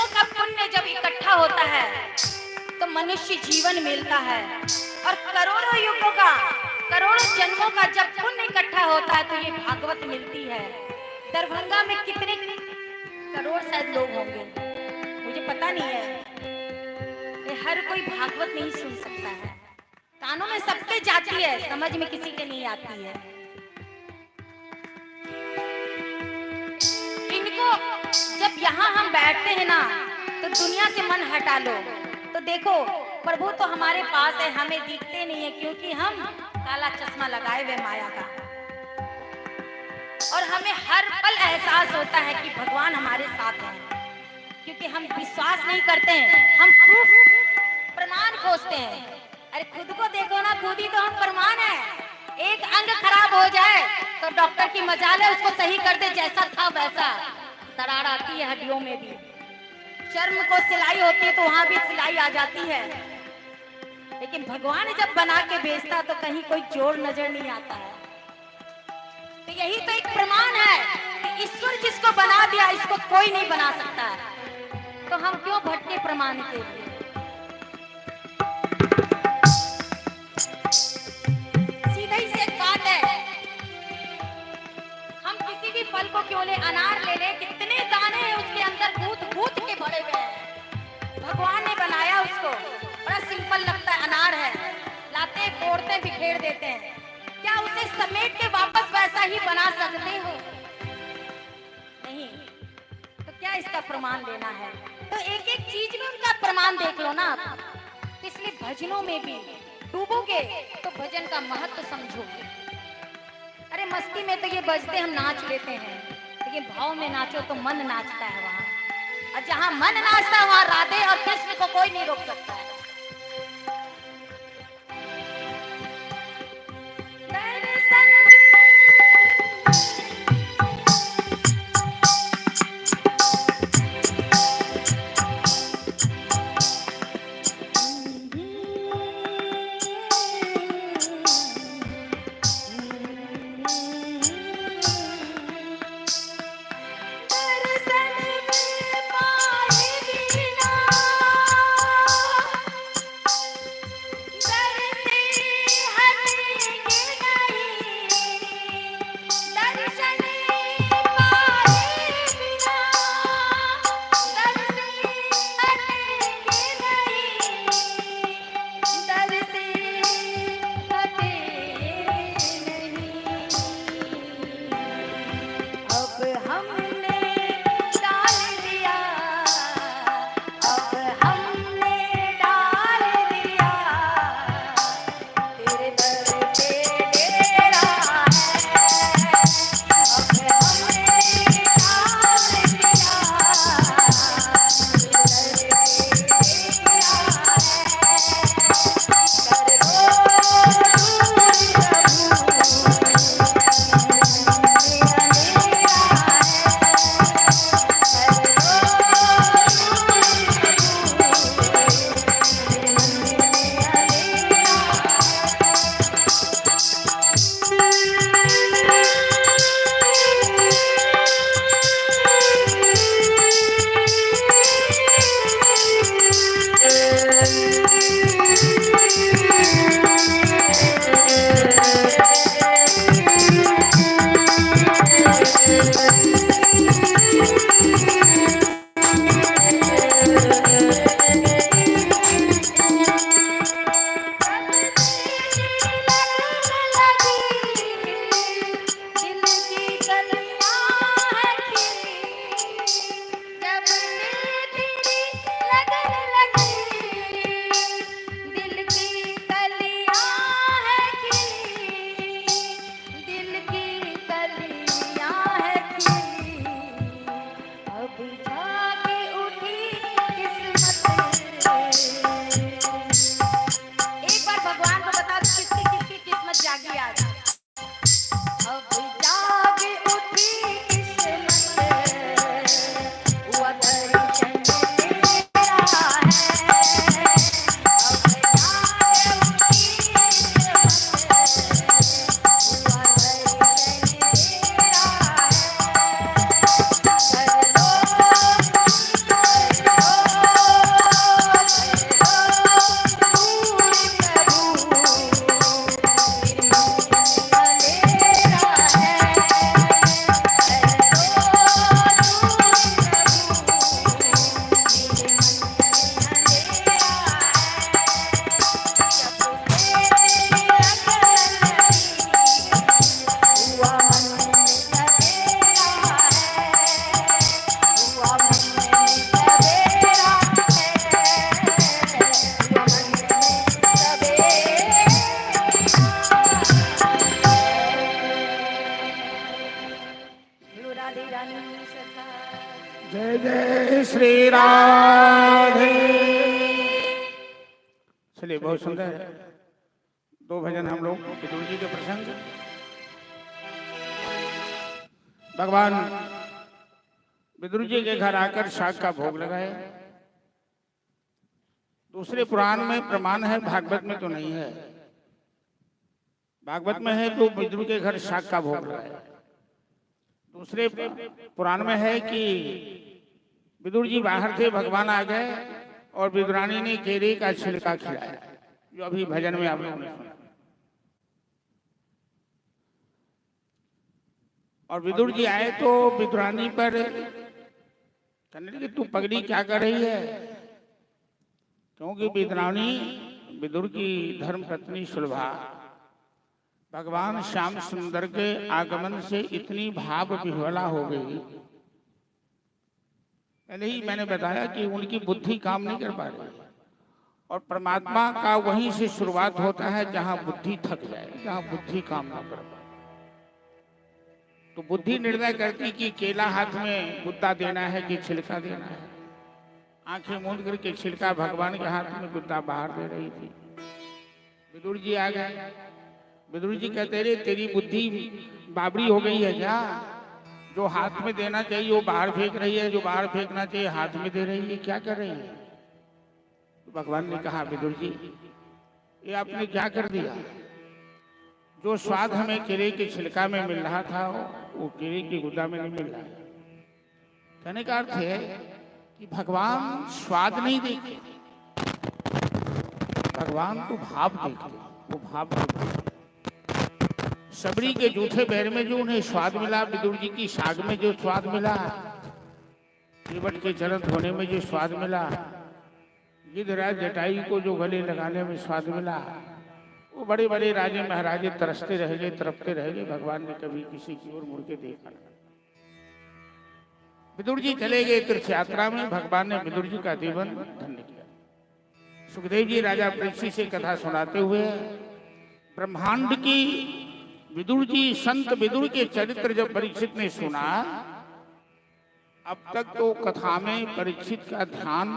जन्मों का पुण्य जब इकट्ठा होता है तो मनुष्य जीवन मिलता है, और करोड़ों युगों का, करोड़ों जन्मों का जब पुण्य इकट्ठा होता है तो ये भागवत मिलती है। दरभंगा में कितने करोड़ शायद लोग होंगे, मुझे पता नहीं है, ये हर कोई भागवत नहीं सुन सकता है। कानों में सबके जाती है, समझ में किसी के नहीं आती है। इनको जब यहाँ हम बैठते हैं ना तो दुनिया से मन हटा लो तो देखो प्रभु तो हमारे पास है, हमें दिखते नहीं है क्योंकि हम काला चश्मा लगाए हुए माया का, और हमें हर पल एहसास होता है कि भगवान हमारे साथ हैं, क्योंकि हम विश्वास नहीं करते हैं, हम प्रूफ, प्रमाण खोजते हैं। अरे खुद को देखो ना, खुद ही तो हम प्रमाण है। एक अंग खराब हो जाए तो डॉक्टर की मजाल है उसको सही कर दे, जैसा था वैसा। दरार आती है हड्डियों में भी, चर्म को सिलाई होती है तो वहां भी सिलाई आ जाती है, लेकिन भगवान जब बना के बेचता तो कहीं कोई जोड़ नजर नहीं आता है। तो यही तो एक प्रमाण है कि ईश्वर जिसको बना दिया इसको कोई नहीं बना सकता है, तो हम क्यों भटके प्रमाण के लिए। सीधी सी एक बात है, हम किसी भी फल को क्यों ले, अनार ले ले, कितने दाने हैं उसके अंदर, कूद कूद के भरे हुए हैं। भगवान ने बनाया उसको, बड़ा सिंपल लगता है, अनार है, लाते फोड़ते बिखेर देते हैं। क्या उसे समेट के वापस वैसा ही बना सकते हो? नहीं। तो क्या इसका प्रमाण लेना है? तो एक एक चीज में उनका प्रमाण देख लो ना आप। इसलिए भजनों में भी डूबोगे तो भजन का महत्व समझोगे। अरे मस्ती में तो ये बजते हम नाच लेते हैं, लेकिन भाव में नाचो तो मन नाचता है वहां, और जहां मन नाचता है वहां राधे और कृष्ण को कोई नहीं रोक सकता है। श्री राधे। चलिए, बहुत सुंदर दो भजन हम लोग विदुर जी के प्रसंग। भगवान विदुर जी के घर आकर शाक का भोग लगाए। दूसरे पुराण में प्रमाण है, भागवत में तो नहीं है। भागवत में है तो विदुर के घर शाक का भोग लगाए। दूसरे पुराण में है कि विदुर जी बाहर थे, भगवान आ गए और विदुरानी ने केले का छिलका खिलाया, जो अभी भजन में आप लोगों ने सुना। और विदुर जी आए तो विदुरानी पर कहने लगे, तू पगड़ी क्या कर रही है? क्योंकि विदुरानी विदुर की धर्म पत्नी सुलभा भगवान श्याम सुंदर के आगमन से इतनी भाव विह्वला हो गई। पहले ही मैंने बताया कि उनकी बुद्धि काम नहीं कर पा रही, और परमात्मा का वहीं से शुरुआत होता है जहां बुद्धि थक जाए, जहां बुद्धि काम ना कर पाए। तो बुद्धि निर्णय करती कि केला हाथ में गुद्दा देना है कि छिलका देना है। आंखें मूंद करके छिलका भगवान के हाथ में, गुद्दा बाहर दे रही थी। विदुर जी आ गए। विदुर जी कहते रहे, तेरी बुद्धि बाबरी हो गई है क्या? जो हाथ में देना चाहिए वो बाहर फेंक रही है, जो बाहर फेंकना चाहिए हाथ में दे रही है, क्या कर रही है? तो भगवान ने कहा, विदुर जी ये आपने क्या कर दिया? जो स्वाद हमें केले के छिलका में मिल रहा था वो केले की गुदा में नहीं मिल रहा। कहने का अर्थ है कि भगवान स्वाद नहीं देखते, भगवान तो भाव देखते। वो भाव देखते। सबरी के जूठे पैर में जो उन्हें स्वाद मिला, विदुर जी की साग में जो स्वाद मिला, त्रिवट के चरण धोने में जो स्वाद मिला, गिद्धराज जटाई को जो गले लगाने में स्वाद मिला, वो बड़े बड़े राजे महाराजे तरसते रह गए, तड़पते रह गए। भगवान ने कभी किसी की ओर मुड़ के देखा नहीं। विदुर जी चले गए तीर्थ यात्रा में। भगवान ने विदुर जी का जीवन धन्य किया। सुखदेव जी राजा परीक्षित से कथा सुनाते हुए, ब्रह्मांड की विदुर जी संत विदुर के चरित्र जब परीक्षित ने सुना, अब तक तो कथा में परीक्षित का ध्यान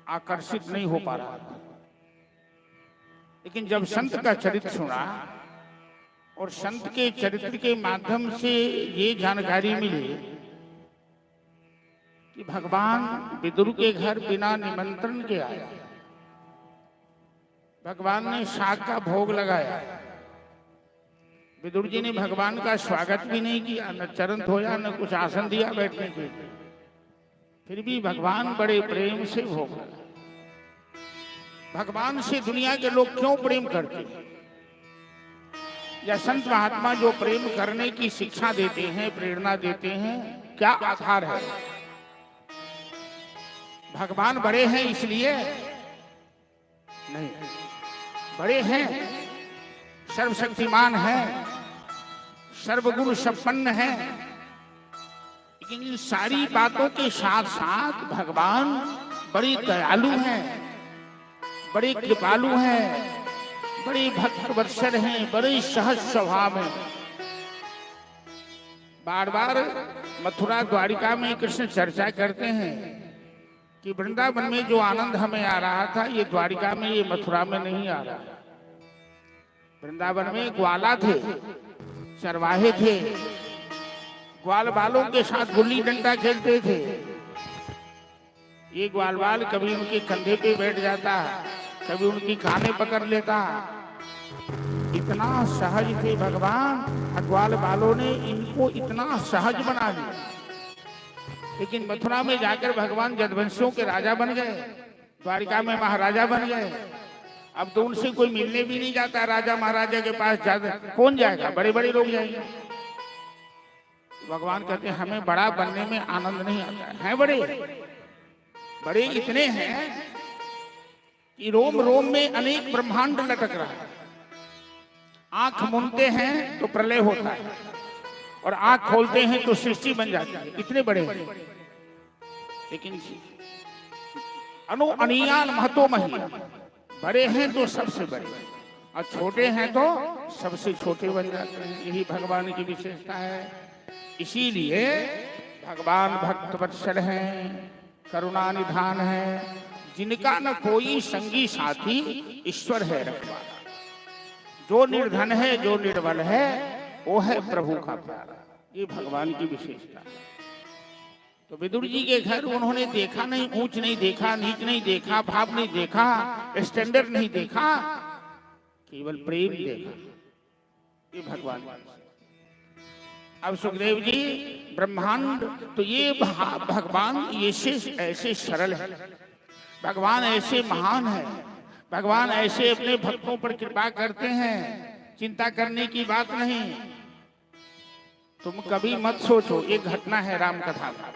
आकर्षित नहीं हो पा रहा था, लेकिन जब संत का चरित्र सुना और संत के चरित्र के माध्यम से ये जानकारी मिली कि भगवान विदुर के घर बिना निमंत्रण के आया, भगवान ने शाक का भोग लगाया, विदुर जी ने भगवान का स्वागत भी नहीं किया, न चरण धोया, न कुछ आसन दिया बैठने के लिए, फिर भी भगवान बड़े प्रेम से भोग लगा। भगवान से दुनिया के लोग क्यों प्रेम करते हैं? या संत महात्मा जो प्रेम करने की शिक्षा देते हैं, प्रेरणा देते हैं, क्या आधार है? भगवान बड़े हैं इसलिए नहीं, बड़े हैं, सर्वशक्तिमान है, सर्वगुण संपन्न है, लेकिन इन सारी बातों के साथ साथ भगवान बड़े दयालु हैं, बड़े कृपालु हैं, बड़े भक्तवत्सल हैं, बड़े सहज स्वभाव हैं। बार बार मथुरा द्वारिका में कृष्ण चर्चा करते हैं कि वृंदावन में जो आनंद हमें आ रहा था, ये द्वारिका में, ये मथुरा में नहीं आ रहा। वृंदावन में ग्वाला थे, चरवाहे थे, ग्वाल बालों के साथ गुल्ली डंडा खेलते थे। ये ग्वाल बाल कभी उनके कंधे पे बैठ जाता, कभी उनकी काने पकड़ लेता। इतना सहज थे भगवान, ग्वाल बालों ने इनको इतना सहज बना दिया। लेकिन मथुरा में जाकर भगवान जदवंशियों के राजा बन गए, द्वारिका में महाराजा बन गए। अब तो उनसे कोई मिलने भी नहीं जाता, राजा महाराजा के पास ज्यादा कौन जाएगा, बड़े बड़े लोग जाएंगे। भगवान कहते हैं हमें बड़ा बनने में आनंद नहीं आता है। बड़े बड़े इतने हैं कि रोम रोम में अनेक ब्रह्मांड लटक रहा है। आंख मूंदते हैं तो प्रलय होता है, और आंख खोलते हैं तो सृष्टि बन जाती है। इतने बड़े हैं, लेकिन अनु अनियाल महतो मही, बड़े हैं तो सबसे बड़े, और छोटे हैं तो सबसे छोटे बन जाते हैं। यही भगवान की विशेषता है। इसीलिए भगवान भक्तवत्सल हैं, करुणा निधान है, जिनका न कोई संगी साथी, ईश्वर है रखवाला। जो निर्धन है, जो निर्बल है, वो है प्रभु का प्यारा। ये भगवान की विशेषता। तो विदुर जी के घर उन्होंने देखा नहीं, ऊंच नहीं देखा, नीच नहीं देखा, भाव नहीं देखा, स्टैंडर्ड नहीं देखा, केवल प्रेम देखा। ये भगवान। अब सुखदेव जी ब्रह्मांड, तो ये भगवान ऐसे सरल है, भगवान ऐसे महान है, भगवान ऐसे अपने भक्तों पर कृपा करते हैं, चिंता करने की बात नहीं। तुम कभी मत सोचो, एक घटना है राम कथा का,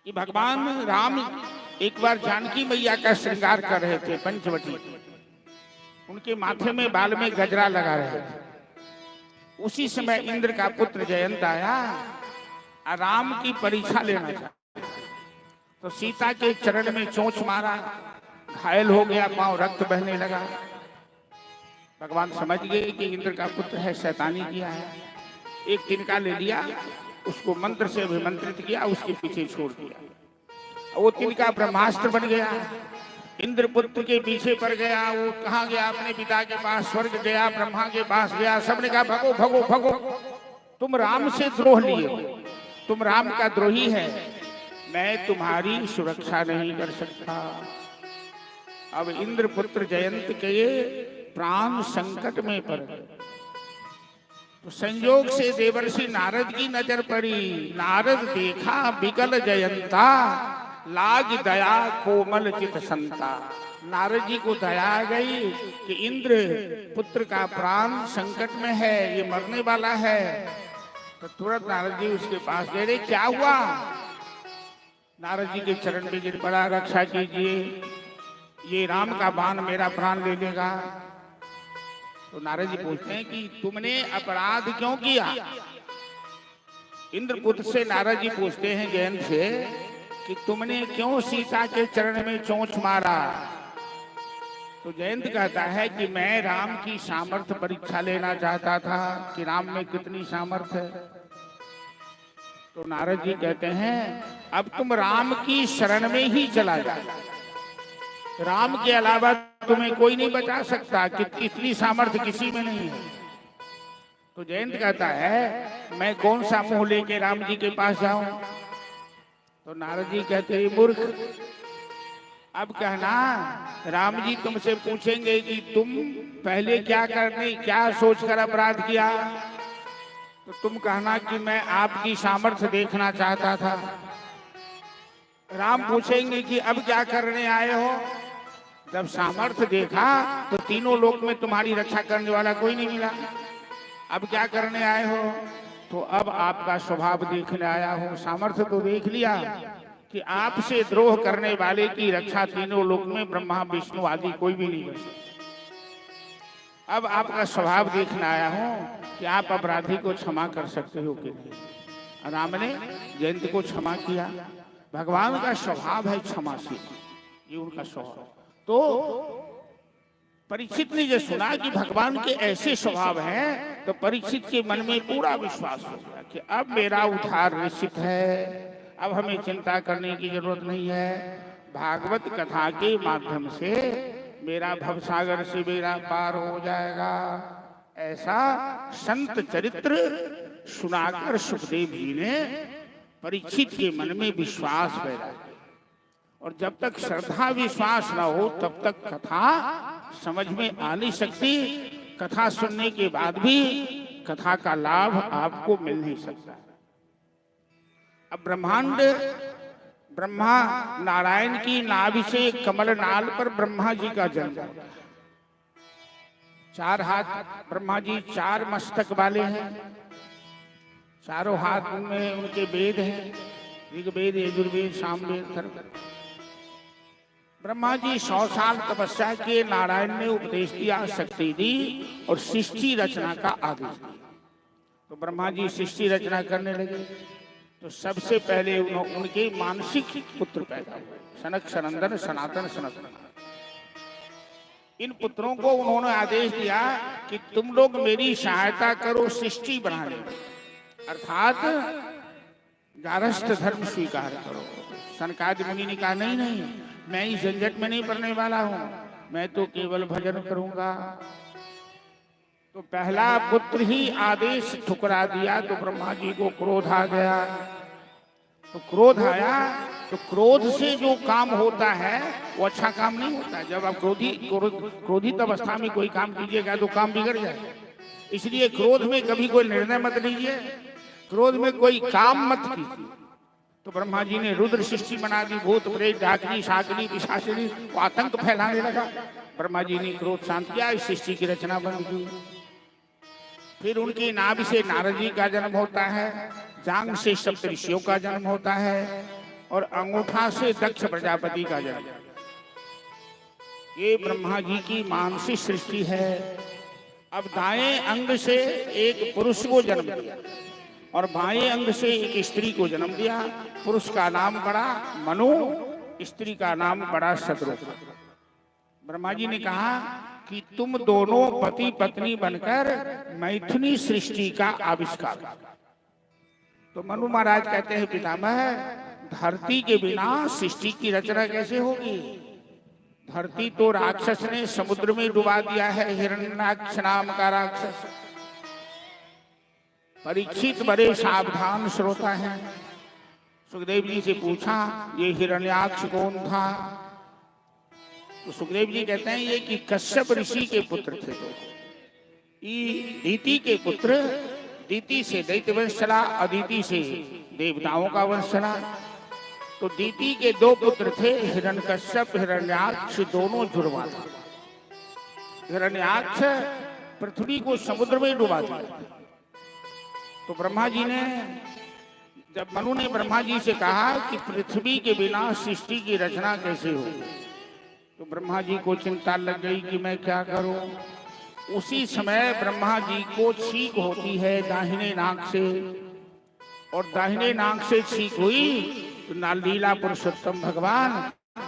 कि भगवान राम एक बार जानकी मैया का श्रृंगार कर रहे थे पंचवटी। उनके माथे में बाल में गजरा लगा रहे थे। उसी समय इंद्र का पुत्र जयंत आया और राम की परीक्षा लेना चाहा। तो सीता के चरण में चोंच मारा, घायल हो गया, पांव रक्त बहने लगा। भगवान समझ गए कि इंद्र का पुत्र है, शैतानी किया है। एक तिनका ले लिया, उसको मंत्र से अभिमंत्रित किया, उसके पीछे छोड़ दिया। वो तिनका ब्रह्मास्त्र बन गया। इंद्र पुत्र के पीछे पड़ गया। वो कहाँ गया? अपने पिता के पास, स्वर्ग गया, ब्रह्मा के पास गया। सबने कहा भगो भगो भगो, तुम राम से द्रोह लिए हो, तुम राम का द्रोही है, मैं तुम्हारी सुरक्षा नहीं कर सकता। अब इंद्र पुत्र जयंत के प्राण संकट में पड़ गए। तो संयोग से देवर्षि नारद की नजर पड़ी। नारद देखा विकल जयंता, लाग दया कोमल चित संता। नारद जी को दया आ गई कि इंद्र पुत्र का प्राण संकट में है, ये मरने वाला है। तो तुरंत नारद जी उसके पास गए। रे क्या हुआ? नारद जी के चरण में गिर पड़ा, रक्षा कीजिए, ये राम का बाण मेरा प्राण ले लेगा। तो नारद जी पूछते हैं कि तुमने अपराध क्यों किया? इंद्रपुत्र से नारद जी पूछते हैं जयंत से कि तुमने क्यों सीता के चरण में चोंच मारा? तो जयंत कहता है कि मैं राम की सामर्थ्य परीक्षा लेना चाहता था कि राम में कितनी सामर्थ्य है। तो नारद जी कहते हैं अब तुम राम की शरण में ही चला जा, राम के अलावा तुम्हें कोई नहीं बचा सकता, कि इतनी सामर्थ्य किसी में नहीं है। तो जयंत कहता है मैं कौन सा मुंह लेके राम जी के पास जाऊं? तो नारद जी कहते हैं मूर्ख, अब कहना राम जी तुमसे पूछेंगे कि तुम पहले क्या सोचकर अपराध किया, तो तुम कहना कि मैं आपकी सामर्थ्य देखना चाहता था। राम पूछेंगे कि अब क्या करने आए हो? जब सामर्थ्य देखा तो तीनों लोक में तुम्हारी रक्षा करने वाला कोई नहीं मिला, अब क्या करने आए हो? तो अब आपका स्वभाव देखने आया हूं। सामर्थ्य तो देख लिया कि आपसे द्रोह करने वाले की रक्षा तीनों लोक में ब्रह्मा विष्णु आदि कोई भी नहीं कर सकता। अब आपका स्वभाव देखने आया हूं कि आप अपराधी को क्षमा कर सकते हो कि नहीं। राम ने जयंत को क्षमा किया। भगवान का स्वभाव है क्षमाशील, ये उनका स्वभाव। तो परीक्षित ने जब सुना कि भगवान के ऐसे स्वभाव हैं, तो परीक्षित के मन में पूरा विश्वास हो गया कि अब मेरा उद्धार निश्चित है, अब हमें चिंता करने की जरूरत नहीं है। भागवत कथा के माध्यम से मेरा भवसागर से बेड़ा पार हो जाएगा। ऐसा संत चरित्र सुनाकर सुखदेव जी ने परीक्षित के मन में विश्वास पैदा किया। और जब तक श्रद्धा विश्वास न हो तब तक कथा समझ में आ नहीं सकती। कथा सुनने के बाद भी कथा का लाभ आपको मिल नहीं सकता। अब ब्रह्मांड, ब्रह्मा नारायण की नाभि से कमल नाल पर ब्रह्मा जी का जन्म है। 4 हाथ ब्रह्मा जी, 4 मस्तक वाले हैं, चारों हाथ में उनके वेद हैं, ऋग्वेद, यजुर्वेद, सामवेद, अथर्ववेद। ब्रह्मा जी 100 साल तपस्या किए, नारायण ने उपदेश दिया, शक्ति दी और सृष्टि रचना का आदेश दिया। तो ब्रह्मा जी सृष्टि रचना करने लगे। तो सबसे पहले उनके मानसिक पुत्र पैदा हुए, सनक, सनंदन, सनातन, सनातन। इन पुत्रों को उन्होंने आदेश दिया कि तुम लोग मेरी सहायता करो सृष्टि बनाने में, अर्थात गारस्थ धर्म स्वीकार करो, सनकादि मुनि ने कहा नहीं नहीं, मैं इस झंझट में नहीं पड़ने वाला हूं, मैं तो केवल भजन करूंगा। तो पहला पुत्र ही आदेश ठुकरा दिया तो ब्रह्मा जी को क्रोध आ गया। तो क्रोध आया तो क्रोध से जो काम होता है वो अच्छा काम नहीं होता। जब आप क्रोधित अवस्था में कोई काम कीजिएगा तो काम बिगड़ जाएगा। इसलिए क्रोध में कभी कोई निर्णय मत लीजिए, क्रोध में कोई काम मत कीजिए। तो ब्रह्मा जी ने रुद्र सृष्टि बना दी, भूत प्रेत डाकनी शाकनी पिशाचिनी, वो आतंक फैलाने लगा। ब्रह्मा जी ने क्रोध शांत किया, इस सृष्टि की रचना बंद की। फिर उनकी नाभि से नारद जी का जन्म होता है, जांग से सप्तऋषियों का जन्म होता है और अंगूठा से दक्ष प्रजापति का जन्म। ये ब्रह्मा जी की मानसिक सृष्टि है। अब दाएं अंग से एक पुरुष को जन्म दिया और बाएं अंग से एक स्त्री को जन्म दिया। पुरुष का नाम पड़ा मनु, स्त्री का नाम पड़ा शत्रुघ्न। ब्रह्मा जी ने कहा कि तुम दोनों पति पत्नी बनकर मैथुनी सृष्टि का आविष्कार। तो मनु महाराज कहते हैं पितामह, धरती के बिना सृष्टि की रचना कैसे होगी? धरती तो राक्षस ने समुद्र में डुबा दिया है, हिरण्याक्ष नाम का राक्षस। परीक्षित बड़े सावधान श्रोता हैं। सुखदेव जी से पूछा ये हिरण्याक्ष कौन था? तो सुखदेव जी कहते हैं ये कि कश्यप ऋषि के पुत्र थे। दीति के पुत्र, दीति से दैत्य वंश चला, अदिति से देवताओं का वंश चला। तो दीति के दो पुत्र थे, हिरण्यकश्यप हिरण्याक्ष, दोनों जुड़वा था। हिरण्याक्ष पृथ्वी को समुद्र में डुबा दिया। तो ब्रह्मा जी ने, जब मनु ने ब्रह्मा जी से कहा कि पृथ्वी के बिना सृष्टि की रचना कैसे होगी, तो ब्रह्मा जी को चिंता लग गई कि मैं क्या करूं। उसी समय ब्रह्मा जी को छींक होती है दाहिने नाक से, और दाहिने नाक से छींक हुई तो लीला पुरुषोत्तम भगवान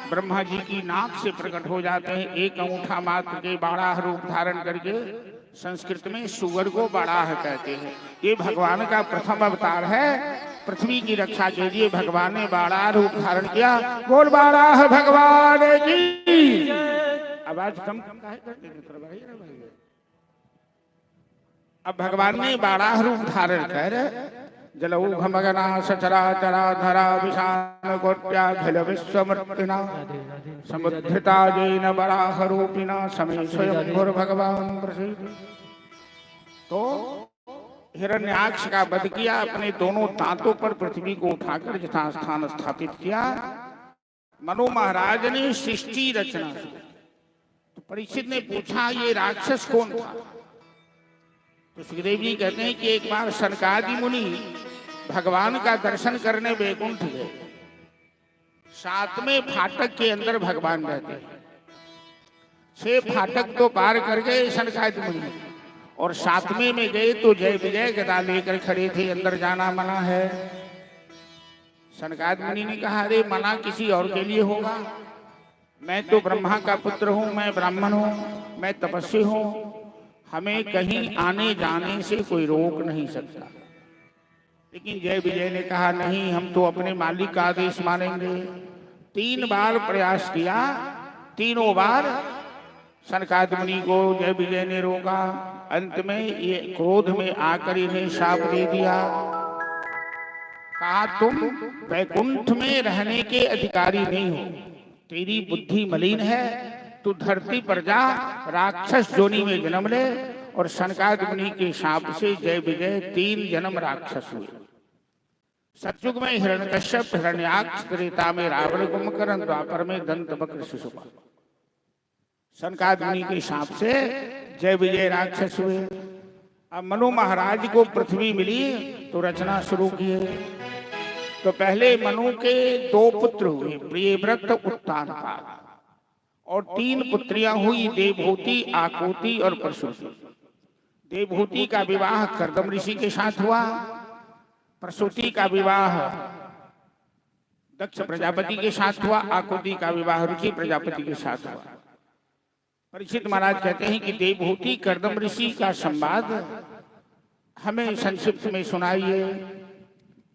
ब्रह्मा जी की नाक से प्रकट हो जाते हैं। एक अंगूठा मात्र के बारह रूप धारण करके, संस्कृत में सुगर को बाराह कहते हैं। ये भगवान का प्रथम अवतार है। पृथ्वी की रक्षा के लिए भगवान ने बारह रूप धारण किया। बोल बाराह भगवान की। आवाज कम अब भगवान ने बारह रूप धारण कर जलौघमगना सचराचरा धरा विशाल कोट्याखिल विश्वमूर्तिना समुद्धिता जैन बराह रूपिणा समय स्वयं भगवान प्रसिद्ध। तो हिरण्याक्ष का वध किया, अपने दोनों दांतों पर पृथ्वी को उठाकर यथास्थान स्थापित किया। मनु महाराज ने सृष्टि रचना की। तो परीक्षित ने पूछा ये राक्षस कौन था? तो सुखदेव जी कहते हैं कि एक बार सनकादि मुनि भगवान का दर्शन करने वैकुंठ गए। 7वें फाटक के अंदर भगवान रहते हैं। 6 फाटक तो पार कर गए सनकादि मुनि, और 7वें में गए तो जय विजय गदा लेकर खड़े थे, अंदर जाना मना है। सनकादि मुनि ने कहा अरे मना किसी और के लिए होगा, मैं तो ब्रह्मा का पुत्र हूं, मैं ब्राह्मण हूं, मैं तपस्वी हूं, हमें कहीं आने जाने से कोई रोक नहीं सकता। लेकिन जय विजय ने कहा नहीं, हम तो अपने मालिक का आदेश मानेंगे। 3 बार प्रयास किया, तीनों बार सनकादि मुनि को जय विजय ने रोका। अंत में ये क्रोध में आकर इन्हें शाप दे दिया। कहा तुम वैकुंठ में रहने के अधिकारी नहीं हो, तेरी बुद्धि मलिन है, तू धरती पर जा, राक्षस जोनी में जन्म ले। और सनकादि मुनि के शाप से जय विजय 3 जन्म राक्षस हुए। सतयुग में हिरण्यकश्यप हिरण्याक्ष, त्रेता में रावण कुंभकर्ण, द्वापर में दंतवक्र शिशुपाल। सनकादि मुनि के शाप से जय विजय राक्षस हुए। अब मनु महाराज को पृथ्वी मिली तो रचना शुरू किए। तो पहले मनु के 2 पुत्र हुए, प्रियव्रत उत्तानपाद, और 3 पुत्रियां हुई, देवहूति, आकुति और प्रसूति। देवहूति का विवाह कर्दम ऋषि के साथ हुआ, प्रसूति का विवाह दक्ष प्रजापति के साथ हुआ, आकुति का विवाह रुचि प्रजापति के साथ हुआ। परीक्षित महाराज कहते हैं कि देवहूति कर्दम ऋषि का संवाद हमें संक्षिप्त में सुनाइए,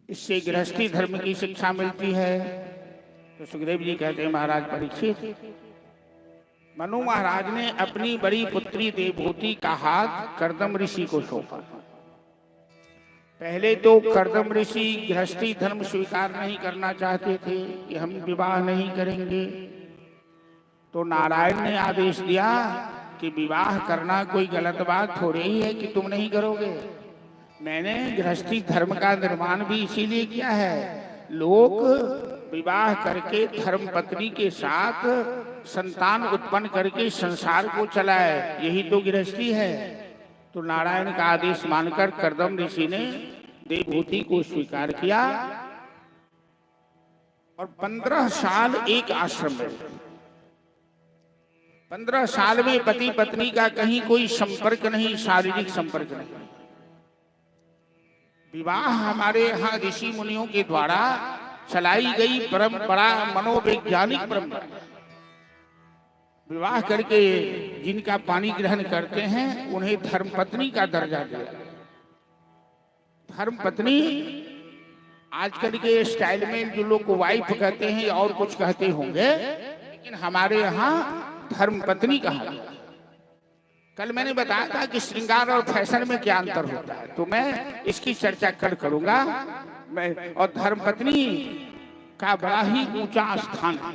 इससे गृहस्थी धर्म की शिक्षा मिलती है। तो सुखदेव जी कहते हैं महाराज परीक्षित, मनु महाराज ने अपनी बड़ी पुत्री देवहूति का हाथ कर्दम ऋषि को सौंपा। पहले तो कर्दम ऋषि गृहस्थी धर्म स्वीकार नहीं करना चाहते थे कि हम विवाह नहीं करेंगे। तो नारायण ने आदेश दिया कि विवाह करना कोई गलत बात थोड़ी ही है कि तुम नहीं करोगे। मैंने गृहस्थी धर्म का निर्माण भी इसीलिए किया है, लोग विवाह करके धर्म पत्नी के साथ संतान उत्पन्न करके संसार को चलाए, यही तो गृहस्थी है। तो नारायण का आदेश मानकर कर्दम ऋषि ने देवहूति को स्वीकार किया और 15 साल एक आश्रम में। 15 साल में पति पत्नी का कहीं कोई संपर्क नहीं, शारीरिक संपर्क नहीं। विवाह हमारे यहाँ ऋषि मुनियों के द्वारा चलाई गई परंपरा, मनोवैज्ञानिक परंपरा। विवाह करके जिनका पानी ग्रहण करते हैं उन्हें धर्मपत्नी का दर्जा दिया। धर्मपत्नी आजकल के स्टाइल में जो लोग को वाइफ कहते हैं और कुछ कहते होंगे, लेकिन हमारे यहाँ धर्मपत्नी कहा गया। कल मैंने बताया था कि श्रृंगार और फैशन में क्या अंतर होता है, तो मैं इसकी चर्चा कल करूंगा। मैं और धर्मपत्नी का बड़ा ही ऊंचा स्थान है।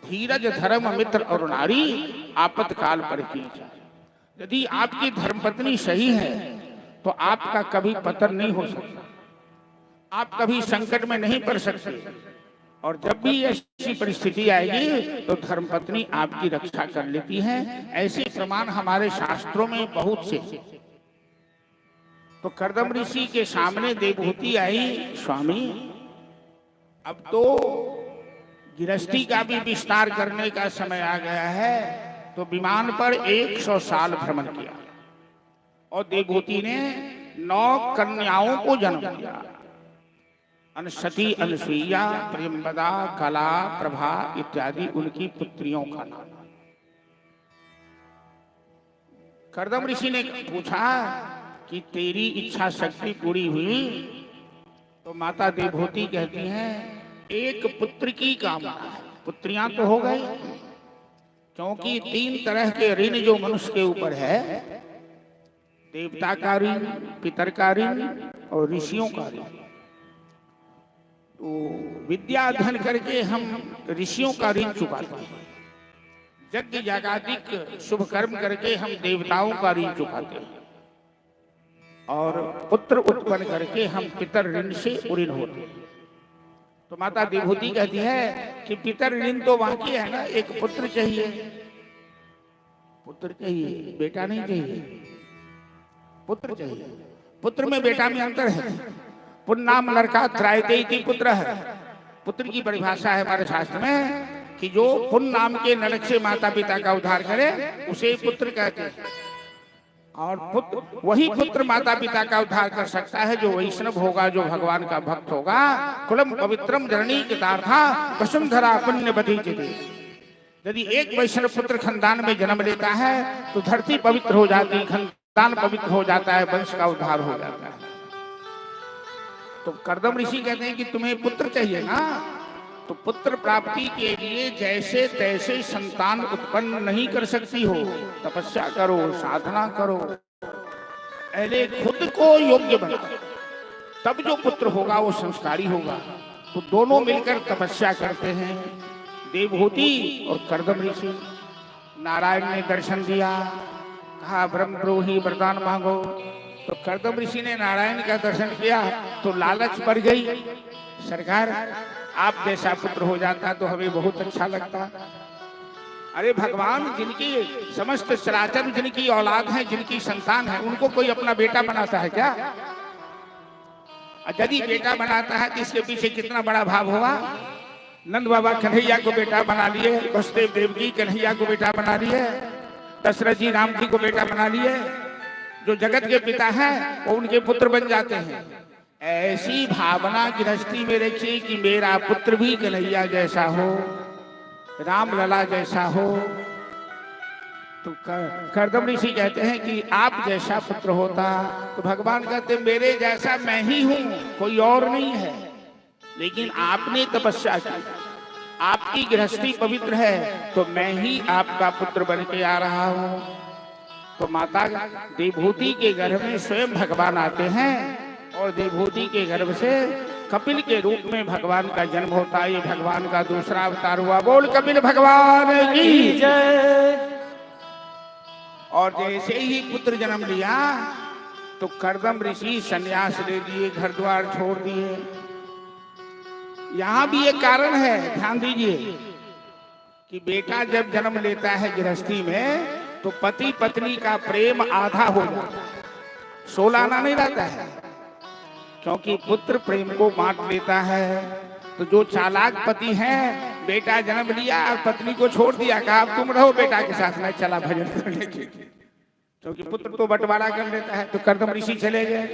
धीरज धर्म मित्र और नारी आपातकाल पर की। यदि आपकी धर्मपत्नी सही है तो आपका कभी पतन नहीं हो सकता, आप कभी संकट में नहीं पड़ सकते। और जब भी ऐसी परिस्थिति आएगी तो धर्मपत्नी आपकी रक्षा कर लेती है। ऐसे प्रमाण हमारे शास्त्रों में बहुत से। तो कर्दम ऋषि के सामने देवहूति आई, स्वामी अब तो गृहस्थी का भी विस्तार करने का समय आ गया है। तो विमान पर 100 साल भ्रमण किया और देवहूति ने 9 कन्याओं को जन्म दिया। अनसती, अनसुईया, प्रेमवदा, कला, प्रभा इत्यादि उनकी पुत्रियों का नाम। कर्दम ऋषि ने पूछा कि तेरी इच्छा शक्ति पूरी हुई? तो माता देवहूति कहती हैं एक पुत्र की कामना है। पुत्रियां तो हो गई, क्योंकि 3 तरह के ऋण जो मनुष्य के ऊपर है, देवता का ऋण, पितर का ऋण और ऋषियों का ऋण। तो विद्या अध्ययन करके हम ऋषियों का ऋण चुकाते हैं, यज्ञ यागादिक शुभ कर्म करके हम देवताओं का ऋण चुकाते हैं, और पुत्र उत्पन्न करके हम पितर ऋण से ऋण होते हैं। तो माता देवहूति कहती है कि पितर ऋण तो बाकी है ना, एक पुत्र चाहिए। पुत्र चाहिए, बेटा नहीं चाहिए, पुत्र चाहिए। पुत्र में बेटा में अंतर है। पुन्नाम लड़का त्रायते इति पुत्र है। पुत्र की परिभाषा है हमारे शास्त्र में कि जो पुण्य नाम के नरक से माता पिता का उद्धार करे उसे पुत्र कहते हैं। और पुत्र, वही पुत्र माता पिता का उद्धार कर सकता है जो वैष्णव होगा, जो भगवान का भक्त होगा। कुलम पवित्रम जननी कृतार्था वसुंधरा पुण्यवती चिते। यदि एक वैष्णव पुत्र खानदान में जन्म लेता है तो धरती पवित्र हो जाती है, खानदान पवित्र हो जाता है, वंश का उद्धार हो जाता है। तो कर्दम ऋषि कहते हैं कि तुम्हें पुत्र चाहिए ना, तो पुत्र प्राप्ति के लिए जैसे तैसे संतान उत्पन्न नहीं कर सकती हो, तपस्या करो, साधना करो, पहले खुद को योग्य बनाओ, तब जो पुत्र होगा वो संस्कारी होगा। तो दोनों मिलकर तपस्या करते हैं, देवहूति और कर्दम ऋषि। नारायण ने दर्शन दिया, कहा ब्रह्मद्रोही वरदान मांगो। तो कर्दम ऋषि ने नारायण का दर्शन किया तो लालच बढ़ गई, सरकार आप जैसा पुत्र हो जाता तो हमें बहुत अच्छा लगता। अरे भगवान जिनकी समस्त चराचर जिनकी औलाद है, जिनकी संतान है, उनको कोई अपना बेटा बनाता है क्या? यदि बेटा बनाता है तो इसके पीछे कितना बड़ा भाव होगा। नंद बाबा कन्हैया को बेटा बना लिए, वसुदेव देवकी कन्हैया को बेटा बना लिए, दशरथ जी राम जी को बेटा बना लिए। जो जगत के पिता हैं वो उनके पुत्र बन जाते हैं। ऐसी भावना गृहस्थी में रखिए कि मेरा पुत्र भी कन्हैया जैसा हो, राम लला जैसा हो। तो कर्दम ऋषि कहते हैं कि आप जैसा पुत्र होता। तो भगवान कहते मेरे जैसा मैं ही हूं, कोई और नहीं है। लेकिन आपने तपस्या की, आपकी गृहस्थी पवित्र है, तो मैं ही आपका पुत्र बन के आ रहा हूं। तो माता देवभूति के गर्भ में स्वयं भगवान आते हैं और देवभूति के गर्भ से कपिल के रूप में भगवान का जन्म होता है। ये भगवान का दूसरा अवतार हुआ। बोल कपिल भगवान की जय। और जैसे ही पुत्र जन्म लिया तो कर्दम ऋषि संन्यास ले दिए, घर द्वार छोड़ दिए। यहां भी एक कारण है, ध्यान दीजिए कि बेटा जब जन्म लेता है गृहस्थी में तो पति पत्नी का प्रेम आधा हो जाता है, 16 आना नहीं रहता है, क्योंकि पुत्र प्रेम को बांट लेता है। तो जो चालाक पति हैं, बेटा जन्म लिया और पत्नी को छोड़ दिया, कहा अब तुम रहो बेटा के साथ, मैं चला भजन करने के लिए, क्योंकि पुत्र तो बंटवारा कर लेता है। तो कर्दम ऋषि चले गए।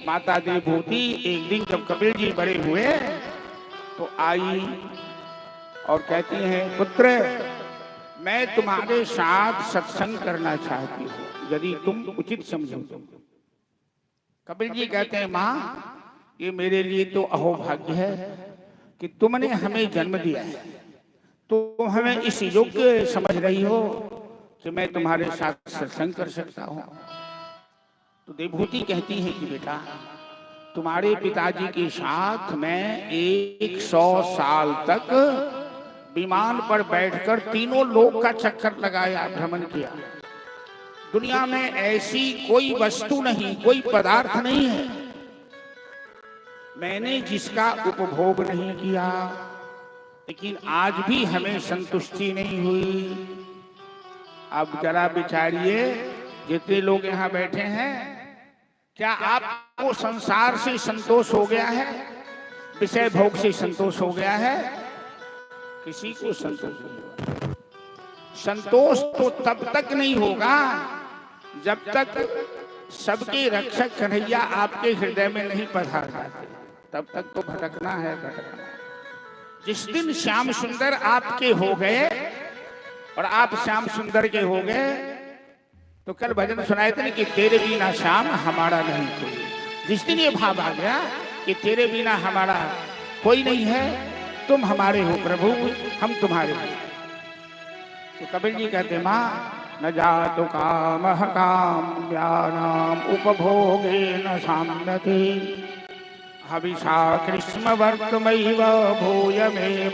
माता देवभूति एक दिन जब कपिल जी बड़े हुए तो आई और कहती हैं, पुत्र मैं तुम्हारे साथ सत्संग करना चाहती हूँ, यदि तुम उचित समझो। कपिल जी कहते हैं, माँ ये मेरे लिए तो अहोभाग्य है कि तुमने हमें जन्म दिया है, तो हमें इस योग्य समझ रही हो कि मैं तुम्हारे साथ सत्संग कर सकता हूँ। तो देवभूति कहती है कि बेटा तुम्हारे पिताजी के साथ मैं 100 साल तक विमान पर बैठकर तीनों लोक का चक्कर लगाया, भ्रमण किया। दुनिया में ऐसी कोई वस्तु नहीं, कोई पदार्थ नहीं है मैंने जिसका उपभोग नहीं किया, लेकिन आज भी हमें संतुष्टि नहीं हुई। अब जरा विचारिए, जितने लोग यहाँ बैठे हैं, क्या आपको संसार से संतोष हो गया है? विषय भोग से संतोष हो गया है? किसी को संतोष नहीं होगा। संतोष तो तब तक नहीं होगा जब तक सबके रक्षक कन्हैया आपके हृदय में नहीं पधार जाते, तब तक तो भटकना है, भटकना। जिस दिन श्याम सुंदर आपके हो गए और आप श्याम सुंदर के हो गए, तो कल भजन सुनाए थे कि तेरे बिना श्याम हमारा नहीं कोई। जिस दिन ये भाव आ गया कि तेरे बिना हमारा कोई नहीं है, तुम हमारे हो प्रभु, हम तुम्हारे हो। तो कबीर जी कहते, माँ न जातु कामः काम्यानाम उपभोगे न साम्यते हविषा कृष्ण वर्तमैव भूयमेवाभिवर्धते।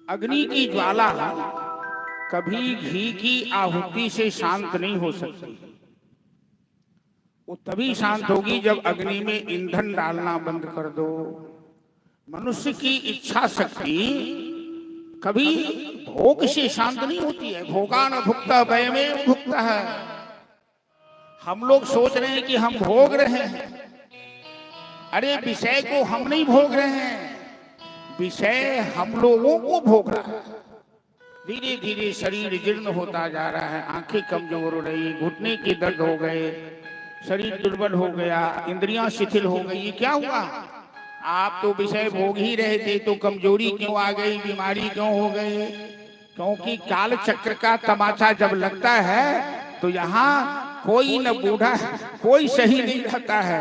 अग्नि की ज्वाला कभी घी की आहुति से शांत नहीं हो सकती। वो तभी शांत होगी जब अग्नि में ईंधन डालना बंद कर दो। मनुष्य की इच्छा शक्ति कभी भोग से शांत नहीं होती है। भोगा न भुक्ता भयमेव भुक्ता है। हम लोग सोच रहे हैं कि हम भोग रहे हैं, अरे विषय को हम नहीं भोग रहे हैं, विषय हम लोगों को भोग रहा है। धीरे धीरे शरीर जीर्ण होता जा रहा है, आंखें कमजोर हो रही, घुटने के दर्द हो गए, शरीर दुर्बल हो गया, इंद्रियां शिथिल हो गई। ये क्या हुआ? आप तो विषय भोग ही रहे थे, तो कमजोरी क्यों आ गई, बीमारी क्यों हो गई? क्योंकि काल चक्र का तमाचा जब लगता है तो यहाँ कोई न बूढ़ा कोई सही नहीं रहता है।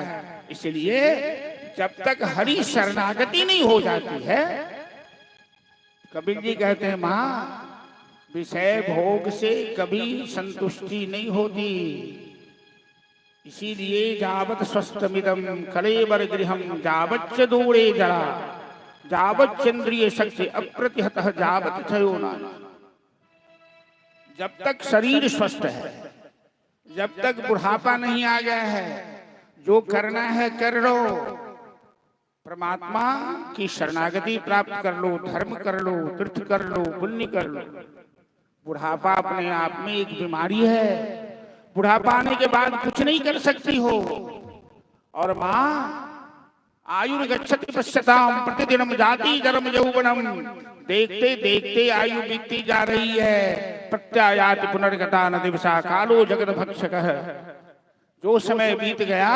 इसलिए जब तक हरि शरणागति नहीं हो जाती है, कबीर जी कहते हैं, माँ विषय भोग से कभी संतुष्टि नहीं होती। इसीलिए जावत स्वस्थमिदम कलेवर गृहम जावच्च दूरे जरा जावच्चेन्द्रिय शक्ति अप्रतिहतः जावत क्षयो नाना। जब तक शरीर स्वस्थ है, जब तक बुढ़ापा नहीं आ गया है, जो करना है कर लो, परमात्मा की शरणागति प्राप्त कर लो, धर्म कर लो, तीर्थ कर लो, पुण्य कर लो। बुढ़ापा अपने आप में एक बीमारी है। बुढ़ापा आने के बाद कुछ नहीं कर सकती हो। और माँ आयुर्गच्छति पश्यताम प्रतिदिनम जाति जन्म यौवनम। देखते देखते आयु बीतती जा रही है। प्रत्यायाति पुनर्गता न दिवसा कालो जगत भक्षकः। जो समय बीत गया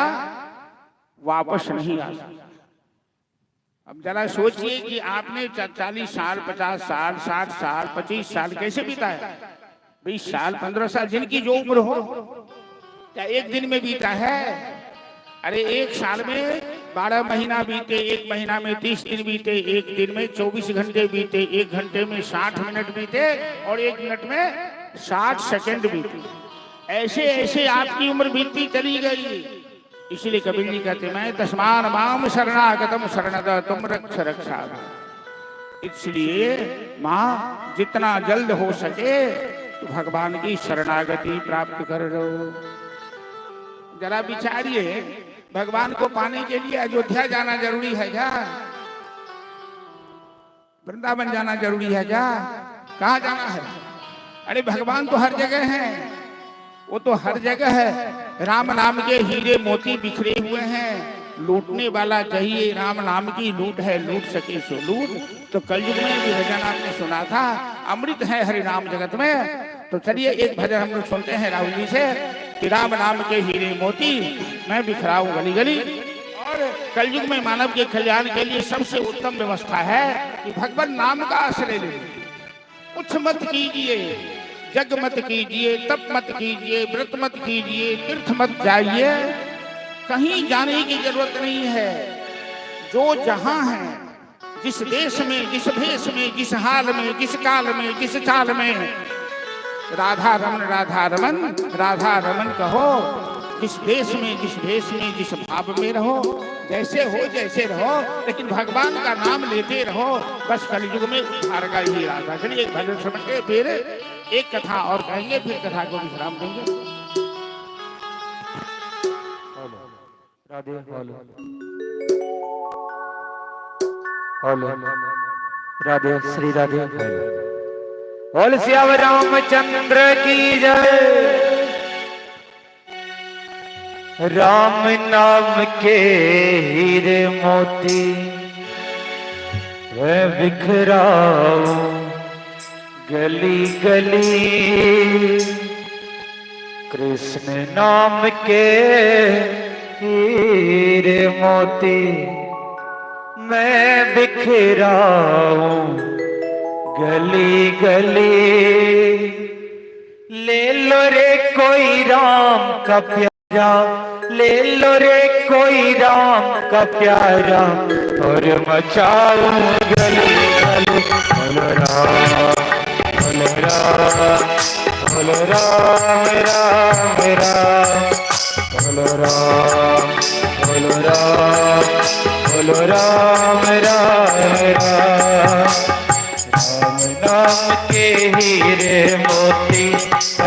वापस नहीं आ सकता। अब जरा सोचिए कि आपने 40 साल, 50 साल, 60 साल, 25 साल कैसे बिताया? 20 साल, 15 साल, जिनकी जो उम्र हो, क्या एक दिन में बीता है? अरे एक साल में 12 महीना बीते, एक महीना में 30 दिन बीते, एक दिन में 24 घंटे बीते, एक घंटे में 60 मिनट बीते और एक मिनट में 60 सेकंड बीते। ऐसे ऐसे आपकी उम्र बीतती चली गई। इसलिए कबीर जी कहते मैं तस्मान माम शरणागतम शरणद तुम रक्ष रक्षा। इसलिए माँ जितना जल्द हो सके तो भगवान की शरणागति प्राप्त कर लो। जरा विचारिए, भगवान को पाने के लिए अयोध्या जाना जरूरी है क्या? वृंदावन जाना जरूरी है क्या? कहाँ जाना है? अरे भगवान तो हर जगह है, वो तो हर जगह है। राम नाम के हीरे मोती बिखरे हुए हैं। लूटने वाला चाहिए, राम नाम की लूट है, लूट सके सो लूट। तो कलयुग में भी भजन आपने सुना था, अमृत है हरि नाम जगत में। तो चलिए एक भजन हम लोग सुनते हैं राहुल जी से कि राम नाम के हीरे मोती मैं बिखराऊं गली गली। और कलयुग में मानव के कल्याण के लिए सबसे उत्तम व्यवस्था है कि भगवान नाम का आश्रय ले लीजिए। कुछ मत कीजिए, जग मत कीजिए, तप मत कीजिए, व्रत मत कीजिए, तीर्थ मत जाइए, कहीं जाने की जरूरत नहीं है। जो जहां है, जिस देश में, जिस भेष में, जिस हाल में, जिस काल में, जिस चाल में, राधा रमन राधा रमन राधा रमन कहो। जिस देश में, जिस भेष में, जिस भाव में रहो, जैसे हो जैसे रहो, लेकिन भगवान का नाम लेते रहो। बस कलयुग में उद्धार का ही रास्ता। चलिए एक भजन सुन के फिर एक कथा और कहेंगे, फिर कथा को विश्राम देंगे। राधे हेलो राधे श्री राधे बोल श्याम रामचंद्र की जय। राम नाम के हीरे मोती वे बिखराओ गली गली। कृष्ण नाम के हीरे मोती मैं बिखराऊं गली गली। ले लो रे कोई राम का प्यारा, ले लो रे कोई राम का प्यारा और मचाऊं गली गली। बोलो राम बोलो राम बोलो राम राम राम बोलो राम बोलो राम बोलो राम राम राम। राम नाम के हीरे मोती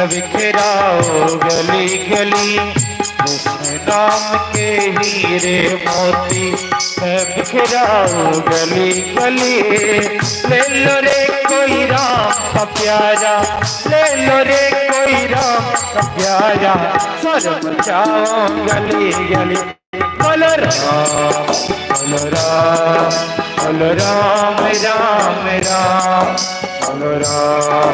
बिखराओ गली गली। कृष्ण नाम के हीरे मोती बिखराओ गली गली। ले लो रे कोई राम का प्यारा, ले लो रे कोई राम का प्यारा स्वर मचाओ गली गली। बोलो राम बोलो राम बोलो राम राम राम बोलो राम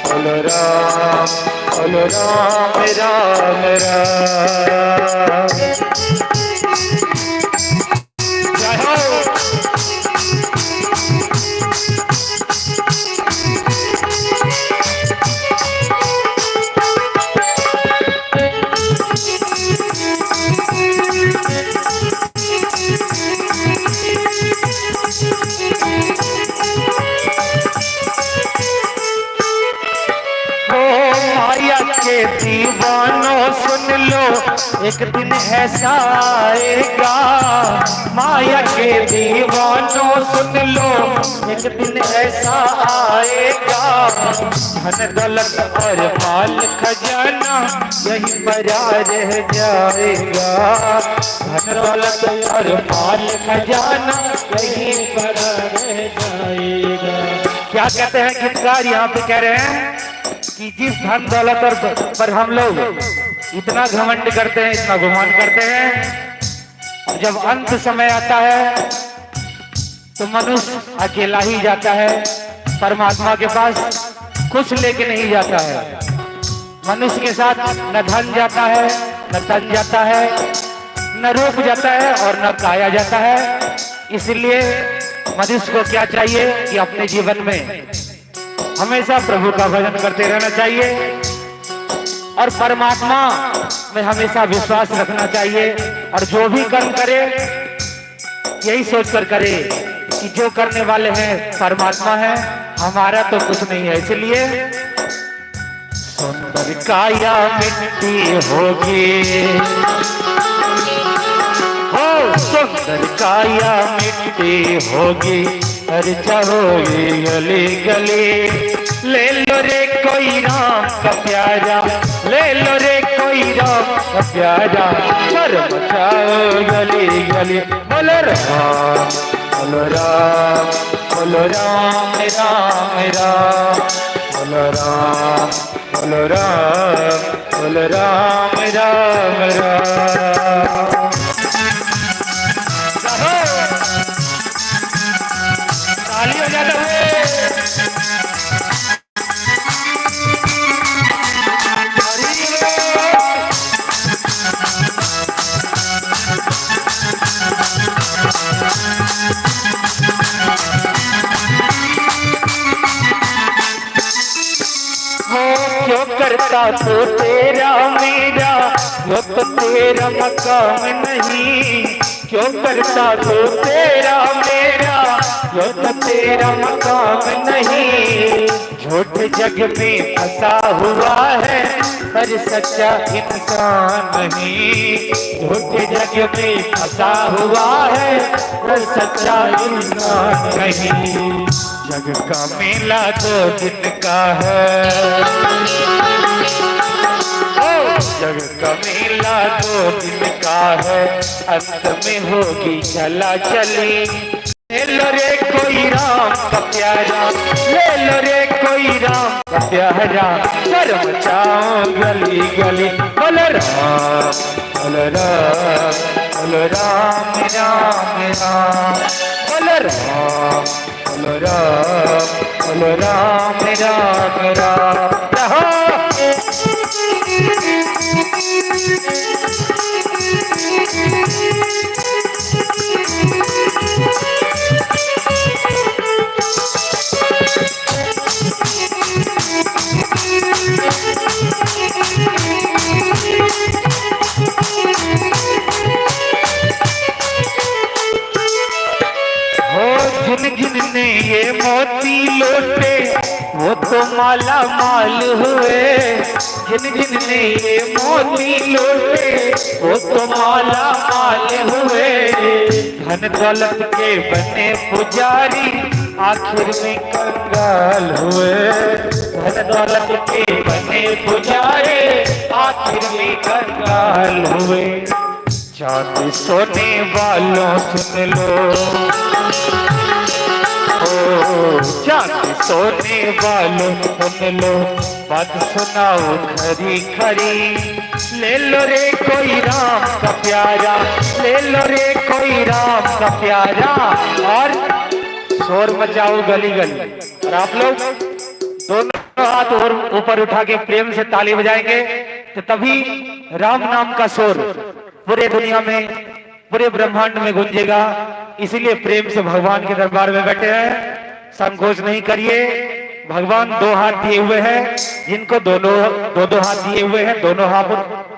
बोलो राम बोलो राम राम राम। जय हो। के दीवानों सुन लो, एक दिन ऐसा आएगा। माया के दीवानों सुन लो, एक दिन ऐसा आएगा। धन दौलत और माल खजाना यहीं पड़ा रह जाएगा। धन दौलत और माल खजाना यहीं पड़ा रह जाएगा। क्या कहते हैं गीतकार यहाँ पे कह रहे हैं कि जिस धन दौलत पर हम लोग इतना घमंड करते हैं, इतना गुमान करते हैं, जब अंत समय आता है तो मनुष्य अकेला ही जाता है, परमात्मा के पास कुछ लेके नहीं जाता है। मनुष्य के साथ न धन जाता है, न तन जाता है, न रूप जाता है और न काया जाता है। इसलिए मनुष्य को क्या चाहिए कि अपने जीवन में हमेशा प्रभु का भजन करते रहना चाहिए और परमात्मा में हमेशा विश्वास रखना चाहिए। और जो भी कर्म करे यही सोचकर करे कि जो करने वाले हैं परमात्मा है, हमारा तो कुछ नहीं है। इसलिए सुंदर काया मिट्टी होगी, हो सुंदर काया मिट्टी होगी, चर्चा होगी गली गली। ले लो रे कोई राम का प्यारा, ले लो रे कोई राम का प्यारा, पर मचाओ गली गली। बोलो राम बोलो राम बोलो राम राम राम, बोलो राम बोलो राम बोलो राम राम राम। ताली हो जाता है। क्यों करता तो तेरा मेरा, वो तो तेरा मकाम नहीं। क्यों करता तो तेरा मेरा, वो तो तेरा मकाम नहीं। झूठ जग में फंसा हुआ है, पर सच्चा इंसान नहीं। झूठ जग में फंसा हुआ है, पर सच्चा इंसान नहीं। जग का मेला 2 दिन का है, जग का मेला 2 दिन का है, अंत में होगी चला चली। ले लो रे कोई राम का प्यारा, ले लो रे कोई राम का प्यारा, कर मचाओ गली गली। बोलो राम बोलो राम बोलो राम राम राम, बोलो राम बोलो राम बोलो राम राम राम। जिन जिन ने ये मोती लौटे, वो तो माला माल हुए। जिन जिन ने ये मोती लौटे, वो तो माला माल हुए। धन दौलत के बने पुजारी, आखिर में कंगाल हुए। धन दौलत के बने पुजारी, आखिर में कंगाल हुए। चांदी सोने वालों सुन लो, चांदी सोने वालों सुन लो, बात सुनाओ खरी खरी। ले लो रे कोई राम का प्यारा, ले लो रे कोई राम का प्यारा, और शोर मचाओ गली गली। और आप लोग दोनों हाथ और ऊपर उठा के प्रेम से ताली बजाएंगे, तो तभी राम नाम का शोर पूरे दुनिया में, पूरे ब्रह्मांड में गूंजेगा। इसीलिए प्रेम से भगवान के दरबार में बैठे हैं, संकोच नहीं करिए। भगवान 2 हाथ दिए हुए हैं, जिनको दोनों दो हाथ दिए हुए हैं, दोनों हाथ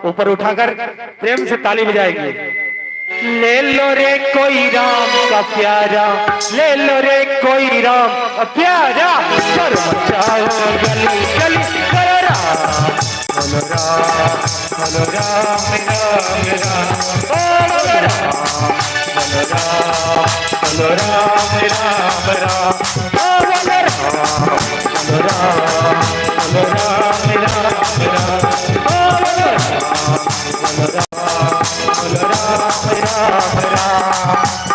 ऊपर उठाकर प्रेम से ताली बजाएंगे। ले लो रे कोई राम का प्यारा, ले लो रे कोई राम का प्यारा, कर मचाओ गली गली। बोलो राम बोलो राम बोलो राम राम राम, बोलो राम बोलो राम बोलो राम राम राम, बोलो राम बोलो राम बोलो राम राम राम, बोलो राम बोलो राम बोलो राम राम राम,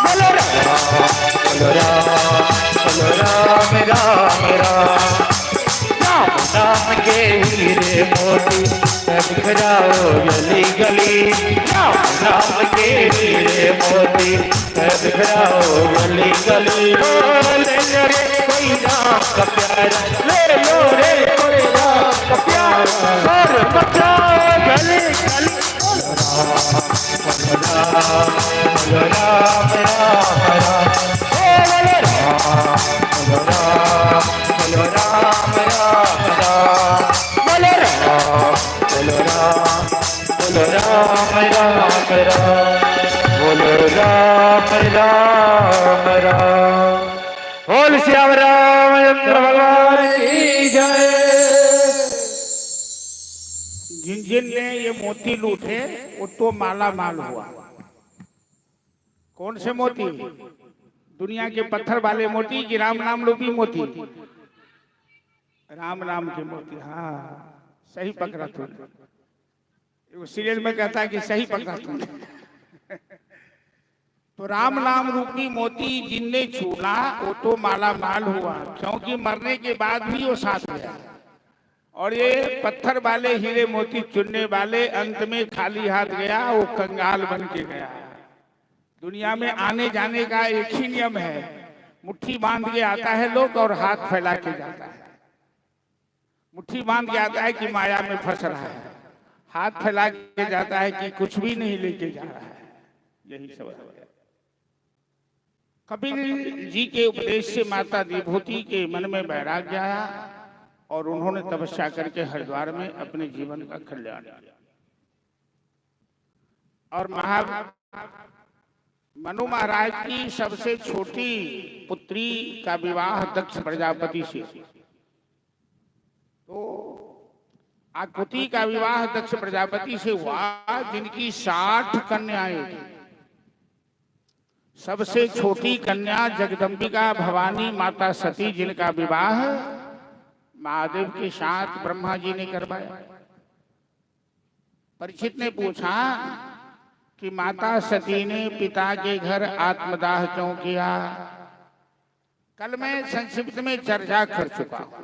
बोलो राम बोलो राम बोलो राम राम राम। राम नाम के हीरे मोती बिखराओ गली गली। राम नाम के हीरे मोती बिखराओ गली गली। ले लो रे कोई राम का प्यारा, ले लो रे कोई राम का प्यारा, और बचाओ गली गली। बोलो राम बोलो राम राम राम, बोलो राम बोलो राम बोलो राम राम राम, बोलो राम बोलो राम बोलो राम राम राम। राम राम राम। बोल श्याम रामचंद्र भगवान की जय। जिन जिन ने ये मोती लूटे वो तो माला माल हुआ। कौन से मोती? दुनिया के पत्थर वाले मोती कि राम नाम रूपी मोती? राम नाम के मोती। हाँ, सही पकड़ा तूने। वो सीरियल में कहता है कि सही पकड़ा तूने। तो राम नाम रूपी मोती जिनने छूना वो तो माला माल हुआ, क्योंकि मरने के बाद भी वो साथ गया। और ये पत्थर वाले हीरे मोती चुनने वाले अंत में खाली हाथ गया, वो कंगाल बन के गया। दुनिया में आने जाने का एक ही नियम है, मुट्ठी बांध के आता है लोग और हाथ फैला के जाता है। मुट्ठी बांध के आता है कि माया में फंस रहा है, हाथ फैला के जाता है कि कुछ भी नहीं लेके जा रहा है। यही सब है। कपिल जी के उपदेश से माता विभूति के मन में वैराग्य आया और उन्होंने तपस्या करके हरिद्वार में अपने जीवन का कल्याण किया। और मनु महाराज की सबसे छोटी पुत्री का विवाह दक्ष प्रजापति से। तो आकृति का विवाह दक्ष प्रजापति से हुआ, जिनकी 60 कन्याएं थी। सबसे छोटी कन्या जगदम्बिका भवानी माता सती, जिनका विवाह महादेव के साथ ब्रह्मा जी ने करवाया। परीक्षित ने पूछा कि माता सती ने पिता के घर आत्मदाह क्यों किया? कल मैं संक्षिप्त में चर्चा कर चुका हूं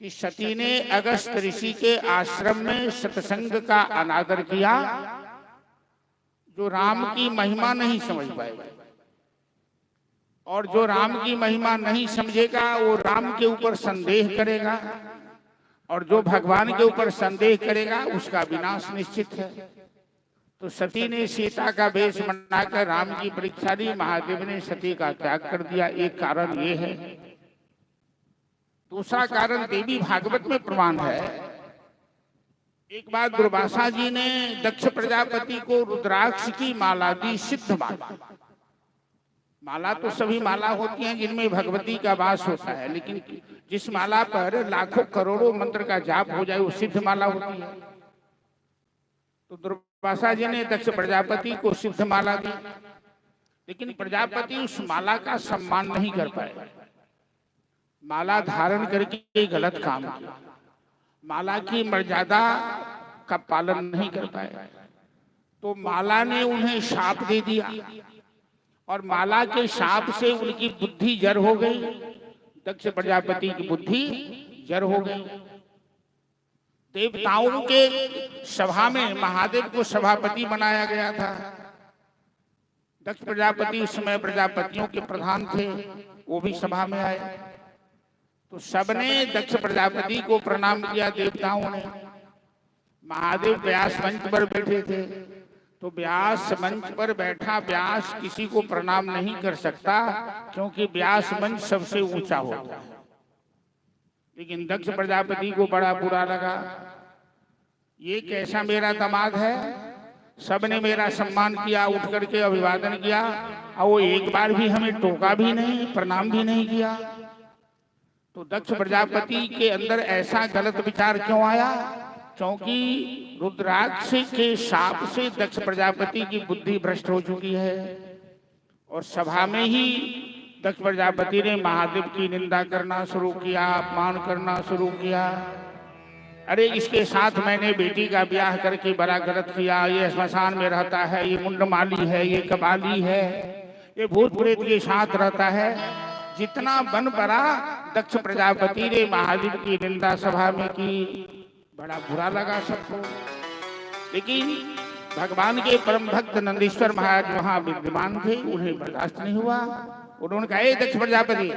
कि सती ने अगस्त ऋषि के आश्रम में सत्संग का अनादर किया, जो राम की महिमा नहीं समझ पाएगा। और जो राम की महिमा नहीं समझेगा वो राम के ऊपर संदेह करेगा, और जो भगवान के ऊपर संदेह करेगा उसका विनाश निश्चित है। तो सती ने सीता का वेश बनाकर राम की परीक्षा ली, महादेव ने सती का त्याग कर दिया। एक कारण ये है। दूसरा कारण देवी भागवत में प्रमाण है। एक बार दुर्वासा जी ने दक्ष प्रजापति को रुद्राक्ष की माला दी, सिद्ध माला। माला तो सभी माला होती हैं जिनमें भगवती का वास होता है, लेकिन जिस माला पर लाखों करोड़ों मंत्र का जाप हो जाए वो सिद्ध माला होती है। तो दुर्वासा जी ने दक्ष प्रजापति को सिद्ध माला दी, लेकिन प्रजापति उस माला का सम्मान नहीं कर पाए। माला धारण करके गलत काम किया, माला की मर्यादा का पालन नहीं कर पाए। तो माला ने उन्हें शाप दे दिया और माला के शाप से उनकी बुद्धि जड़ हो गई। दक्ष प्रजापति की बुद्धि जड़ हो गई। देवताओं के सभा में महादेव को सभापति बनाया गया था। दक्ष प्रजापति उस समय प्रजापतियों के प्रधान थे, वो भी सभा में आए। तो सबने दक्ष प्रजापति को प्रणाम किया। देवताओं ने, महादेव व्यास मंच पर बैठे थे, तो व्यास मंच पर बैठा व्यास किसी को प्रणाम नहीं कर सकता, क्योंकि व्यास मंच सबसे ऊंचा होता है। लेकिन दक्ष प्रजापति को बड़ा बुरा लगा, ये कैसा मेरा दामाद है। सबने मेरा सम्मान किया, उठ करके अभिवादन किया, और वो एक बार भी हमें टोका भी नहीं, प्रणाम भी नहीं किया। तो दक्ष प्रजापति के अंदर ऐसा गलत विचार क्यों आया? क्योंकि रुद्राक्ष के शाप से दक्ष प्रजापति की बुद्धि भ्रष्ट हो चुकी है। और सभा में ही दक्ष प्रजापति ने महादेव की निंदा करना शुरू किया, अपमान करना शुरू किया। अरे इसके साथ मैंने बेटी का ब्याह करके बड़ा गलत किया, ये श्मशान में रहता है, ये मुंडमाली है, ये कबाली है, ये भूत प्रेत के साथ रहता है। जितना बन पड़ा दक्ष प्रजापति ने महादेव की निंदा सभा में की। बड़ा बुरा लगा सबको। लेकिन भगवान के परम भक्त नंदीश्वर महाराज वहां विद्यमान थे, उन्हें बर्दाश्त नहीं हुआ। उन्होंने कहा, दक्ष प्रजापति,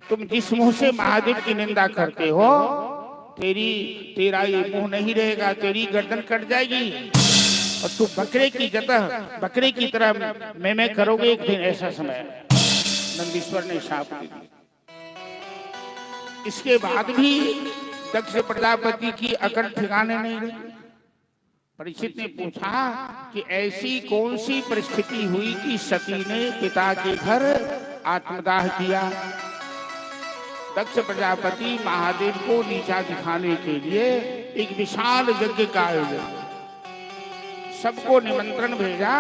तुम जिस मुंह से महादेव की निंदा करते हो, तेरा ये मुंह नहीं रहेगा, तेरी गर्दन कट जाएगी और तू बकरे की तरह मैं करोगे एक दिन ऐसा समय। नंदीश्वर ने शाप दे दी। इसके बाद भी दक्ष प्रजापति की अकड़ ठिकाने नहीं रही। परीक्षित ने पूछा कि ऐसी कौन सी परिस्थिति हुई कि सती ने पिता के घर आत्मदाह किया। दक्ष प्रजापति महादेव को नीचा दिखाने के लिए एक विशाल यज्ञ का आयोजन, सबको निमंत्रण भेजा,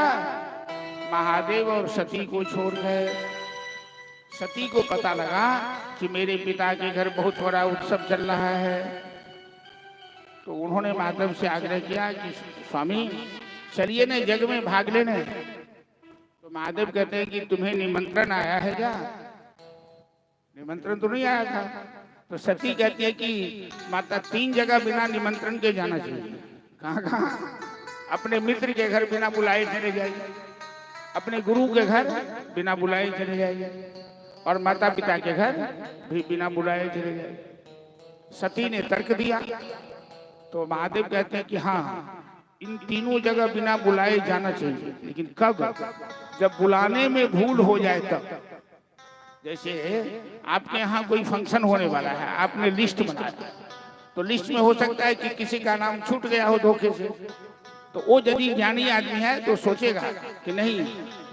महादेव और सती को छोड़ गए। सती को पता लगा कि मेरे पिता के घर बहुत बड़ा उत्सव चल रहा है, तो उन्होंने महादेव से आग्रह किया कि स्वामी चलिए ना जग में भाग लेने। तो महादेव कहते हैं कि तुम्हें निमंत्रण आया है क्या? निमंत्रण तो नहीं आया था। तो सती कहती है कि माता 3 जगह बिना निमंत्रण के जाना चाहिए। कहाँ कहाँ? अपने मित्र के घर बिना बुलाए चले जाइए, अपने गुरु के घर बिना बुलाए चले जाइए, और माता पिता के घर भी बिना बुलाए चले जाइए। सती ने तर्क दिया तो महादेव कहते हैं कि हाँ, इन तीनों जगह बिना बुलाए जाना चाहिए, लेकिन कब? जब बुलाने में भूल हो जाए तब। जैसे आपके यहाँ कोई फंक्शन होने वाला है, आपने लिस्ट बनाया, तो लिस्ट में हो सकता है कि किसी का नाम छूट गया हो धोखे से, तो वो यदि ज्ञानी आदमी है तो सोचेगा कि नहीं,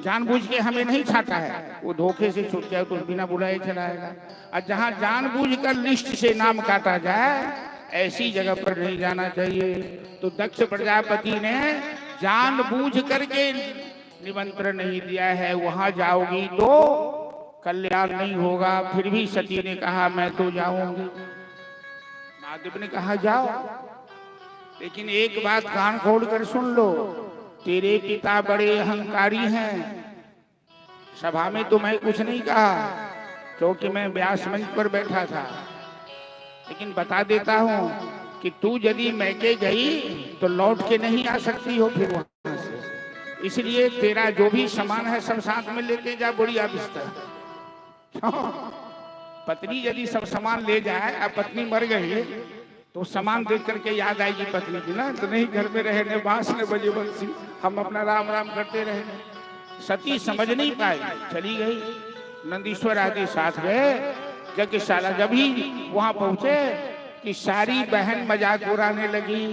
जानबूझ के हमें नहीं छाटा है, वो धोखे से छूट गया तो बिना बुलाए चलाएगा। और जहाँ जानबूझकर लिस्ट से नाम काटा जाए ऐसी जगह पर नहीं जाना चाहिए। तो दक्ष प्रजापति ने जानबूझ करके निमंत्रण नहीं दिया है, वहां जाओगी तो कल्याण नहीं होगा। फिर भी सती ने कहा मैं तो जाऊंगी। महादेव ने कहा जाओ, लेकिन एक बात कान खोल कर सुन लो, तेरे पिता बड़े अहंकारी हैं। सभा में तो मैं कुछ नहीं कहा क्योंकि मैं व्यास मंच पर बैठा था, लेकिन बता देता हूं कि तू यदि मैके गई तो लौट के नहीं आ सकती हो फिर वहां से। इसलिए तेरा जो भी सामान है सब साथ में लेके जा, बुढ़िया बिस्तर। पत्नी यदि सब सामान ले जाए और पत्नी मर गई तो सामान देख करके याद आएगी पत्नी की ना, तो नहीं घर में रहने बांस ने बजे बंसी, हम अपना राम राम करते रहे। सती समझ नहीं पाई, चली गई। नंदीश्वर आदि साथ गए यज्ञशाला। जब ही वहां पहुंचे कि सारी बहन मजाक उड़ाने लगी।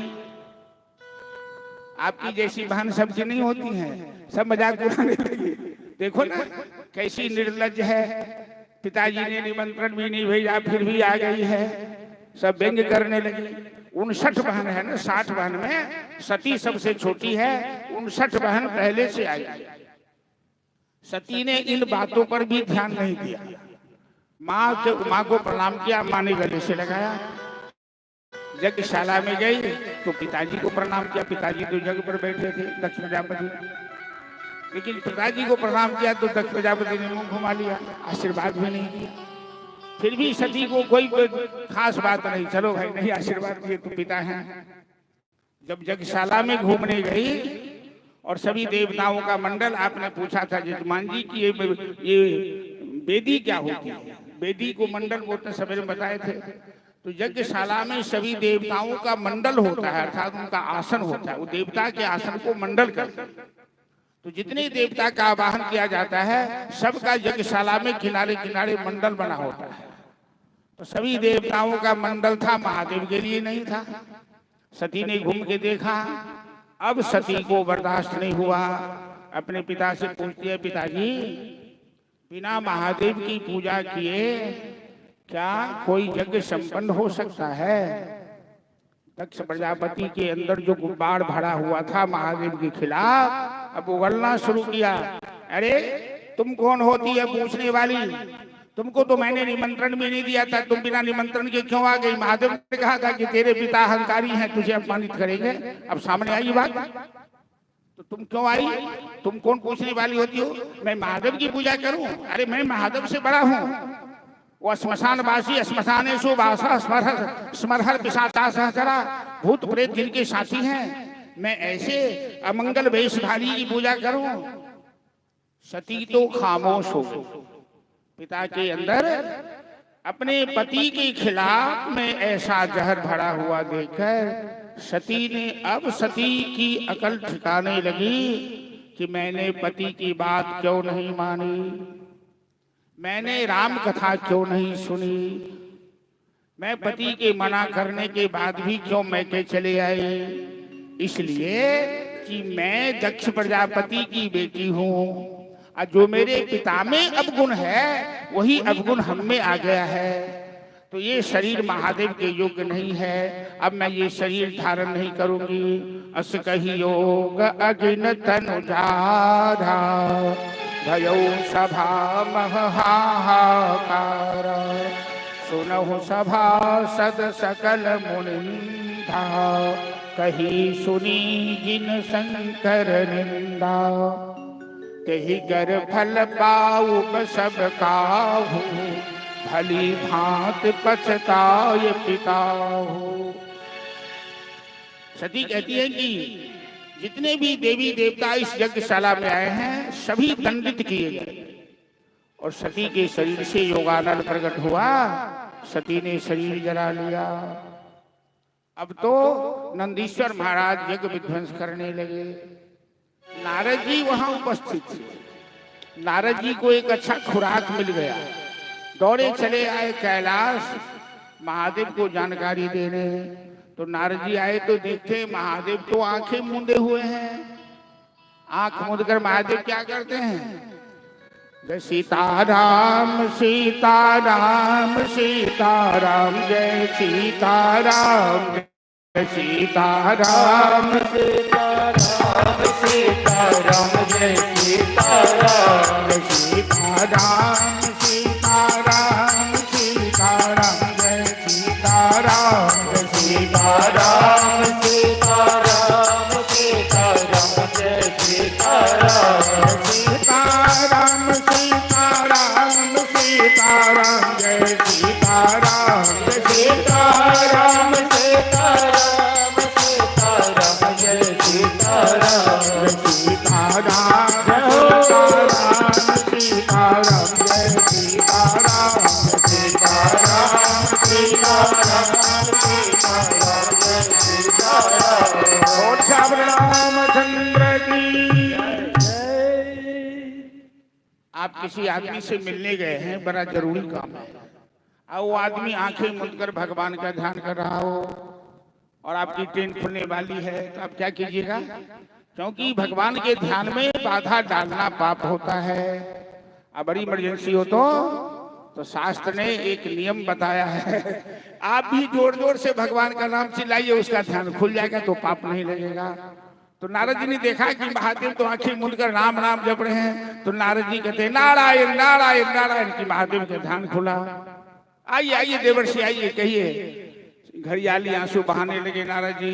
आपकी जैसी बहन सबकी नहीं होती हैं, सब मजाक उड़ाने लगी। देखो ना कैसी निर्लज्ज है, पिताजी ने निमंत्रण भी नहीं भेजा फिर भी आ गई है, सब व्यंग करने लगी। 59 बहन है ना, 60 बहन में सती सबसे छोटी है, 59 बहन पहले से आई। सती ने इन बातों पर भी ध्यान नहीं दिया। माँ को प्रणाम किया, माँ ने गले से लगाया। यज्ञशाला में गई तो पिताजी को प्रणाम किया, पिताजी तो जग पर बैठे थे दक्ष प्रजापति, लेकिन पिताजी को प्रणाम किया तो दक्ष प्रजापति ने मुंह घुमा लिया, आशीर्वाद भी नहीं दिया। फिर भी सती को कोई खास बात नहीं, चलो भाई नहीं आशीर्वाद दिए तो पिता हैं। जब यज्ञशाला में घूमने गई और सभी देवताओं का मंडल, आपने पूछा था जजमान जी की ये वेदी क्या होती है, वेदी को मंडल बोलते सवेरे बताए थे। तो यज्ञशाला में सभी देवताओं का मंडल होता है, अर्थात उनका आसन होता है, वो देवता के आसन को मंडल करते हैं। तो जितने देवता का आवाहन किया जाता है सबका यज्ञशाला में किनारे किनारे मंडल बना होता है। तो सभी देवताओं का मंडल था, महादेव के लिए नहीं था। सती ने घूम के देखा, अब सती को बर्दाश्त नहीं हुआ, अपने पिता से पूछती है पिताजी बिना महादेव की पूजा किए क्या कोई यज्ञ संपन्न हो सकता है? दक्ष प्रजापति के अंदर जो गुब्बार भरा हुआ था महादेव के खिलाफ अब उगलना शुरू किया। अरे तुम कौन होती है पूछने वाली, तुमको तो मैंने निमंत्रण भी नहीं दिया था, तुम बिना निमंत्रण के क्यों आ गई? महादेव ने कहा था कि तेरे पिता अहंकारी हैं, तुझे अपमानित करेंगे। अब सामने आई बात, तो तुम क्यों आई? तुम कौन पूछने वाली होती हो? मैं महादेव की पूजा करूं? अरे मैं महादेव से बड़ा हूं। वो श्मशानवासी श्मशानेषु वासः स्मरहर पिशाचा सहचरा, भूत प्रेत जिनके साथी हैं, मैं ऐसे अमंगल वेशधारी की पूजा करूं? सती तो खामोश हो गई। पिता के अंदर अपने पति के खिलाफ में ऐसा जहर भरा हुआ देखकर सती ने, अब सती की अकल ठिकाने लगी कि मैंने पति की बात क्यों नहीं मानी, मैंने राम कथा क्यों नहीं सुनी, मैं पति के मना करने के बाद भी क्यों मैके चले आई। इसलिए कि मैं दक्ष प्रजापति की बेटी हूँ और जो मेरे पिता में अवगुण है वही अवगुण हम में आ गया है। तो ये शरीर महादेव के योग्य नहीं है, अब मैं ये शरीर धारण नहीं करूंगी। अस कही योग अगिन तनुजारा भयो सभा महाहाकार सुनहु सभा सद सकल मुनिंदा कही सुनी जिन शंकर निंदा तेहि गर फल पाऊ सब काहू भली भांत पछताय पिता हो। सती कहती है कि जितने भी देवी देवता इस यज्ञशाला में आए हैं सभी दंडित किए गए और सती के शरीर से योगानंद प्रकट हुआ। सती ने शरीर जला लिया। अब तो नंदीश्वर महाराज यज्ञ विध्वंस करने लगे। नारद जी वहां उपस्थित थे। नारद जी को एक अच्छा खुराक मिल गया, दौड़े चले आए कैलाश महादेव को जानकारी देने। तो नारद जी आए तो देखते महादेव तो आंखें मूंदे हुए हैं। आंख मूंद कर महादेव क्या करते हैं? जय सीताराम सीताराम सीताराम जय सीताराम जय सीताराम सीताराम सीताराम जय सीताराम जय सीताराम सीताराम सीताराम जय सीताराम जय सीताराम सीताराम सीताराम जय सीताराम सीताराम सीताराम सीताराम जय सीताराम जय सीताराम सीताराम सीताराम जय सीताराम जय सीताराम सीताराम जय सीताराम सीताराम सीताराम सीताराम जय सीताराम। और रामचंद्र की आप किसी आदमी से मिलने गए हैं, बड़ा जरूरी काम है, और वो आदमी आंखें मूंद कर भगवान का ध्यान कर रहा हो और आपकी ट्रेन खुलने वाली है, तो आप क्या कीजिएगा? क्योंकि भगवान के ध्यान में बाधा डालना पाप होता है। अब बड़ी इमरजेंसी हो तो शास्त्र ने एक नियम बताया है, आप भी जोर जोर से भगवान का नाम चिल्लाइए, उसका ध्यान खुल जाएगा तो पाप नहीं लगेगा। तो नारद जी ने देखा कि महादेव तो आंखें मूंद कर राम नाम जप रहे हैं, तो नारद जी कहते हैं नारायण नारायण नारायण की महादेव का ध्यान खुला। आइए आइए देवर्षि आइए, कहिए। घड़ियाली आंसू बहाने लगे नारद जी।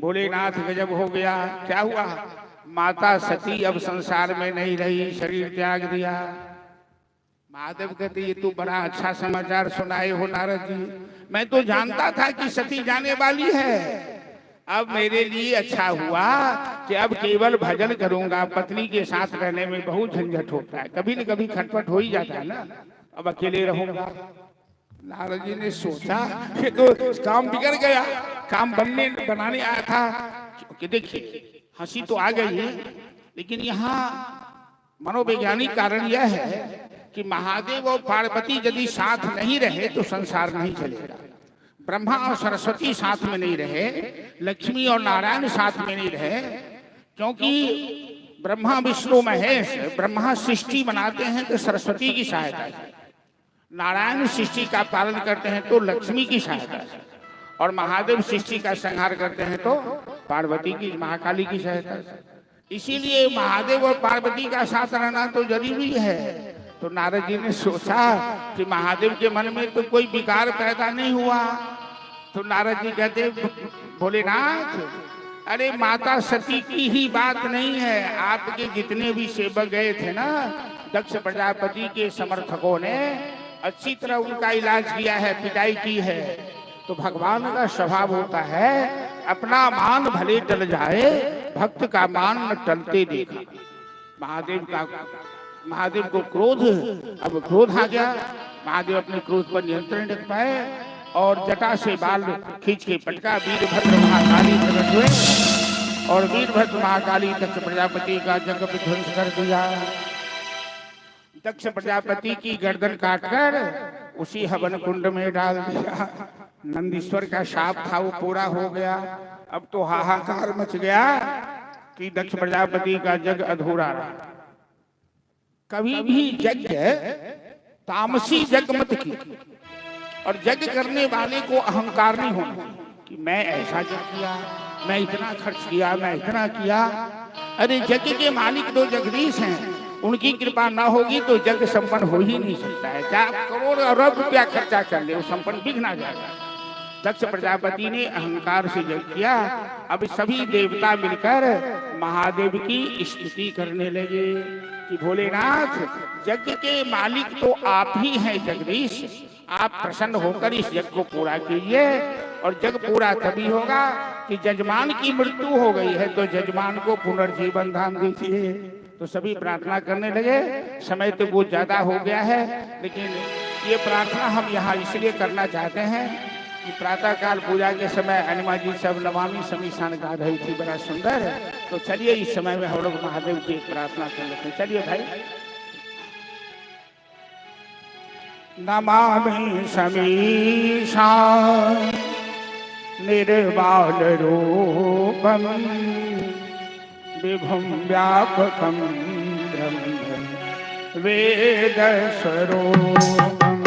भोलेनाथ गजब हो गया, क्या हुआ? माता सती अब संसार में नहीं रही, शरीर त्याग दिया। महादेव कहते ये तो बड़ा अच्छा समाचार सुनाए हो नारद जी, मैं तो जानता था कि सती जाने वाली है। अब मेरे लिए अच्छा हुआ कि अब केवल भजन करूंगा, पत्नी के साथ रहने में बहुत झंझट होता है, कभी न कभी खटपट हो ही जाता है ना, अब अकेले रहूंगा। नारद जी ने सोचा कि तो काम बिगड़ गया, काम बनाने आया था। कि देखिए हंसी तो आ गई है, लेकिन यहाँ मनोवैज्ञानिक कारण यह है कि महादेव और पार्वती यदि साथ नहीं रहे तो संसार नहीं चलेगा। ब्रह्मा और सरस्वती साथ में नहीं रहे, लक्ष्मी और नारायण साथ में नहीं रहे, क्योंकि ब्रह्मा विष्णु महेश, ब्रह्मा सृष्टि बनाते हैं तो सरस्वती की सहायता से, नारायण सृष्टि का पालन करते हैं तो लक्ष्मी की सहायता से, और महादेव सृष्टि का संहार करते हैं तो पार्वती की, महाकाली की सहायता से। इसीलिए महादेव और पार्वती का साथ रहना तो जरूरी है। तो नारद जी ने सोचा कि महादेव के मन में तो कोई विकार पैदा नहीं हुआ। तो नारद जी कहते भोलेनाथ, अरे माता सती की ही बात नहीं है, आपके जितने भी सेवक गए थे ना, दक्ष प्रजापति के समर्थकों ने अच्छी तरह उनका इलाज किया है, पिटाई की है। तो भगवान का स्वभाव होता है अपना मान भले टल जाए, भक्त का मान न टलते देखा। महादेव को क्रोध, अब क्रोध आ गया, महादेव अपने क्रोध पर नियंत्रण रख पाए और जटा से बाल खींच के पटका। वीरभद्र महाकाली प्रकट हुए और वीरभद्र महाकाली दक्ष प्रजापति का यज्ञ विध्वंस कर दिया। दक्ष प्रजापति की गर्दन काटकर उसी हवन कुंड में डाल दिया। नंदीश्वर का शाप था वो पूरा हो गया। अब तो हाहाकार मच गया कि दक्ष प्रजापति का यज्ञ अधूरा रहा। कभी भी यज्ञ तामसी यज्ञ मत की, और यज्ञ करने वाले को अहंकार नहीं होना कि मैं ऐसा यज्ञ किया, मैं इतना खर्च किया, मैं इतना किया। अरे यज्ञ के मालिक तो जगदीश हैं, उनकी कृपा ना होगी तो यज्ञ संपन्न हो ही नहीं सकता है। चाहे करोड़ अरब रुपया खर्चा कर ले, वो संपन्न बिघना जाएगा। दक्ष प्रजापति ने अहंकार से यज्ञ किया। अब सभी देवता मिलकर महादेव की स्तुति करने लगे कि भोलेनाथ, यज्ञ के मालिक तो आप ही हैं जगदीश, आप प्रसन्न होकर इस यज्ञ को पूरा कीजिए। और यज्ञ पूरा तभी होगा कि जजमान की मृत्यु हो गई है तो जजमान को पुनर्जीवन दान दीजिए। तो सभी प्रार्थना करने लगे। समय तो बहुत ज्यादा हो गया है, लेकिन ये प्रार्थना हम यहाँ इसलिए करना चाहते हैं कि प्रातः काल पूजा के समय अनिमा जी सब नमामि समीसान गा रही थी, बड़ा सुंदर। तो चलिए इस समय में हम लोग महादेव की एक प्रार्थना कर लेते हैं। चलिए भाई। नमामि समीसान निर्वाल रूपम विभुं व्यापकं ब्रह्म वेद स्वरूपम।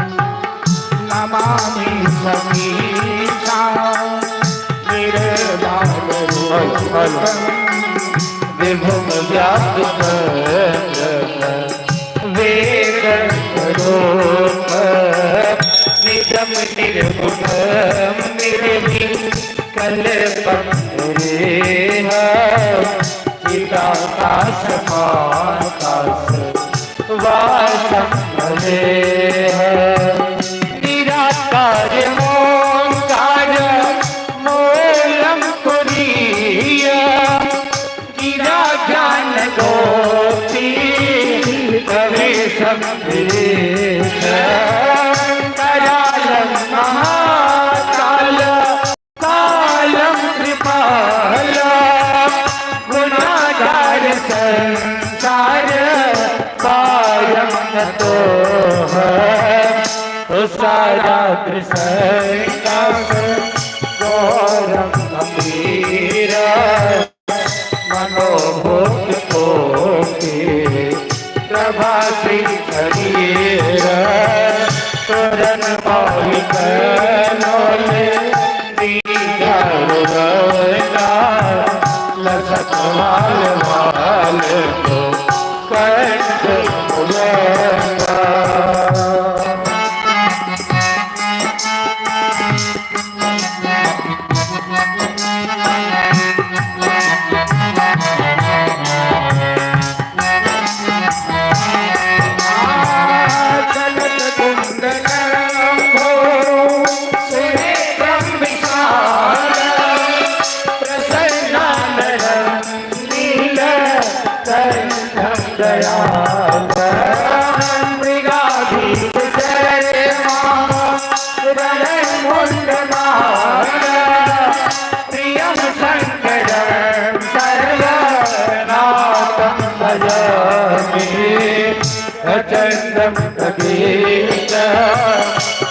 नमामि समीसान निर्वाल रूपम विभुं व्यापकं वेद स्वरूपम निजं निर्गुणं निर्विकल्पं चिदाकाश आकाश वासं भवेह। निराकार ओंकार मूलं तुरीय गिरा ज्ञान गोपी कवि संवेश। करालं महाकाल कालं कृपाल गुणागार संसार कायं नतो सारा दृशंकास गौरम गंभीर मनोभूत कोटि प्रभासी शरीर तुरन मौलिक नोले लसत वाल वाल को कंठ उड़ेगा। चंदम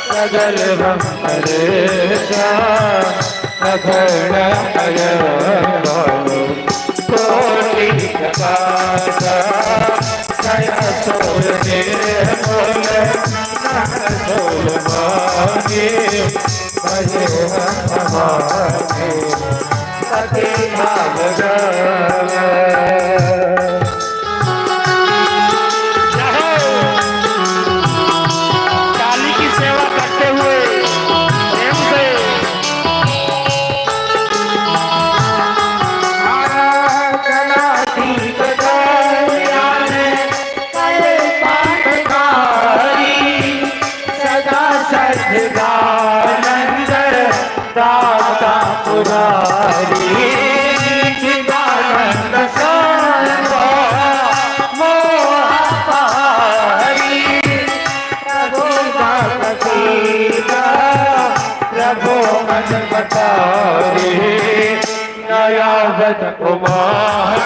सगल भमरेशा अघड़ कोटि प्रकाशा छया सोल निर्मल सोल भागे भजे हमारे सती भागवत। नयावत कुमार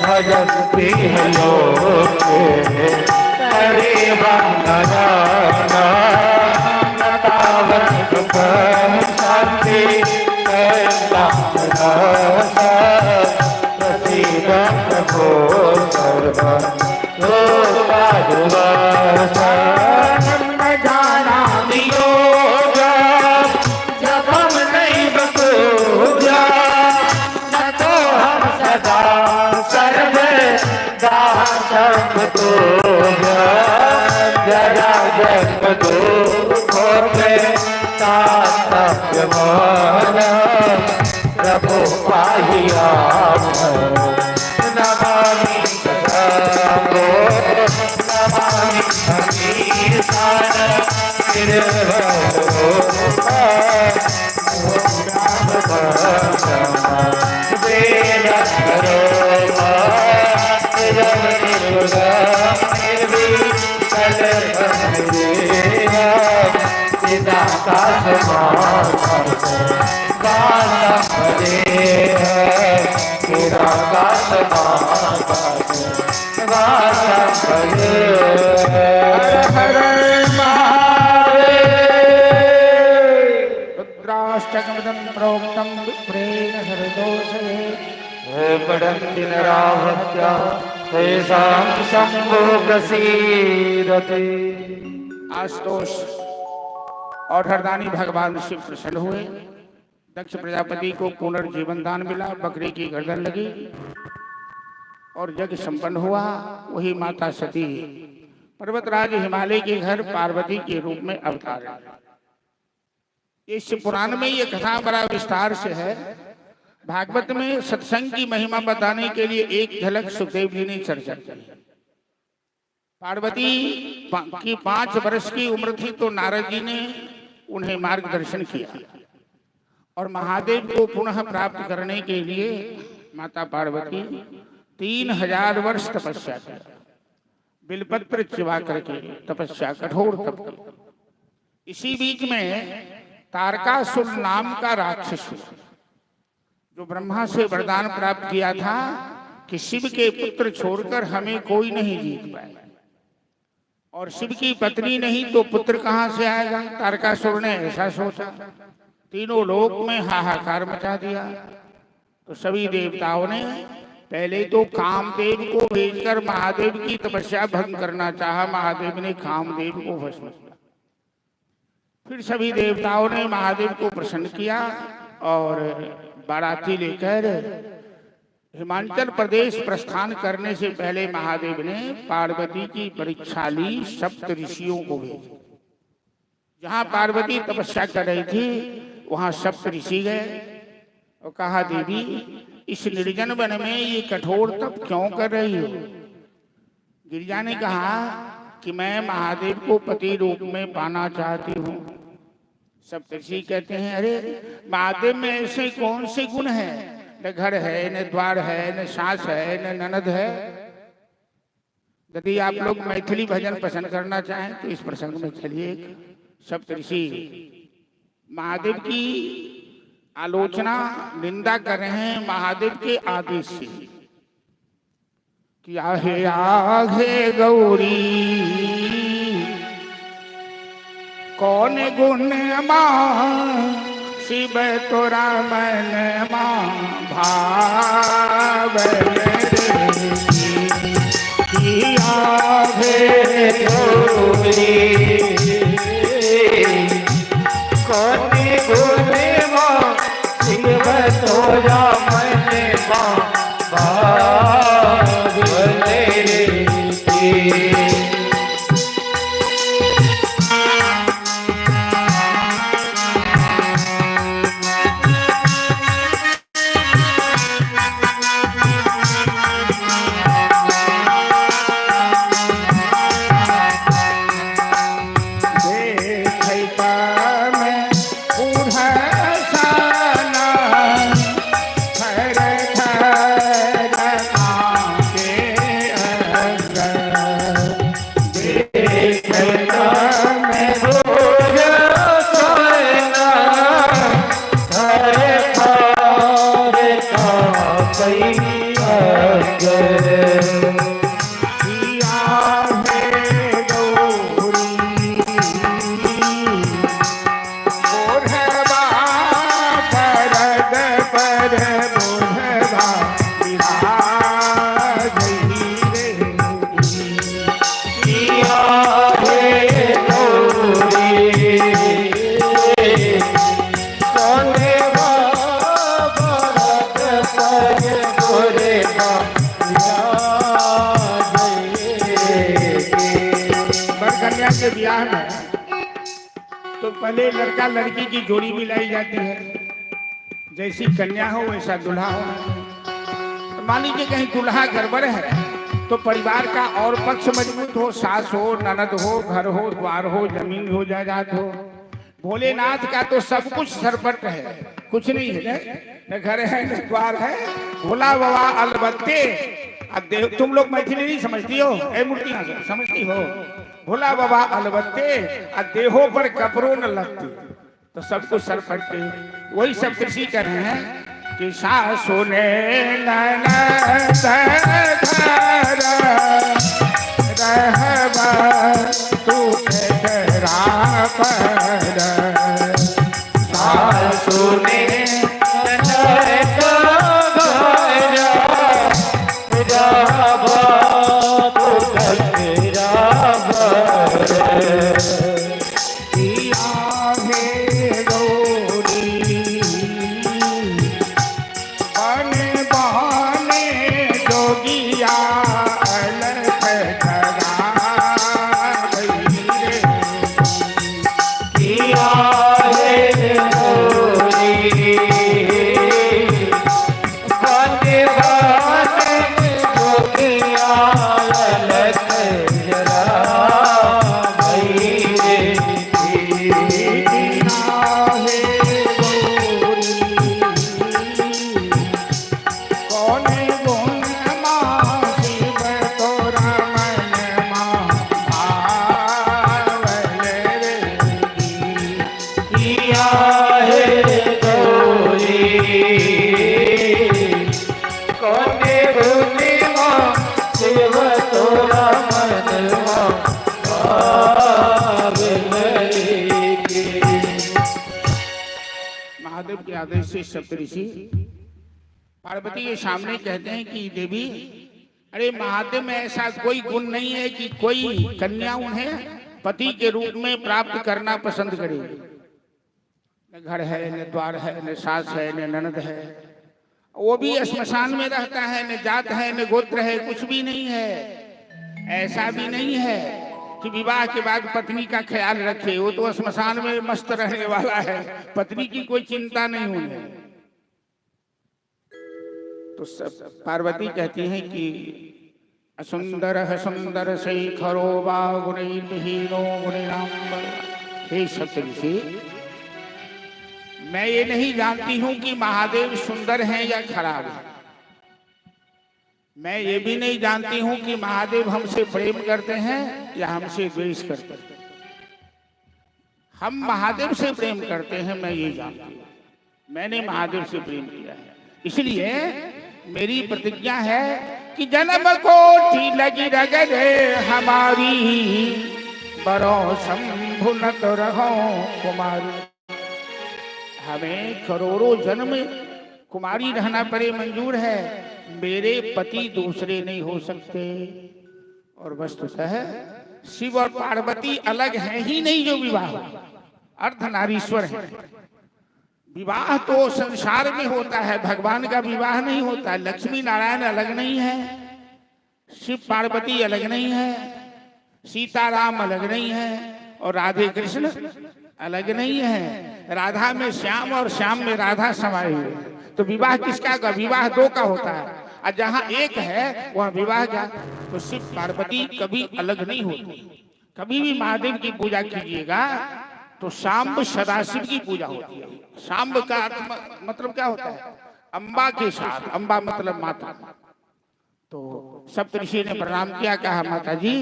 भजती लोके हरे वंदना नतावत सुख शांति प्रसीद प्रभो सर्व जाना दियो जब हम नहीं बूझा न तो हम सदा सर्व दासम तो जरा जप दो प्रभु पाहिया नमामि सदागो नमामि भगीरथान निर्भरो वेद करो का समान रुद्राष्टकमिदं प्रोक्तं विप्रेण हरदोषे पठन्ति नराहत्या तेषां शम्भो प्रसीदते। आशुतोष और हरदानी भगवान शिव प्रसन्न हुए। दक्ष प्रजापति को पुनर्जीवन दान मिला, बकरी की गर्दन लगी और यज्ञ संपन्न हुआ। वही माता सती पर्वतराज हिमालय के घर पार्वती के रूप में अवतार। इस पुराण में ये कथा बड़ा विस्तार से है। भागवत में सत्संग की महिमा बताने के लिए एक झलक सुखदेव जी ने चर्चा की। पार्वती की 5 वर्ष की उम्र थी तो नारद जी ने उन्हें मार्गदर्शन किया और महादेव को पुनः प्राप्त करने के लिए माता पार्वती 3000 वर्ष तपस्या की। बिलपत्र चिबा करके तपस्या, कठोर तप की। इसी बीच में तारकासुर नाम का राक्षस जो ब्रह्मा से वरदान प्राप्त किया था कि शिव के पुत्र छोड़कर हमें कोई नहीं जीत पाए, और शिव की पत्नी नहीं तो पुत्र कहां से आएगा। तारकासुर ने ऐसा सोचा, तीनों लोक में हाहाकार मचा दिया। तो सभी देवताओं ने पहले तो कामदेव को भेजकर महादेव की तपस्या भंग करना चाहा। महादेव ने कामदेव को भस्म किया। फिर सभी देवताओं ने महादेव को प्रसन्न किया और बाराती लेकर हिमाचल प्रदेश प्रस्थान करने से पहले महादेव ने पार्वती की परीक्षा ली। 7 ऋषियों को भेजा। जहां पार्वती तपस्या कर रही थी वहां 7 ऋषि गए और कहा, देवी इस निर्जन वन में ये कठोर तप क्यों कर रही हो। गिरिजा ने कहा कि मैं महादेव को पति रूप में पाना चाहती हूँ। 7 ऋषि कहते हैं, अरे महादेव में ऐसे कौन से गुण हैं, न घर है, न द्वार है, न सास है, न ननद है। यदि आप लोग मैथिली भजन पसंद करना चाहें तो इस प्रसंग में चलिए। 7 ऋषि महादेव की आलोचना, निंदा कर रहे हैं महादेव के आदेश से कि आहे आहे गौरी कौन गुण मां शिव तोरा मन मां भाव आहे गौरी कौन गुण मां शिव तोरा मन मां भाव कल्याण है तो पहले लड़का लड़की की जोड़ी मिलाई जाती है, जैसी कन्या हो वैसा दूल्हा हो। तो मान लीजिए कहीं दूल्हा गड़बड़ है तो परिवार का और पक्ष मजबूत हो, सास हो, ननद हो, घर हो, द्वार हो, जमीन हो, जायदाद हो। भोलेनाथ का तो सब कुछ सरपट है, कुछ नहीं है, न घर है न द्वार है। भोला बाबा अलबत्ते। अब तुम लोग मैथिली नहीं समझती हो, ए मूर्तियां समझती हो? भोला बाबा अलबत्ते और देहों पर कपड़ों न लगते, तो सब कुछ सरपटे। वही सब कृषि कर रहे हैं कि सासु ने ननद रहबर तू तेरा पर सासु ने महादेव के आदेश से सप्तऋषि पार्वती के सामने कहते हैं कि देवी, अरे महादेव में ऐसा कोई गुण नहीं है कि कोई कन्या उन्हें पति के रूप में प्राप्त करना पसंद करे। न घर है, न द्वार है, न सास है, न ननद है, वो भी श्मशान में रहता है, न जात है, न गोत्र है, कुछ भी नहीं है। ऐसा भी नहीं है कि विवाह के बाद पत्नी का ख्याल रखे, वो तो श्मशान में मस्त रहने वाला है, पत्नी की कोई चिंता नहीं होने। तो सब पार्वती कहती हैं कि असुंदर सुंदर शेखरो वा गुणैर्विहीनो गुणैराम्बर। हे सप्तऋषि, मैं ये नहीं जानती हूं कि महादेव सुंदर हैं या खराब हैं। मैं ये भी नहीं जानती हूं कि महादेव हमसे प्रेम करते हैं या हमसे द्वेष करते हैं। हम महादेव से प्रेम करते हैं, मैं ये जानती हूँ। मैंने महादेव से प्रेम किया है, इसलिए मेरी प्रतिज्ञा है कि जन्म कोटि लगी रगड़े हमारी, बरो शंभु न तो रहो कुमारी। हमें करोड़ों जन्म कुमारी रहना पड़े मंजूर है, मेरे पति दूसरे नहीं हो सकते। और वस्तुतः शिव और पार्वती अलग हैं ही नहीं जो विवाह, अर्धनारीश्वर है। विवाह तो संसार में होता है, भगवान का विवाह नहीं होता। लक्ष्मी नारायण अलग नहीं है, शिव पार्वती अलग नहीं है, सीताराम अलग नहीं है, और राधे कृष्ण अलग नहीं है। राधा में श्याम और श्याम में राधा समाये हुए। तो विवाह किसका का? विवाह दो का होता है, और जहाँ एक है वह विवाह का। तो शिव पार्वती कभी अलग नहीं होती। कभी भी महादेव की पूजा कीजिएगा तो शाम्ब सदाशिव की पूजा होती है। शाम्ब का मतलब क्या होता है? अम्बा के साथ, अम्बा मतलब माता। तो सप्तऋषि ने प्रणाम किया, कहा माता जी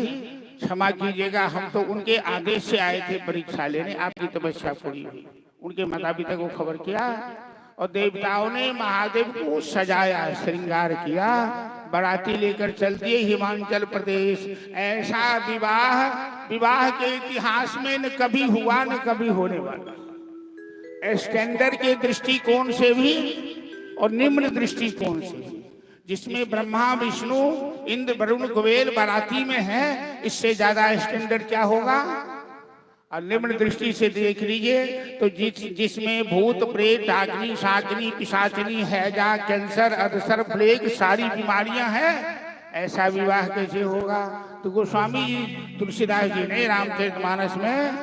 क्षमा कीजिएगा, हम तो उनके आदेश से आए थे परीक्षा लेने, आपकी तपस्या पूरी हुई। उनके माता पिता को खबर किया और देवताओं ने महादेव को सजाया, श्रृंगार किया, बाराती लेकर चल दिए हिमाचल प्रदेश। ऐसा विवाह के इतिहास में न कभी हुआ न कभी होने वाला। स्टैंडर्ड के दृष्टिकोण से भी और निम्न दृष्टिकोण से भी, जिसमें ब्रह्मा विष्णु इंद्र वरुण कुबेर बाराती में है, इससे ज्यादा स्टैंडर्ड क्या होगा? और निम्न दृष्टि से देख लीजिए तो जिसमें भूत प्रेत डाकनी शाकनी पिशाचनी हैजा कैंसर अधसर प्लेग सारी बीमारियां हैं, ऐसा विवाह कैसे होगा? तो गोस्वामी जी तुलसीदास जी ने रामचरितमानस में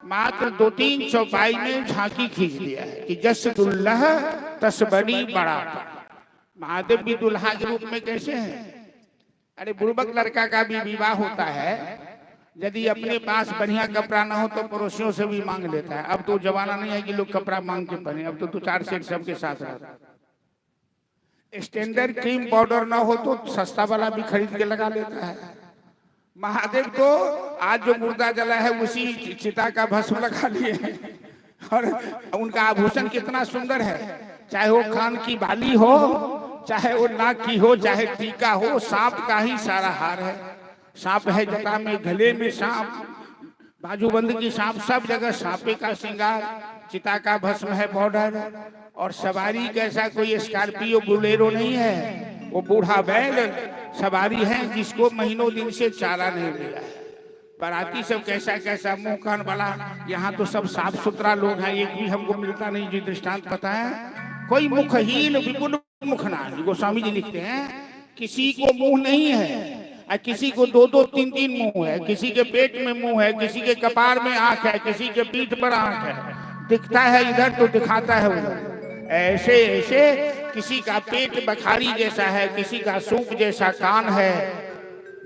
मात्र 2-3 चौपाई में झांकी खींच दिया है कि जस दुल्लह तस बनी बारात। महादेव भी दुल्हा के रूप में कैसे हैं? अरे बुड़बक लड़का का भी विवाह होता है, यदि अपने पास बढ़िया कपड़ा ना हो तो पड़ोसियों से भी मांग लेता है। अब तो जमाना नहीं है कि लोग कपड़ा मांग के पहने, अब तो 2-4 सेट सबके साथ रहता है। स्टैंडर्ड क्रीम पाउडर ना हो तो सस्ता वाला भी खरीद के लगा लेता है। महादेव को आज जो मुर्दा जला है उसी चिता का भस्म लगा लिए हैं और उनका आभूषण कितना सुंदर है, चाहे वो कान की बाली हो, चाहे वो नाक की हो, चाहे टीका हो, सांप का ही सारा हार है। सांप है जटा में, गले में सांप, बाजूबंद की सांप, सब जगह सांपे का श्रृंगार, चिता का भस्म है पाउडर। और सवारी कैसा कोई स्कॉर्पियो बुलेरो नहीं है, वो बूढ़ा बैल सवारी है जिसको महीनों दिन से चारा नहीं मिला है। बाराती सब कैसा कैसा मुंह कान वाला, यहाँ तो सब साफ सुथरा लोग हैं, एक भी हमको मिलता नहीं जो दृष्टांत पता है। कोई मुखहीन विपुल मुखना, गोस्वामी जी लिखते हैं किसी को मुंह नहीं है, किसी को 2-2, 3-3 मुंह है, किसी के पेट में मुंह है, किसी के कपार में आंख है, किसी के पीठ पर आंख है, दिखता है इधर तो दिखाता है उधर। ऐसे ऐसे किसी का पेट बखारी जैसा है, किसी का सूप जैसा कान है,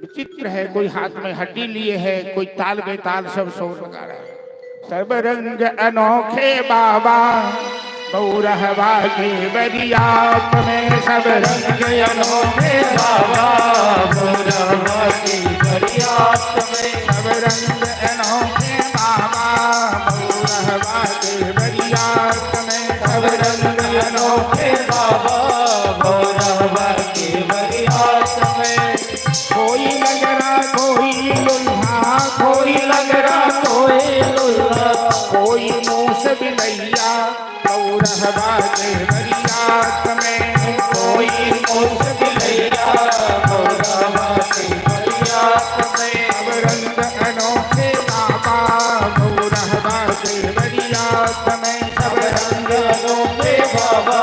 विचित्र है। कोई हाथ में हड्डी लिए है, कोई ताल बेताल सब शोर लगा रहा है। सब रंग अनोखे बाबा बौरहवा के बरियात में, सब रंग अनोखे बाबा बौरहवा के बरियात में, सब रंग अनोखे बाबा बौरहवा के बरियात में, सब रंग अनोखे बाबा बौरहवा के बरियात में। कोई लगरा कोई लुल्हा, कोई लगरा कोई लुल्हा, कोई मूस बिलैया बौरहवा के बरियात में, कोई मूस बिलैया बौरहवा के बरियात में। सब रंग अनोखे बाबा बौरहवा के बरियात में, सब रंग अनोखे बाबा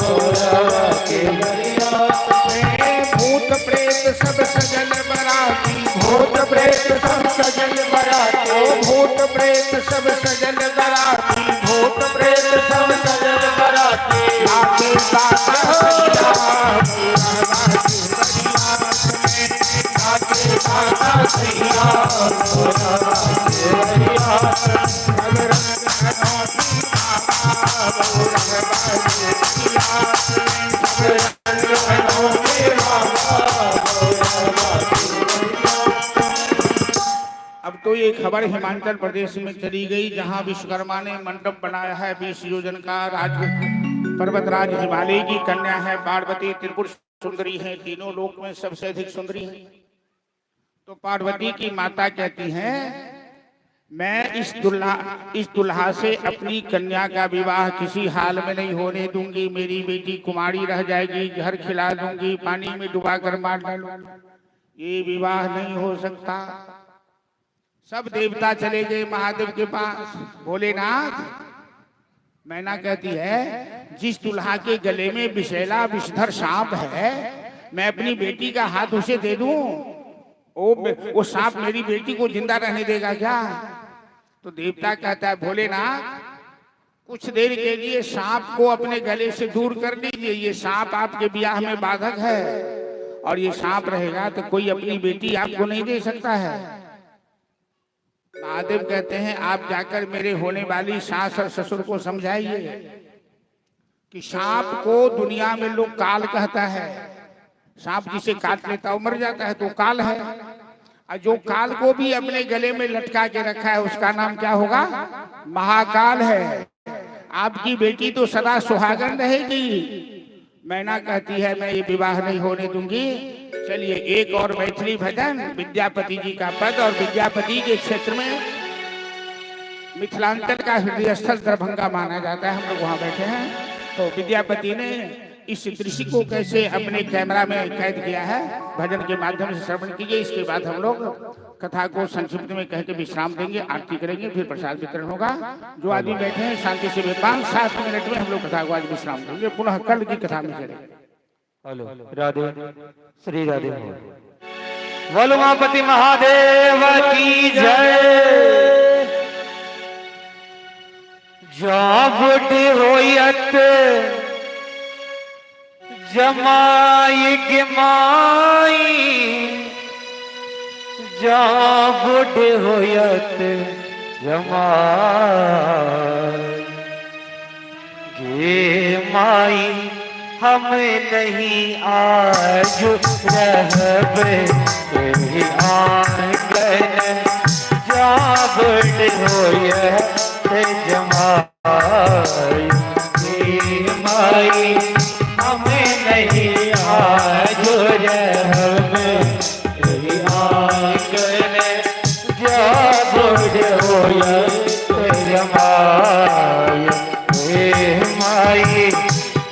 बौरहवा के बरियात में। भूत प्रेत सब सजल बराती, भूत प्रेत सब सजल बराती, भूत प्रेत सब सजल बराती, भूत प्रेत सब सजल बराती। आके साथ सैया बौरहवा के बरियात में, आके साथ सैया बौरहवा के बरियात में। सब रंग अनोखी बाबा बौरहवा के बरियात में, सब रंग अनोखे बाबा बौरहवा के बरियात में। अब तो ये खबर हिमाचल प्रदेश में चली गई, जहां विश्वकर्मा ने मंडप बनाया है 20 योजन का। राज पर्वतराज हिमालय की कन्या है, पार्वती त्रिपुर सुंदरी है, तीनों लोक में सबसे अधिक सुंदरी है। तो पार्वती की माता कहती हैं मैं इस दुल्हा से अपनी कन्या का विवाह किसी हाल में नहीं होने दूंगी। मेरी बेटी कुमारी रह जाएगी, घर खिला दूंगी, पानी में डुबा कर मार डालूंगी। ये विवाह नहीं हो सकता। सब देवता चले गए महादेव के पास। भोलेनाथ, मैना कहती है जिस दुल्हा के गले में विषैला विषधर सांप है, मैं अपनी बेटी का हाथ उसे दे दूं, वो सांप मेरी बेटी को जिंदा रहने देगा क्या? तो देवता कहता है भोलेनाथ, कुछ देर के लिए सांप को अपने गले से दूर कर लीजिए। ये सांप आपके ब्याह में बाधक है, और ये सांप रहेगा तो कोई अपनी बेटी आपको नहीं दे सकता है। महादेव कहते हैं आप जाकर मेरे होने वाली सास और ससुर को समझाइए कि सांप को दुनिया में लोग काल कहता है। सांप जिसे काट लेता है वो मर जाता है, तो काल है। और जो काल को भी अपने गले में लटका के रखा है उसका नाम क्या होगा? महाकाल है। आपकी बेटी तो सदा सुहागन रहेगी। मैना कहती है मैं ये विवाह नहीं होने दूंगी। चलिए एक और मैथिली भजन, विद्यापति जी का पद। और विद्यापति के क्षेत्र में मिथिलांचल का हृदय स्थल दरभंगा माना जाता है। हम लोग वहां बैठे हैं, तो विद्यापति ने इस दृश्य को कैसे अपने कैमरा में कैद किया है, भजन के माध्यम से श्रवण कीजिए। इसके बाद हम लोग कथा को संक्षिप्त में कह के विश्राम देंगे, आरती करेंगे, फिर प्रसाद वितरण होगा। जो आदमी बैठे हैं शांति से 5-7 मिनट में हम लोग कथा को आज विश्राम देंगे, पुनः कल की कथा में चलेंगे। हेलो राधे श्री राधे बोलो उमापति महादेव की जय। जाबुट होयत जमाई के माई जाबुट होयत जमाई गे माई हम नहीं आज रहब तेरी आंगन जाबुट होयत जमाई गे माई हम नहीं आज रहब तेरी आंगन जाबुट होयत जमाई गे माई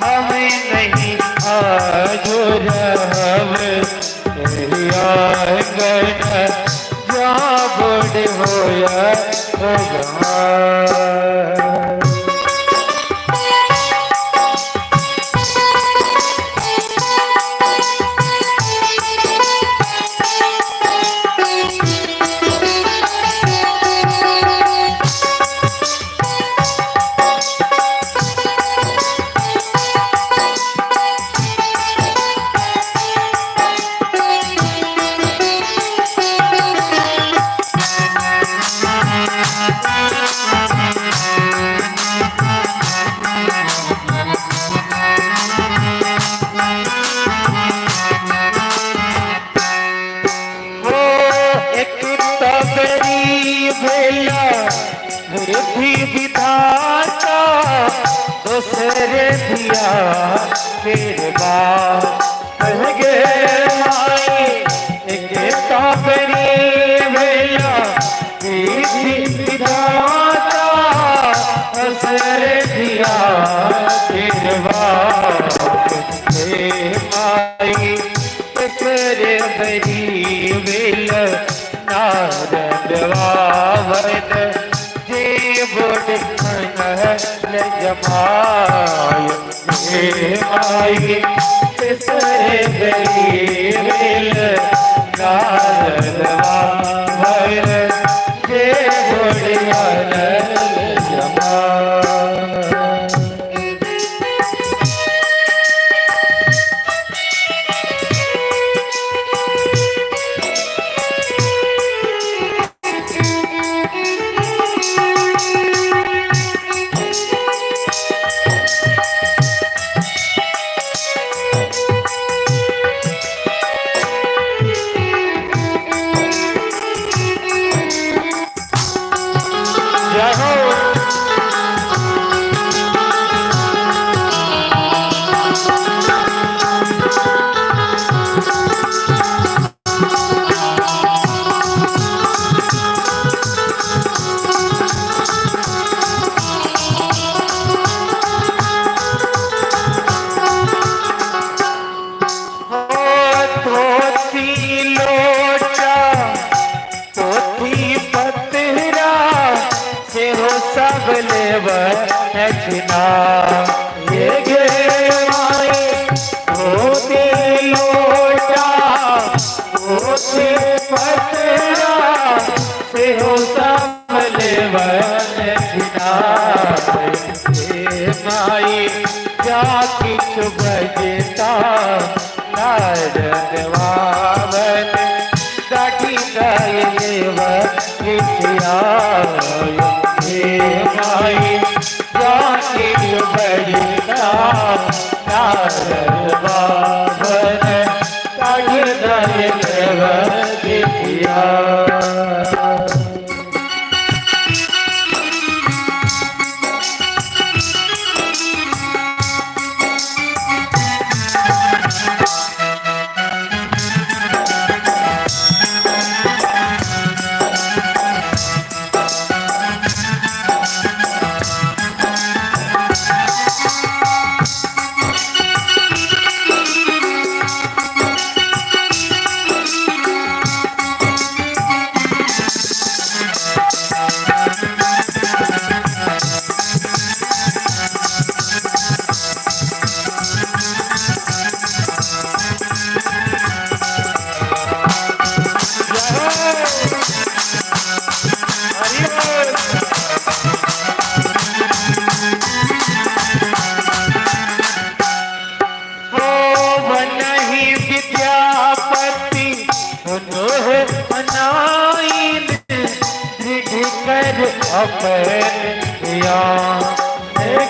हम नहीं आज रहब तेरी आंगन जाबुट होयत जमाई। रिद्धि विधाता दूसरे दिया फिर बात कह गे माई एक ताबरी भैया रिद्धि विधाता दूसरे दिया फिर बात हे माई तेरे बरी विल नारद वावन बुढ़ जमाय हे माई तिसरे गरीब नारद वावन जे बुढ़ जमाय। ये गे माई होती लोटा होती पतरा से हो संभले वनना हे माई जा किछ बजता नारद वावन दाटी गए विद्या हे माई बड़िया नारद वावन दिया।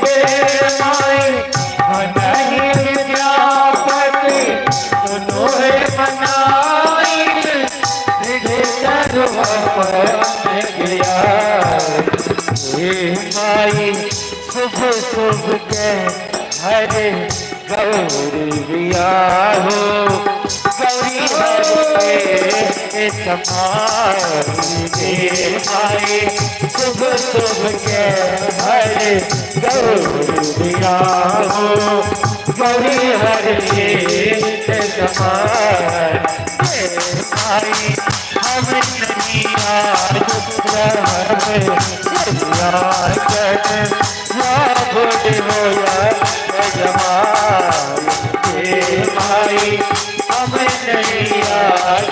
गे माई नहीं विद्यापति सुनो है मनाई गया माई शुभ शुभ के हरे गौरी बिया हो गौरी हरे समाई माई शुभ शुभ के हरे गौरी बिया हो गौरी हरे समाई हम नहीं आज भाई हम नहीं आज